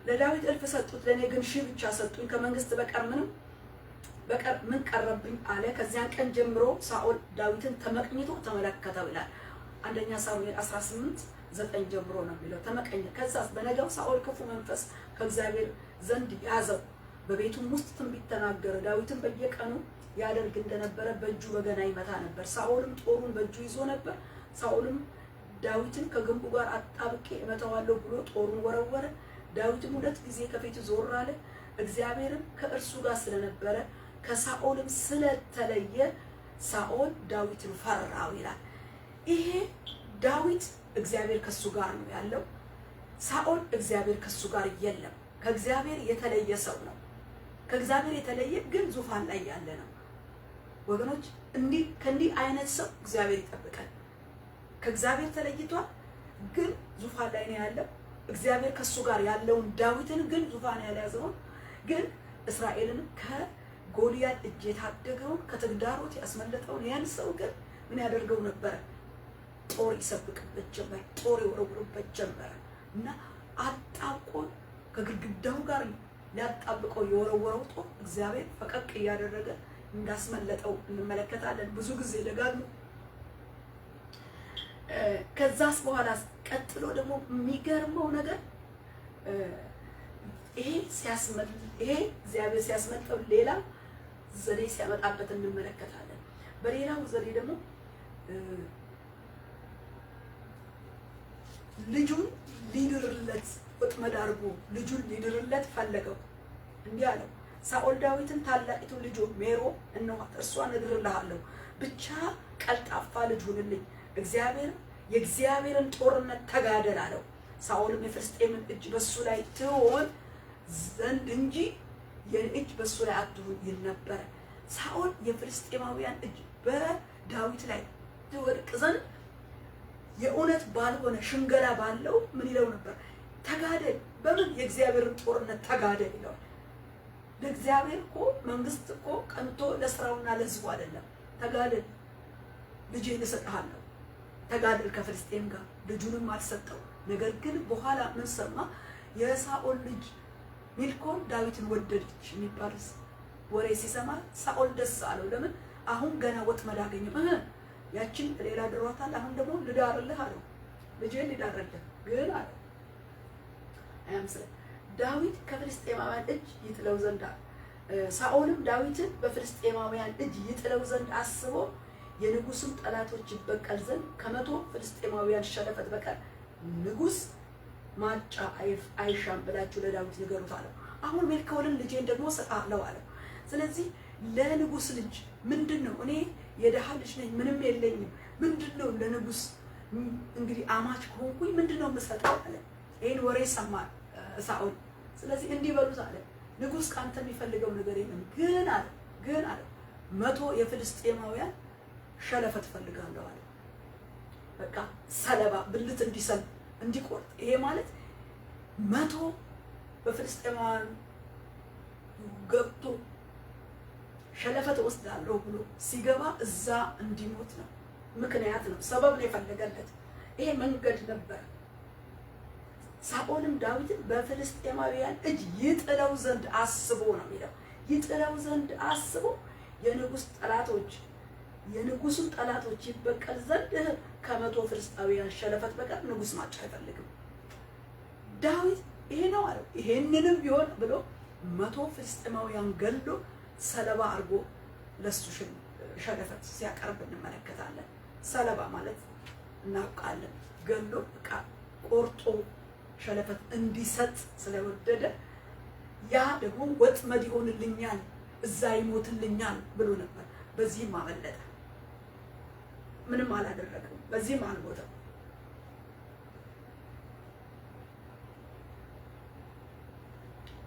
B: ለዳዊት እልፍ ሰጡት፣ ለእኔ ግን ሺህ ብቻ ሰጡኝ። ከመንግስት በቀር ምን ቀረብኝ አለ። ከዚያን ቀን ጀምሮ ሳኦል ዳዊትን ተመቅኝቶ ተመለከተው ይላል። አንደኛ ሳሙኤል 18:9 ጀምሮ ነው የሚለው ተመቀኘ። ከዛስ በነጋው ሳኦል ክፉ መንፈስ ከእግዚአብሔር ዘንድ ያዘው፣ በቤቱም ውስጥ ትንቢት ተናገረ። ዳዊትን በየቀኑ ያደርግ እንደነበረ በእጁ በገና ይመታ ነበር። ሳኦልም ጦሩን በእጁ ይዞ ነበር። ሳኦልም ዳዊትን ከግንቡ ጋር አጣብቄ እመታዋለሁ ብሎ ጦሩን ወረወረ። ዳዊትም 2 ጊዜ ከፊቱ ዞር አለ። እግዚአብሔርም ከእርሱ ጋር ስለነበረ ከሳኦልም ስለተለየ ሳኦል ዳዊትን ፈራው ይላል። ይሄ ዳዊት እግዚአብሔር ከሱ ጋር ነው ያለው። ሳኦል እግዚአብሔር ከሱ ጋር የለም። ከእግዚአብሔር የተለየ ሰው ነው። ከእግዚአብሔር የተለየ ግን ዙፋን ላይ ያለ ነው። ወገኖች ከእንዲህ አይነት ሰው እግዚአብሔር ይጠብቃል። ከእግዚአብሔር ተለይቷል፣ ግን ዙፋን ላይ ነው ያለው። እግዚአብሔር ከሱ ጋር ያለውን ዳዊትን ግን ዙፋን ያልያዘውን ግን እስራኤልን ከጎልያድ እጅ የታደገውን ከተግዳሮት ያስመለጠውን ያን ሰው ግን ምን ያደርገው ነበረ? ጦር ይሰብቅበት ጀመረ፣ ጦር ይወረውርበት ጀመረ እና አጣብቆ ከግድግዳው ጋር ሊያጣብቀው የወረወረው ጦር እግዚአብሔር ፈቀቅ እያደረገ እንዳስመለጠው እንመለከታለን ብዙ ጊዜ ደጋግሞ። ከዛስ በኋላ ቀጥሎ ደግሞ የሚገርመው ነገር ይሄ እግዚአብሔር ሲያስመጣው ሌላ ዘዴ ሲያመጣበት እንመለከታለን። በሌላው ዘዴ ደግሞ ልጁን ሊድርለት ወጥመድ አድርጎ ልጁን ሊድርለት ፈለገው። እንዲህ አለው፣ ሳኦል ዳዊትን ታላቂቱ ልጁ ሜሮ እነኋት፣ እርሷን እድርልሃለሁ፣ ብቻ ቀልጣፋ ልጅ ሁንልኝ፣ የእግዚአብሔርን ጦርነት ተጋደል አለው። ሳኦልም የፍልስጤምን እጅ በሱ ላይ ትሆን ዘንድ እንጂ የእጅ በሱ ላይ አትሁን ይል ነበረ። ሳኦል የፍልስጤማውያን እጅ በዳዊት ላይ ትወድቅ ዘንድ የእውነት ባልሆነ ሽንገላ ባለው ምን ይለው ነበር? ተጋደል። በምን? የእግዚአብሔርን ጦርነት ተጋደል ይለዋል። ለእግዚአብሔር እኮ መንግስት እኮ ቀንቶ ለስራውና ለህዝቡ አይደለም። ተጋደል፣ ልጄን እሰጥሃለሁ፣ ተጋደል ከፍልስጤም ጋር። ልጁንም አልሰጠው። ነገር ግን በኋላ ምን ሰማ? የሳኦል ልጅ ሚልኮል ዳዊትን ወደደች የሚባል ወሬ ሲሰማ ሳኦል ደስ አለው። ለምን? አሁን ገና ወጥመድ አገኘ። ያችን ሌላ ድሯታል፣ አሁን ደግሞ ልዳርልህ አለው። ልጄን ልዳርልህ ግን አለ አያምስለ ዳዊት ከፍልስጤማውያን እጅ ይጥለው ዘንድ ሳኦልም ዳዊትን በፍልስጤማውያን እጅ ይጥለው ዘንድ አስቦ የንጉስም ጠላቶች ይበቀል ዘንድ ከመቶ ፍልስጤማውያን ሸለፈት በቀር ንጉስ ማጫ አይሻም ብላችሁ ለዳዊት ንገሩት አለው። አሁን ሜልኮልን ልጄን ደግሞ ሰጣለሁ አለው። ስለዚህ ለንጉስ ልጅ ምንድነው? እኔ የደሃ ልጅ ነኝ፣ ምንም የለኝም። ምንድነው ለንጉስ እንግዲህ አማች ከሆንኩኝ ምንድነው የምሰጠው አለ። ይሄን ወሬ ሰማ ሳኦል። ስለዚህ እንዲህ በሉት አለ፣ ንጉስ ካንተ የሚፈልገው ነገር የለም፣ ግን አለ 100 የፍልስጤማውያን ሸለፈት ፈልጋለሁ አለ። በቃ ሰለባ ብልት እንዲቆርጥ። ይሄ ማለት 100 በፍልስጤማውያን ገብቶ ሸለፈት ወስዳለሁ ብሎ ሲገባ እዛ እንዲሞት ነው። ምክንያት ነው፣ ሰበብ ነው የፈለገለት። ይሄ መንገድ ነበር። ሳኦልም ዳዊትን በፍልስጤማውያን እጅ ይጥለው ዘንድ አስቦ ነው የሚለው። ይጥለው ዘንድ አስቦ የንጉሱን ጠላቶች ይበቀል ዘንድ ከ100 ፍልስጤማውያን ሸለፈት በቀር ንጉስ ማጫ አይፈልግም። ዳዊት ይሄ ነው አለው። ይሄንንም ቢሆን ብሎ 100 ፍልስጤማውያን ገሎ ሰለባ አድርጎ ለሱ ሸለፈት ሲያቀርብ እንመለከታለን። ሰለባ ማለት እናውቃለን። ገሎ በቃ ቆርጦ ሸለፈት እንዲሰጥ ስለወደደ ያ ደግሞ ወጥመድ ይሆንልኛል፣ እዛ ይሞትልኛል ብሎ ነበር። በዚህም አመለጠ። ምንም አላደረገም። በዚህም አልሞተም።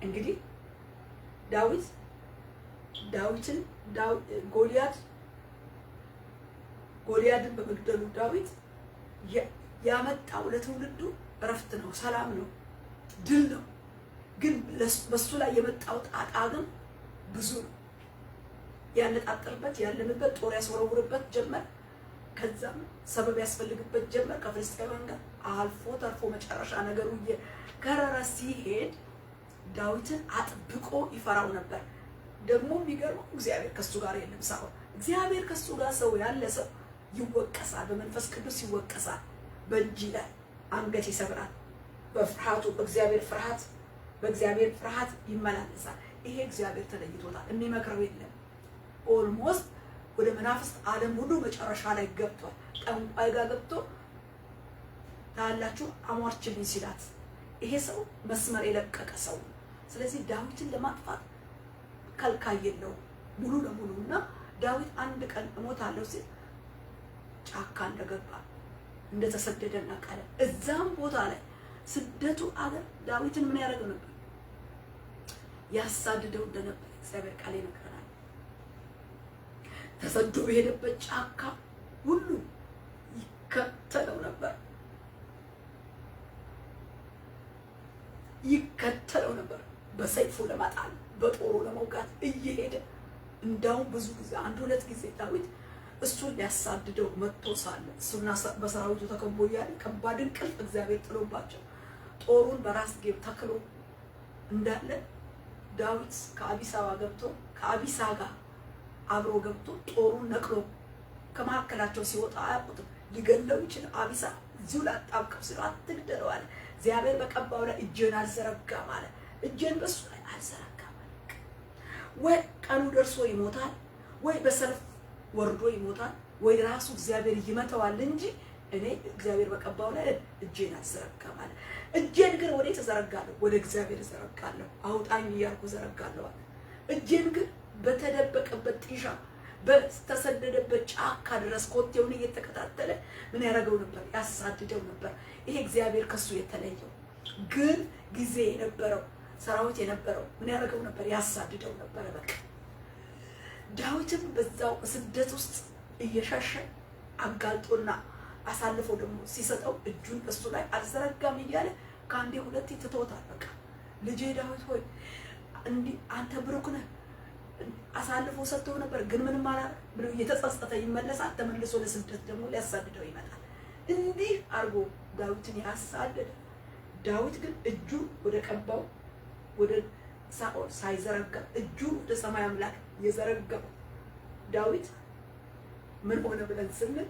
B: እንግዲህ ጎልያድን በመግደሉ ዳዊት ያመጣው ለትውልዱ እረፍት ነው፣ ሰላም ነው፣ ድል ነው። ግን በሱ ላይ የመጣው ጣጣ ግን ብዙ ነው። ያነጣጠርበት ያለምበት ጦር ያስወረውርበት ጀመር። ከዛም ሰበብ ያስፈልግበት ጀመር ከፍልስጤማውያን ጋር አልፎ ተርፎ መጨረሻ ነገሩ እየከረረ ሲሄድ ዳዊትን አጥብቆ ይፈራው ነበር። ደግሞ የሚገርመው እግዚአብሔር ከሱ ጋር የለም። ሳይሆን እግዚአብሔር ከሱ ጋር ሰው ያለ ሰው ይወቀሳል፣ በመንፈስ ቅዱስ ይወቀሳል፣ በእጅ ላይ አንገት ይሰብራል። በፍርሃቱ በእግዚአብሔር ፍርሃት ይመላለሳል። ይሄ እግዚአብሔር ተለይቶታል። የሚመክረው የለም። ኦልሞስት ወደ መናፍስት ዓለም ሁሉ መጨረሻ ላይ ገብቷል። ጠንቋይ ጋር ገብቶ ታላችሁ አሟርችልኝ ሲላት ይሄ ሰው መስመር የለቀቀ ሰው። ስለዚህ ዳዊትን ለማጥፋት ከልካይ የለው ሙሉ ለሙሉ። እና ዳዊት አንድ ቀን እሞታለሁ ሲል ጫካ እንደገባ እንደተሰደደ እናውቃለን። እዛም ቦታ ላይ ስደቱ አገር ዳዊትን ምን ያደርግ ነበር? ያሳድደው እንደነበር እግዚአብሔር ቃል ይነግረናል። ተሰዶ በሄደበት ጫካ ሁሉ ይከተለው ነበር። በሰይፉ ለማጣል በጦሩ ለመውጋት እየሄደ እንዳው ብዙ ጊዜ አንድ ሁለት ጊዜ ዳዊት እሱን ሊያሳድደው መጥቶ ሳለ እሱና በሰራዊቱ ተከቦ ያለ ከባድ እንቅልፍ እግዚአብሔር ጥሎባቸው ጦሩን በራስጌው ተክሎ እንዳለ ዳዊት ከአቢሳ ጋር አብሮ ገብቶ ጦሩን ነቅሎ ከመካከላቸው ሲወጣ አያውቁትም። ሊገለው ይችላል። አቢሳ እዚሁ ላጣብቀው ሲለው አትግደለው አለ። እግዚአብሔር በቀባው ላይ እጄን አልዘረጋም አለ። እጄን በሱ ላይ አልዘረጋም አለ። ወይ ቀኑ ደርሶ ይሞታል፣ ወይ በሰልፍ ወርዶ ይሞታል፣ ወይ ራሱ እግዚአብሔር ይመታዋል እንጂ እኔ እግዚአብሔር በቀባው ላይ እጄን አልዘረጋም አለ። እጄን ግን ወዴት ተዘረጋለሁ? ወደ እግዚአብሔር ዘረጋለሁ። አውጣኝ እያልኩ ዘረጋለሁ አለ። እጄን ግን በተደበቀበት ጢሻ በተሰደደበት ጫካ ድረስ ኮቴውን እየተከታተለ ምን ያደርገው ነበር? ያሳድደው ነበር። ይሄ እግዚአብሔር ከሱ የተለየው ግን ጊዜ የነበረው ሰራዊት የነበረው ምን ያደርገው ነበር? ያሳድደው ነበር። በቃ ዳዊትም በዛው ስደት ውስጥ እየሻሸ አጋልጦና አሳልፎ ደግሞ ሲሰጠው እጁን በሱ ላይ አልዘረጋም እያለ ከአንዴ ሁለቴ ትቶታል። በቃ ልጄ ዳዊት ሆይ እንዲህ አንተ ብሩክ ነህ አሳልፎ ሰጥቶ ነበር፣ ግን ምንም አላለ ብሎ እየተጸጸተ ይመለሳል። ተመልሶ ለስደት ደግሞ ሊያሳድደው ይመጣል። እንዲህ አርጎ ዳዊትን ያሳደደ። ዳዊት ግን እጁ ወደ ቀባው ወደ ሳኦል ሳይዘረጋ እጁ ወደ ሰማይ አምላክ የዘረጋው ዳዊት ምን ሆነ ብለን ስንል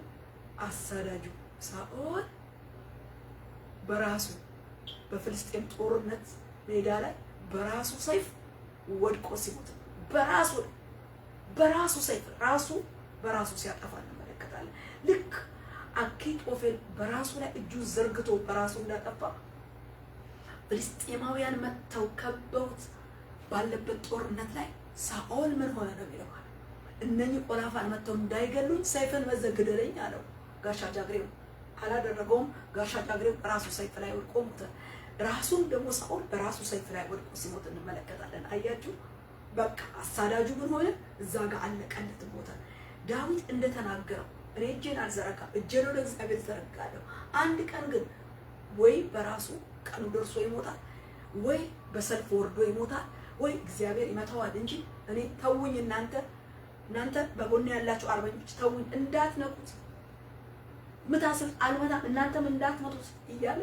B: አሳዳጁ ሳኦል በራሱ በፍልስጤም ጦርነት ሜዳ ላይ በራሱ ሰይፍ ወድቆ ሲሞት በራሱ ሰይፍ ራሱ በራሱ ሲያጠፋ እንመለከታለን። ልክ አኪጦፌል በራሱ ላይ እጁን ዘርግቶ በራሱ እንዳጠፋ ፍልስጤማውያን መጥተው ከበውት ባለበት ጦርነት ላይ ሳኦል ምን ሆነ ነው የሚለው? እነኚህ ቆላፋን መጥተው እንዳይገሉኝ ሰይፍን መዘግደለኝ አለው። ጋሻ ጃግሬው አላደረገውም። ጋሻ ጃግሬው በራሱ ሰይፍ ላይ ወድቆ ሞተ። ራሱም ደግሞ ሳኦል በራሱ ሰይፍ ላይ ወድቆ ሲሞት እንመለከታለን። አያችሁ፣ በቃ አሳዳጁ ምን ሆነ? እዛ ጋር አለቀለት ሞተ። ዳዊት እንደተናገረው እኔ እጄን አልዘረጋም፣ እጄን ወደ እግዚአብሔር ዘረጋለሁ። አንድ ቀን ግን ወይ በራሱ ቀኑ ደርሶ ይሞታል፣ ወይ በሰልፍ ወርዶ ይሞታል፣ ወይ እግዚአብሔር ይመታዋል እንጂ እኔ ተውኝ፣ እናንተ በጎን ያላችሁ አርበኞች ተውኝ፣ እንዳትነኩት፣ ምታስል አልመታም፣ እናንተም እንዳትመቱት እያለ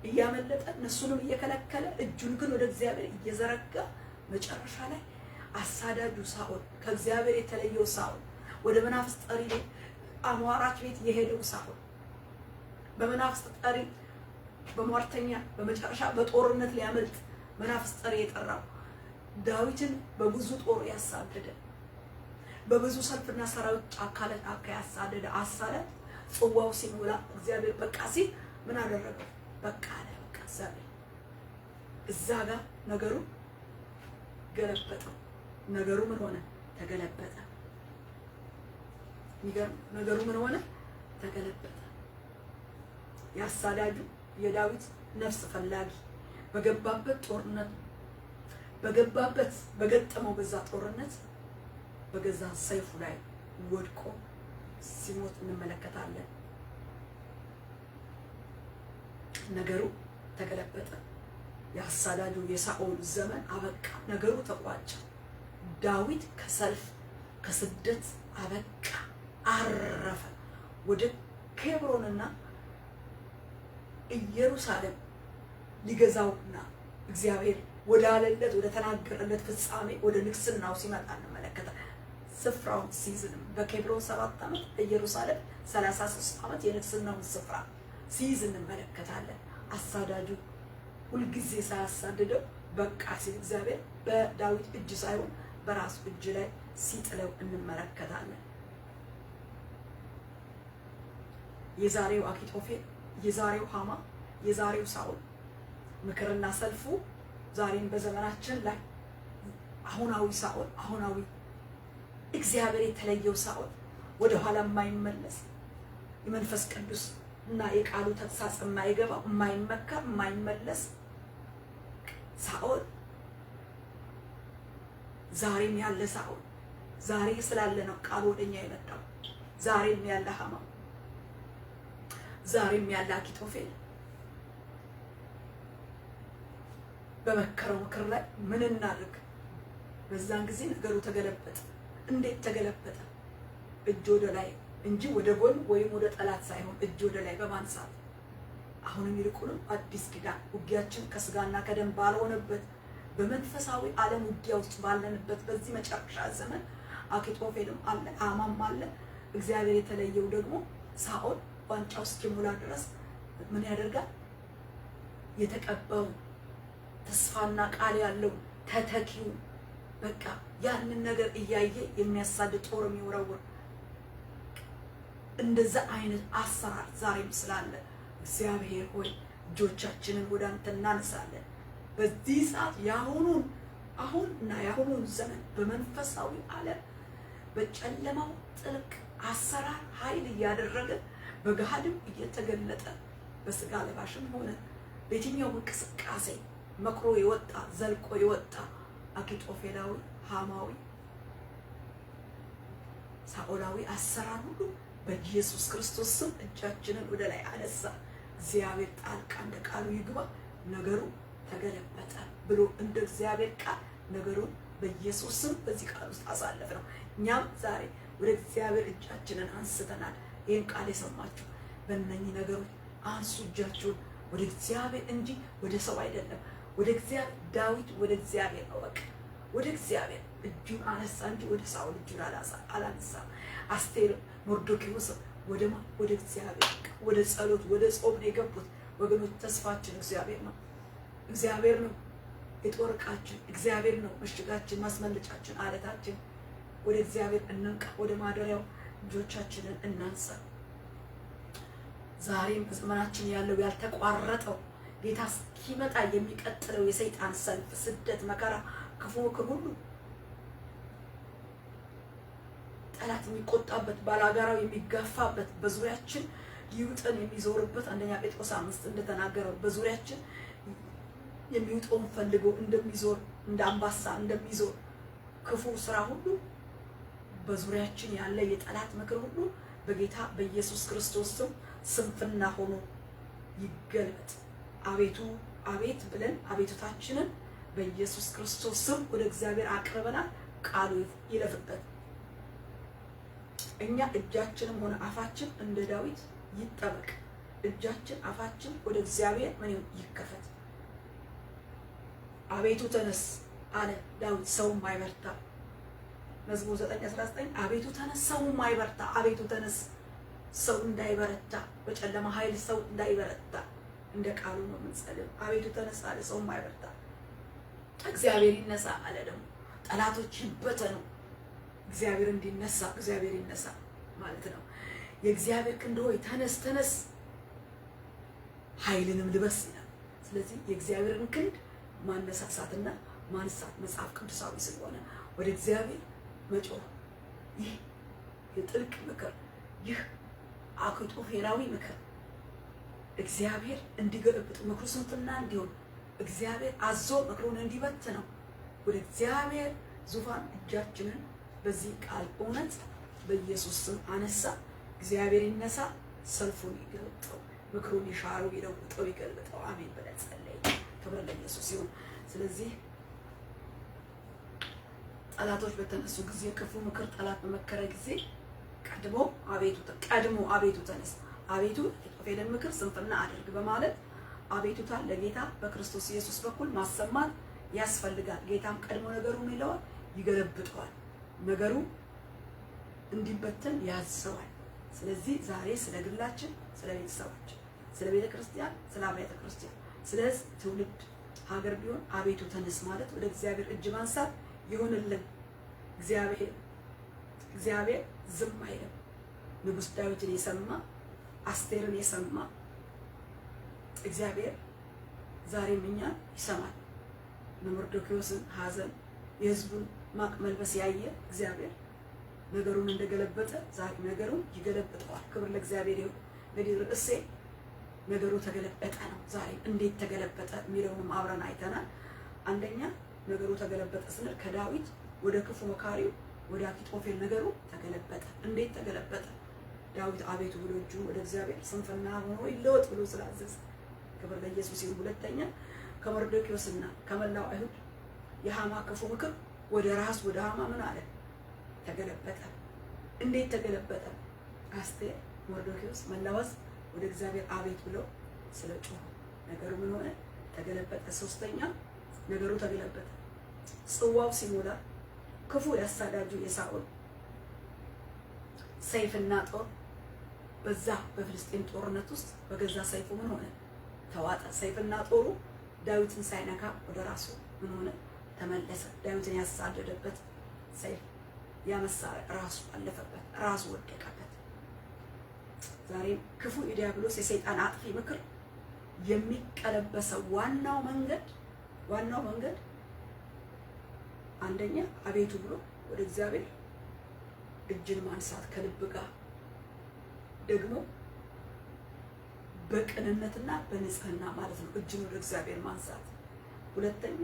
B: እያመለጠ እነሱንም እየከለከለ እጁን ግን ወደ እግዚአብሔር እየዘረጋ መጨረሻ ላይ አሳዳጁ ሳኦል ከእግዚአብሔር የተለየው ሳኦል ወደ መናፍስት ጠሪ አሟራች ቤት የሄደው ሳኦል በመናፍስት ጠሪ በሟርተኛ በመጨረሻ በጦርነት ሊያመልጥ መናፍስት ጠሪ የጠራው ዳዊትን በብዙ ጦር ያሳደደ በብዙ ሰልፍና ሰራዊት ጫካ ለጫካ ያሳደደ አሳዳጅ ጽዋው ሲሞላ እግዚአብሔር በቃ ሲል ምን አደረገው? በቃ አለ። በቃ እግዚአብሔር እዛ ጋር ነገሩ ገለበጠው። ነገሩ ምን ሆነ? ተገለበጠ። የሚገርም ነገሩ ምን ሆነ? ተገለበጠ። ያሳዳጁ የዳዊት ነፍስ ፈላጊ በገባበት ጦርነት በገጠመው በዛ ጦርነት በገዛ ሰይፉ ላይ ወድቆ ሲሞት እንመለከታለን። ነገሩ ተገለበጠ። ያሳዳጁ የሳኦል ዘመን አበቃ። ነገሩ ተቋጨ። ዳዊት ከሰልፍ ከስደት አበቃ፣ አረፈ። ወደ ኬብሮንና ኢየሩሳሌም ሊገዛውና እግዚአብሔር ወደ አለለት ወደ ተናገረለት ፍጻሜ ወደ ንግስናው ሲመጣ እንመለከታለን። ስፍራውን ሲይዝንም በኬብሮን 7 ዓመት በኢየሩሳሌም 33 ዓመት የንግስናውን ስፍራ ሲይዝ እንመለከታለን። አሳዳጁ ሁልጊዜ ሳያሳድደው በቃ ሲል እግዚአብሔር በዳዊት እጅ ሳይሆን በራሱ እጅ ላይ ሲጥለው እንመለከታለን። የዛሬው አኪጦፌል፣ የዛሬው ሃማ፣ የዛሬው ሳኦል ምክርና ሰልፉ ዛሬም በዘመናችን ላይ አሁናዊ ሳኦል፣ አሁናዊ እግዚአብሔር የተለየው ሳኦል፣ ወደ ኋላ የማይመለስ የመንፈስ ቅዱስ እና የቃሉ ተግሳጽ የማይገባው የማይመከር የማይመለስ ሳኦል ዛሬም ያለ ሳኦል ዛሬ ስላለ ነው ቃሉ ወደኛ የመጣው። ዛሬም ያለ ሃማ፣ ዛሬም ያለ አኪጦፌል በመከረው ምክር ላይ ምን እናድርግ? በዛን ጊዜ ነገሩ ተገለበጠ። እንዴት ተገለበጠ? እጅ ወደ ላይ እንጂ ወደ ጎን ወይም ወደ ጠላት ሳይሆን እጅ ወደ ላይ በማንሳት አሁንም ይልቁንም አዲስ ኪዳን ውጊያችን ከስጋና ከደም ባልሆነበት በመንፈሳዊ ዓለም ውጊያ ውስጥ ባለንበት በዚህ መጨረሻ ዘመን አኪጦፌልም አለ፣ ሃማም አለ። እግዚአብሔር የተለየው ደግሞ ሳኦል ዋንጫው እስኪሞላ ድረስ ምን ያደርጋል? የተቀባው ተስፋና ቃል ያለው ተተኪው በቃ ያንን ነገር እያየ የሚያሳድድ ጦር የሚወረውር እንደዛ አይነት አሰራር ዛሬም ስላለ እግዚአብሔር ሆይ እጆቻችንን ወደ አንተ እናነሳለን። በዚህ ሰዓት አሁንና የአሁኑን ዘመን በመንፈሳዊ ዓለም በጨለማው ጥልቅ አሰራር ኃይል እያደረገ በገሃድም እየተገለጠ በስጋ ለባሽም ሆነ በየትኛው እንቅስቃሴ መክሮ የወጣ ዘልቆ የወጣ አኪጦፌላዊ፣ ሃማዊ፣ ሳኦላዊ አሰራር ሁሉ በኢየሱስ ክርስቶስ ስም እጃችንን ወደ ላይ አነሳ። እግዚአብሔር ጣልቃ እንደ ቃሉ ይግባ። ነገሩ ተገለበጠ ብሎ እንደ እግዚአብሔር ቃል ነገሩን በኢየሱስ ስም በዚህ ቃል ውስጥ አሳለፍ ነው። እኛም ዛሬ ወደ እግዚአብሔር እጃችንን አንስተናል። ይህን ቃል የሰማችሁ በእነኚህ ነገሮች አንሱ እጃችሁን ወደ እግዚአብሔር እንጂ ወደ ሰው አይደለም። ወደ እግዚአብሔር ዳዊት ወደ እግዚአብሔር ነው። በቃ ወደ እግዚአብሔር እጁን አነሳ እንጂ ወደ ሳኦል እጁን አላነሳም። አስቴር፣ ሞርዶክዮስ ወደ እግዚአብሔር ወደ ጸሎት ወደ ጾም ነው የገቡት። ወገኖች ተስፋችን እግዚአብሔር ነው። እግዚአብሔር ነው የጦር ዕቃችን፣ እግዚአብሔር ነው ምሽጋችን፣ ማስመለጫችን፣ አለታችን። ወደ እግዚአብሔር እንንቃ፣ ወደ ማደሪያው እጆቻችንን እናንሳ። ዛሬም በዘመናችን ያለው ያልተቋረጠው ጌታ እስኪመጣ የሚቀጥለው የሰይጣን ሰልፍ፣ ስደት፣ መከራ፣ ክፉ ምክር ሁሉ ጠላት የሚቆጣበት ባላጋራው የሚጋፋበት በዙሪያችን ሊውጠን የሚዞርበት አንደኛ ጴጥሮስ 5 እንደተናገረው በዙሪያችን የሚውጠውን ፈልጎ እንደሚዞር እንደ አንበሳ እንደሚዞር ክፉ ስራ ሁሉ በዙሪያችን ያለ የጠላት ምክር ሁሉ በጌታ በኢየሱስ ክርስቶስ ስም ስንፍና ሆኖ ይገልበጥ። አቤቱ አቤት ብለን አቤቱታችንን በኢየሱስ ክርስቶስ ስም ወደ እግዚአብሔር አቅርበናል። ቃሉ ይለፍበት። እኛ እጃችንም ሆነ አፋችን እንደ ዳዊት ይጠበቅ። እጃችን አፋችን ወደ እግዚአብሔር ምን ይከፈት። አቤቱ ተነስ አለ ዳዊት፣ ሰውም አይበርታ። መዝሙር 9:19 አቤቱ ተነስ ሰውም አይበርታ። አቤቱ ተነስ ሰው እንዳይበረታ፣ በጨለማ ኃይል ሰው እንዳይበረታ እንደ ቃሉ ነው የምንጸልየው። አቤቱ ተነስ አለ ሰውም አይበርታ። እግዚአብሔር ይነሳ አለ ደግሞ ጠላቶች ይበተኑ። እግዚአብሔር እንዲነሳ እግዚአብሔር ይነሳ ማለት ነው። የእግዚአብሔር ክንድ ሆይ ተነስ ተነስ፣ ኃይልንም ልበስ ይላል። ስለዚህ የእግዚአብሔርን ክንድ ማነሳሳትና ማንሳት መጽሐፍ ቅዱሳዊ ስለሆነ ወደ እግዚአብሔር መጮህ፣ ይህ የጥልቅ ምክር፣ ይህ አኪጦፌላዊ ምክር እግዚአብሔር እንዲገለብጥ ምክሩ ስንፍና እንዲሆን እግዚአብሔር አዞ ምክሩን እንዲበት ነው። ወደ እግዚአብሔር ዙፋን እጃችንን በዚህ ቃል እውነት በኢየሱስ ስም አነሳ። እግዚአብሔር ይነሳ፣ ሰልፉን ይገልጠው፣ ምክሩን ይሻረው፣ ይለውጠው፣ ይገልጠው። አሜን ብለን ጸለይ። ክብር ለኢየሱስ ይሁን። ስለዚህ ጠላቶች በተነሱ ጊዜ ክፉ ምክር ጠላት በመከረ ጊዜ ቀድሞ አቤቱ ተነስ፣ አቤቱ የአኪጦፌልን ምክር ስንፍና አድርግ በማለት አቤቱታ ለጌታ በክርስቶስ ኢየሱስ በኩል ማሰማት ያስፈልጋል። ጌታም ቀድሞ ነገሩን ይለዋል፣ ይገለብጠዋል፣ ነገሩ እንዲበተን ያዘዋል። ስለዚህ ዛሬ ስለ ግላችን፣ ስለ ቤተሰባችን፣ ስለ ቤተ ክርስቲያን፣ ስለ አብያተ ክርስቲያን፣ ስለ ትውልድ ሀገር ቢሆን አቤቱ ተነስ ማለት ወደ እግዚአብሔር እጅ ማንሳት ይሆንልን። እግዚአብሔር ዝም አይልም። ንጉሥ ዳዊትን የሰማ አስቴርን የሰማ እግዚአብሔር ዛሬም እኛን ይሰማል። የመርዶክዮስን ሐዘን የሕዝቡን ማቅ መልበስ ያየ እግዚአብሔር ነገሩን እንደገለበጠ ዛሬ ነገሩን ይገለብጠዋል። ክብር ለእግዚአብሔር ይሁን። እንግዲህ ርዕሴ ነገሩ ተገለበጠ ነው። ዛሬ እንዴት ተገለበጠ የሚለውንም አብረን አይተናል። አንደኛ ነገሩ ተገለበጠ ስንል ከዳዊት ወደ ክፉ መካሪው ወደ አኪጦፌል ነገሩ ተገለበጠ። እንዴት ተገለበጠ? ዳዊት አቤቱ ብሎ እጁን ወደ እግዚአብሔር ስንፍና ሆኖ ይለወጥ ብሎ ስላዘዘ። ክብር ለኢየሱስ ይሁን። ሁለተኛ ከመርዶክዮስና ከመላው አይሁድ የሃማ ክፉ ምክር ወደ ራስ ወደ ሃማ ምን አለ? ተገለበጠ። እንዴት ተገለበጠ? አስቴር፣ መርዶክዮስ፣ መላው ሕዝብ ወደ እግዚአብሔር አቤት ብሎ ስለ ጮሁ ነገሩ ምን ሆነ? ተገለበጠ። ሶስተኛ ነገሩ ተገለበጠ ጽዋው ሲሞላ ክፉ ያሳዳጁ የሳኦል ሰይፍና ጦር በዛ በፍልስጤም ጦርነት ውስጥ በገዛ ሰይፉ ምን ሆነ? ተዋጠ። ሰይፍና ጦሩ ዳዊትን ሳይነካ ወደ ራሱ ምን ሆነ? ተመለሰ። ዳዊትን ያሳደደበት ሰይፍ ያመሳረ ራሱ አለፈበት፣ ራሱ ወደቀበት። ዛሬም ክፉ የዲያብሎስ የሰይጣን አጥፊ ምክር የሚቀለበሰው ዋናው መንገድ አንደኛ አቤቱ ብሎ ወደ እግዚአብሔር እጅን ማንሳት ከልብ ጋር ደግሞ በቅንነትና በንጽህና ማለት ነው። እጅን ወደ እግዚአብሔር ማንሳት። ሁለተኛ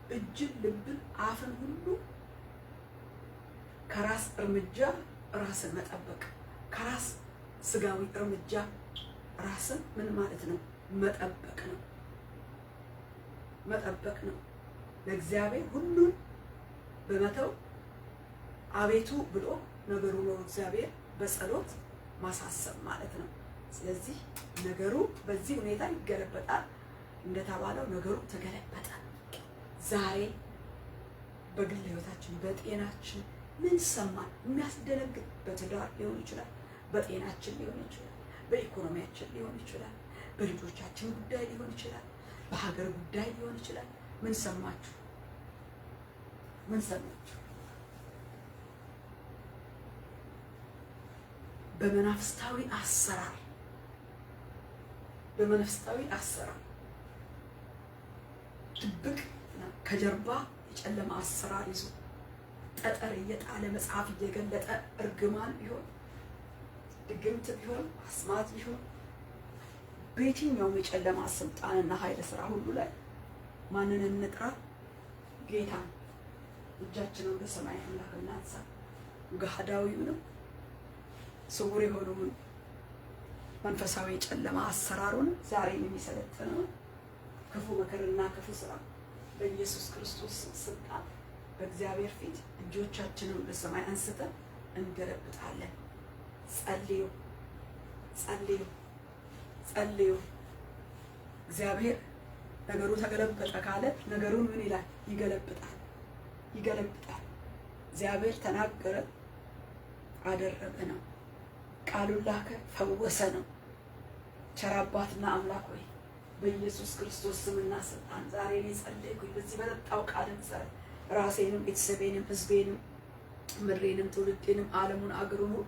B: እጅን፣ ልብን፣ አፍን ሁሉ ከራስ እርምጃ ራስን መጠበቅ። ከራስ ስጋዊ እርምጃ ራስን ምን ማለት ነው? መጠበቅ ነው። ለእግዚአብሔር ሁሉን በመተው አቤቱ ብሎ ነገሩ ነው እግዚአብሔር በጸሎት ማሳሰብ ማለት ነው። ስለዚህ ነገሩ በዚህ ሁኔታ ይገለበጣል። እንደተባለው ነገሩ ተገለበጠ። ዛሬ በግል ህይወታችን በጤናችን ምን ሰማን? የሚያስደነግጥ በትዳር ሊሆን ይችላል፣ በጤናችን ሊሆን ይችላል፣ በኢኮኖሚያችን ሊሆን ይችላል፣ በልጆቻችን ጉዳይ ሊሆን ይችላል፣ በሀገር ጉዳይ ሊሆን ይችላል። ምን ሰማችሁ? በመናፍስታዊ አሰራር ድብቅ ከጀርባ የጨለማ አሰራር ይዞ ጠጠር እየጣለ መጽሐፍ እየገለጠ እርግማን ቢሆን ድግምት ቢሆን አስማት ቢሆን በየትኛውም የጨለማ ስልጣንና ኃይለ ስራ ሁሉ ላይ ማንን እንጥራ? ጌታን። እጃችንን ወደ ሰማይ አምላክ እናንሳ። ገሃዳዊውንም ስውር የሆነውን መንፈሳዊ ጨለማ አሰራሩን ዛሬም የሚሰለጥነው ክፉ ምክርና ክፉ ስራ በኢየሱስ ክርስቶስ ስልጣን በእግዚአብሔር ፊት እጆቻችንን ወደ ሰማይ አንስተን እንገለብጣለን። ጸልዩ። እግዚአብሔር ነገሩ ተገለበጠ ካለ ነገሩን ምን ይላል? ይገለብጣል። እግዚአብሔር ተናገረ፣ አደረገ ነው። ቃሉን ላከ፣ ፈወሰ ነው። ቸር አባትና አምላክ ሆይ በኢየሱስ ክርስቶስ ስምና ስልጣን ዛሬ እኔ ጸለይኩኝ። በዚህ በጠጣው ቃል መሰረት ራሴንም ቤተሰቤንም ሕዝቤንም ምድሬንም ትውልዴንም ዓለሙን አገሩን ሁሉ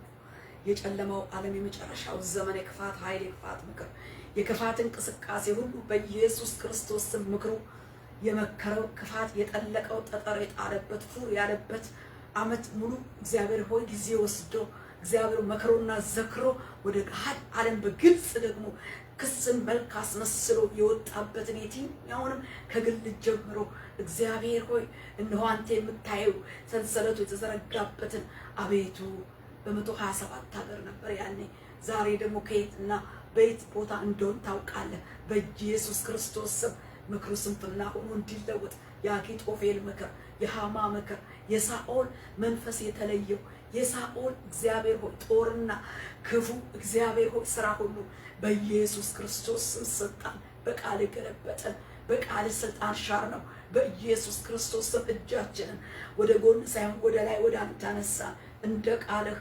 B: የጨለማው ዓለም የመጨረሻው ዘመን የክፋት ኃይል የክፋት ምክር የክፋት እንቅስቃሴ ሁሉ በኢየሱስ ክርስቶስ ስም ምክሩ የመከረው ክፋት የጠለቀው ጠጠር የጣለበት ፉር ያለበት ዓመት ሙሉ እግዚአብሔር ሆይ ጊዜ ወስዶ እግዚአብሔር መከሮና ዘክሮ ወደ ገሃድ ዓለም በግልጽ ደግሞ ክስን መልክ አስመስሎ የወጣበትን የትኛውንም ከግል ጀምሮ እግዚአብሔር ሆይ እነሆ አንተ የምታየው ሰንሰለቱ የተዘረጋበትን አቤቱ በ127 ሀገር ነበር ያኔ። ዛሬ ደግሞ ከየትና በየት ቦታ እንደሆን ታውቃለህ። በኢየሱስ ክርስቶስ ስም ምክሩ ስንፍና ሆኖ እንዲለወጥ የአኪጦፌል ምክር፣ የሃማ ምክር፣ የሳኦል መንፈስ የተለየው የሳኦል እግዚአብሔር ሆይ ጦርና ክፉ እግዚአብሔር ሆይ ስራ ሁሉ በኢየሱስ ክርስቶስ ስልጣን በቃል ገለበጠን። በቃል ስልጣን ሻር ነው። በኢየሱስ ክርስቶስ ስም እጃችንን ወደ ጎን ሳይሆን ወደ ላይ ወደ አንተ አነሳ። እንደ ቃልህ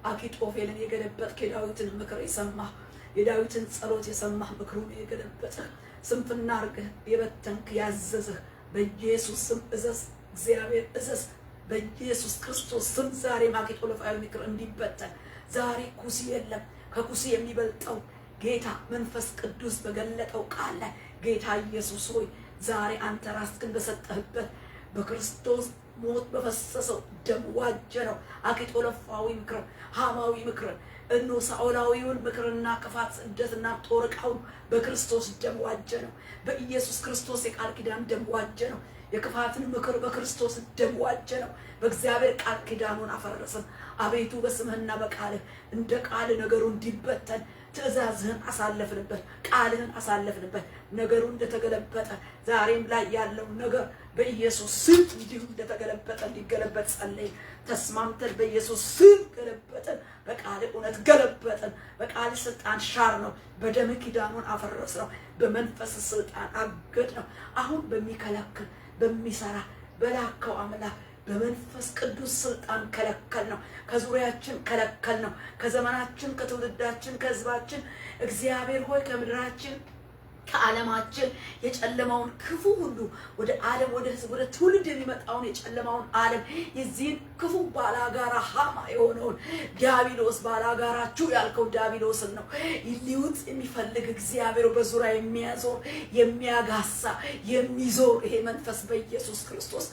B: አኪጦፌልን የገለበጥክ የዳዊትን ምክር የሰማህ የዳዊትን ጸሎት የሰማህ ምክሩን የገለበጥህ ስንፍና አርገህ የበተንክ ያዘዝህ በኢየሱስ ስም እዘዝ። እግዚአብሔር እዘዝ በኢየሱስ ክርስቶስ ስም። ዛሬ አኪጦፌል ምክር እንዲበተን ዛሬ ኩሲ የለም። ከኩሲ የሚበልጠው ጌታ መንፈስ ቅዱስ በገለጠው ቃል ላይ ጌታ ኢየሱስ ሆይ ዛሬ አንተ ራስህን በሰጠህበት በክርስቶስ ሞት በፈሰሰው ደም ዋጀነው። አኪጦፌላዊ ምክር፣ ሃማዊ ምክር፣ እነሆ ሳኦላዊውን ምክርና ክፋት ስደትና ጦር ዕቃውን በክርስቶስ ደም ዋጀነው። በኢየሱስ ክርስቶስ የቃል ኪዳን ደም ዋጀነው። የክፋትን ምክር በክርስቶስ ደም ዋጀነው። በእግዚአብሔር ቃል ኪዳኑን አፈረስን። አቤቱ በስምህና በቃልህ እንደ ቃል ነገሩ እንዲበተን ትእዛዝህን አሳለፍንበት፣ ቃልህን አሳለፍንበት። ነገሩ እንደተገለበጠ ዛሬም ላይ ያለው ነገር በኢየሱስ ስም እንዲሁ እንደተገለበጠ እንዲገለበጥ ጸለይ። ተስማምተን በኢየሱስ ስም ገለበጥን። በቃል እውነት ገለበጥን። በቃል ስልጣን ሻር ነው። በደም ኪዳኑን አፈረስ ነው። በመንፈስ ስልጣን አገድ ነው። አሁን በሚከለክል በሚሰራ በላከው አምላክ በመንፈስ ቅዱስ ስልጣን ከለከል ነው። ከዙሪያችን ከለከል ነው። ከዘመናችን ከትውልዳችን ከህዝባችን እግዚአብሔር ሆይ ከምድራችን ከዓለማችን የጨለማውን ክፉ ሁሉ ወደ ዓለም ወደ ህዝብ ወደ ትውልድ የሚመጣውን የጨለማውን ዓለም የዚህን ክፉ ባላጋራ ሃማ የሆነውን ዲያብሎስ ባላጋራችሁ ያልከው ዲያብሎስን ነው ሊውጥ የሚፈልግ እግዚአብሔር በዙሪያ የሚያዞር የሚያጋሳ የሚዞር ይሄ መንፈስ በኢየሱስ ክርስቶስ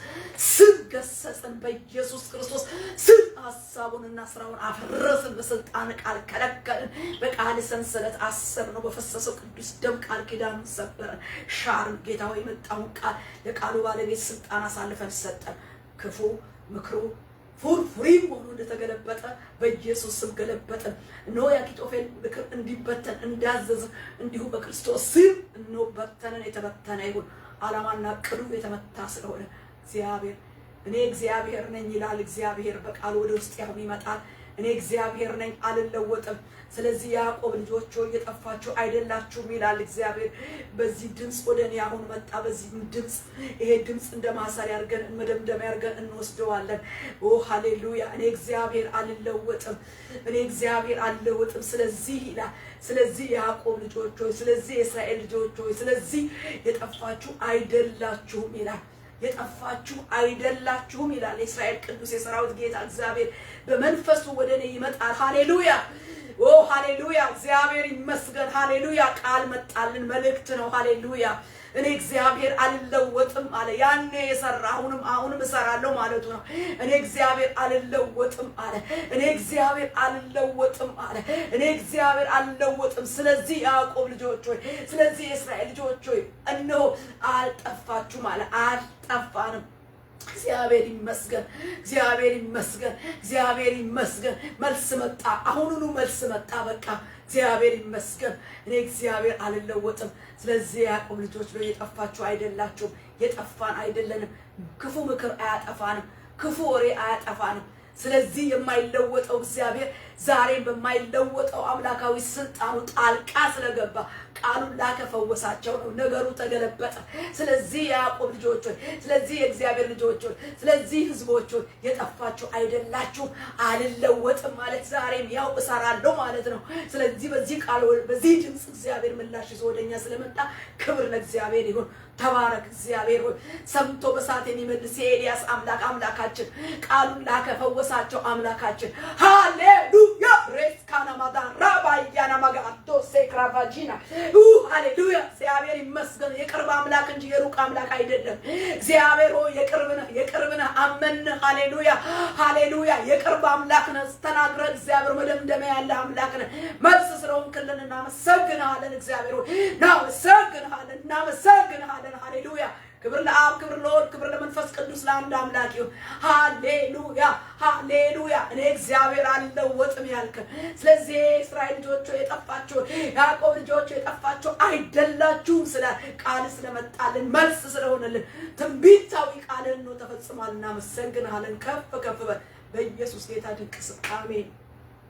B: ስም ገሰጽን። በኢየሱስ ክርስቶስ ስም ሐሳቡንና ስራውን አፈረስን። በስልጣን ቃል ከለከልን። በቃል ሰንሰለት አሰር ነው። በፈሰሰው ቅዱስ ደም ቃል ኪዳን ሰበረን፣ ሻርን። ጌታው የመጣውን ቃል ለቃሉ ባለቤት ስልጣን አሳልፈን ሰጠን። ክፉ ምክሩ ፉርፉሪም ሆኖ እንደተገለበጠ በኢየሱስ ስም ገለበጠን። እነሆ የአኪጦፌል ምክር እንዲበተን እንዳዘዘ እንዲሁ በክርስቶስ ስም እነሆ በተነን። የተበተነ ይሁን። ዓላማና ቅዱ የተመታ ስለሆነ እግዚአብሔር እኔ እግዚአብሔር ነኝ ይላል። እግዚአብሔር በቃሉ ወደ ውስጥ ያው ይመጣል። እኔ እግዚአብሔር ነኝ አልለወጥም። ስለዚህ ያዕቆብ ልጆች ሆይ የጠፋችሁ አይደላችሁም ይላል እግዚአብሔር። በዚህ ድምጽ ወደ እኔ አሁን መጣ። በዚህ ድምጽ ይሄ ድምጽ እንደማሰሪያ አድርገን መደምደሚያ አድርገን እንወስደዋለን። ኦ ሃሌሉያ! እኔ እግዚአብሔር አልለወጥም። እኔ እግዚአብሔር አልለወጥም። ስለዚህ ይላል ስለዚህ ያዕቆብ ልጆች ሆይ ስለዚህ የእስራኤል ልጆች ሆይ ስለዚህ የጠፋችሁ አይደላችሁም ይላል። የጠፋችሁ አይደላችሁም ይላል የእስራኤል ቅዱስ የሰራዊት ጌታ እግዚአብሔር። በመንፈሱ ወደ እኔ ይመጣል። ሃሌሉያ! ኦ ሃሌሉያ! እግዚአብሔር ይመስገን። ሃሌሉያ! ቃል መጣልን፣ መልእክት ነው። ሃሌሉያ! እኔ እግዚአብሔር አልለወጥም አለ። ያኔ የሰራ አሁንም እሰራለሁ ማለቱ ነው። እኔ እግዚአብሔር አልለወጥም አለ። እኔ እግዚአብሔር አልለወጥም አለ። እኔ እግዚአብሔር አልለወጥም። ስለዚህ ያዕቆብ ልጆች ሆይ ስለዚህ የእስራኤል ልጆች ሆይ እነሆ አልጠፋችሁም አለ። አልጠፋንም። እግዚአብሔር ይመስገን። እግዚአብሔር ይመስገን። እግዚአብሔር ይመስገን። መልስ መጣ። አሁኑኑ መልስ መጣ። በቃ እግዚአብሔር ይመስገን። እኔ እግዚአብሔር አልለወጥም። ስለዚህ ያዕቆብ ልጆች ነው የጠፋችሁ አይደላችሁም። የጠፋን አይደለንም። ክፉ ምክር አያጠፋንም። ክፉ ወሬ አያጠፋንም። ስለዚህ የማይለወጠው እግዚአብሔር ዛሬ በማይለወጠው አምላካዊ ስልጣኑ ጣልቃ ስለገባ ቃሉን ላከፈወሳቸው ነው። ነገሩ ተገለበጠ። ስለዚህ ያዕቆብ ልጆች ሆይ ስለዚህ የእግዚአብሔር ልጆች ሆይ ስለዚህ ህዝቦች ሆይ የጠፋችሁ አይደላችሁም። አልለወጥም ማለት ዛሬም ያው እሰራለሁ ማለት ነው። ስለዚህ በዚህ ቃል በዚህ ድምጽ እግዚአብሔር ምላሽ ይዞ ወደኛ ስለመጣ ክብር ለእግዚአብሔር ይሁን። ተባረክ እግዚአብሔር ሆይ ሰምቶ በሳት የሚመልስ የኤልያስ አምላካችን ቃሉን ላከፈወሳቸው አምላካችን ሃሌሉያ ሬስካና ማዳን ራባ ባያና ማጋቶ ሴክራቫጂና ሃሌሉያ እግዚአብሔር ይመስገን የቅርብ አምላክ እንጂ የሩቅ አምላክ አይደለም እግዚአብሔር ሆይ የቅርብ ነህ አመን ሃሌሉያ ሃሌሉያ የቅርብ አምላክ ነህ ተናግረ እግዚአብሔር መደምደሚያ ያለ አምላክ ነህ መልስ ስለሆንክልን እናመሰግንሃለን እግዚአብሔር ሆይ እናመሰግንሃለን ሃሌሉያ ክብር ለአብ ክብር ለወልድ ክብር ለመንፈስ ቅዱስ ለአንድ አምላክ ይሁን ሃሌሉያ ሃሌሉያ እኔ እግዚአብሔር አልለወጥም ያልክ ስለዚህ እስራኤል ልጆች የጠፋችሁ ያዕቆብ ልጆች የጠፋችሁ አይደላችሁም ስለ ቃል ስለመጣልን መልስ ስለሆነልን ትንቢታዊ ቃልን ነው ተፈጽሟል እናመሰግንሃለን ከፍ በል በኢየሱስ ጌታ ድንቅ ስም አሜን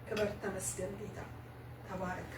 B: ክብር ተመስገን ጌታ ተባረክ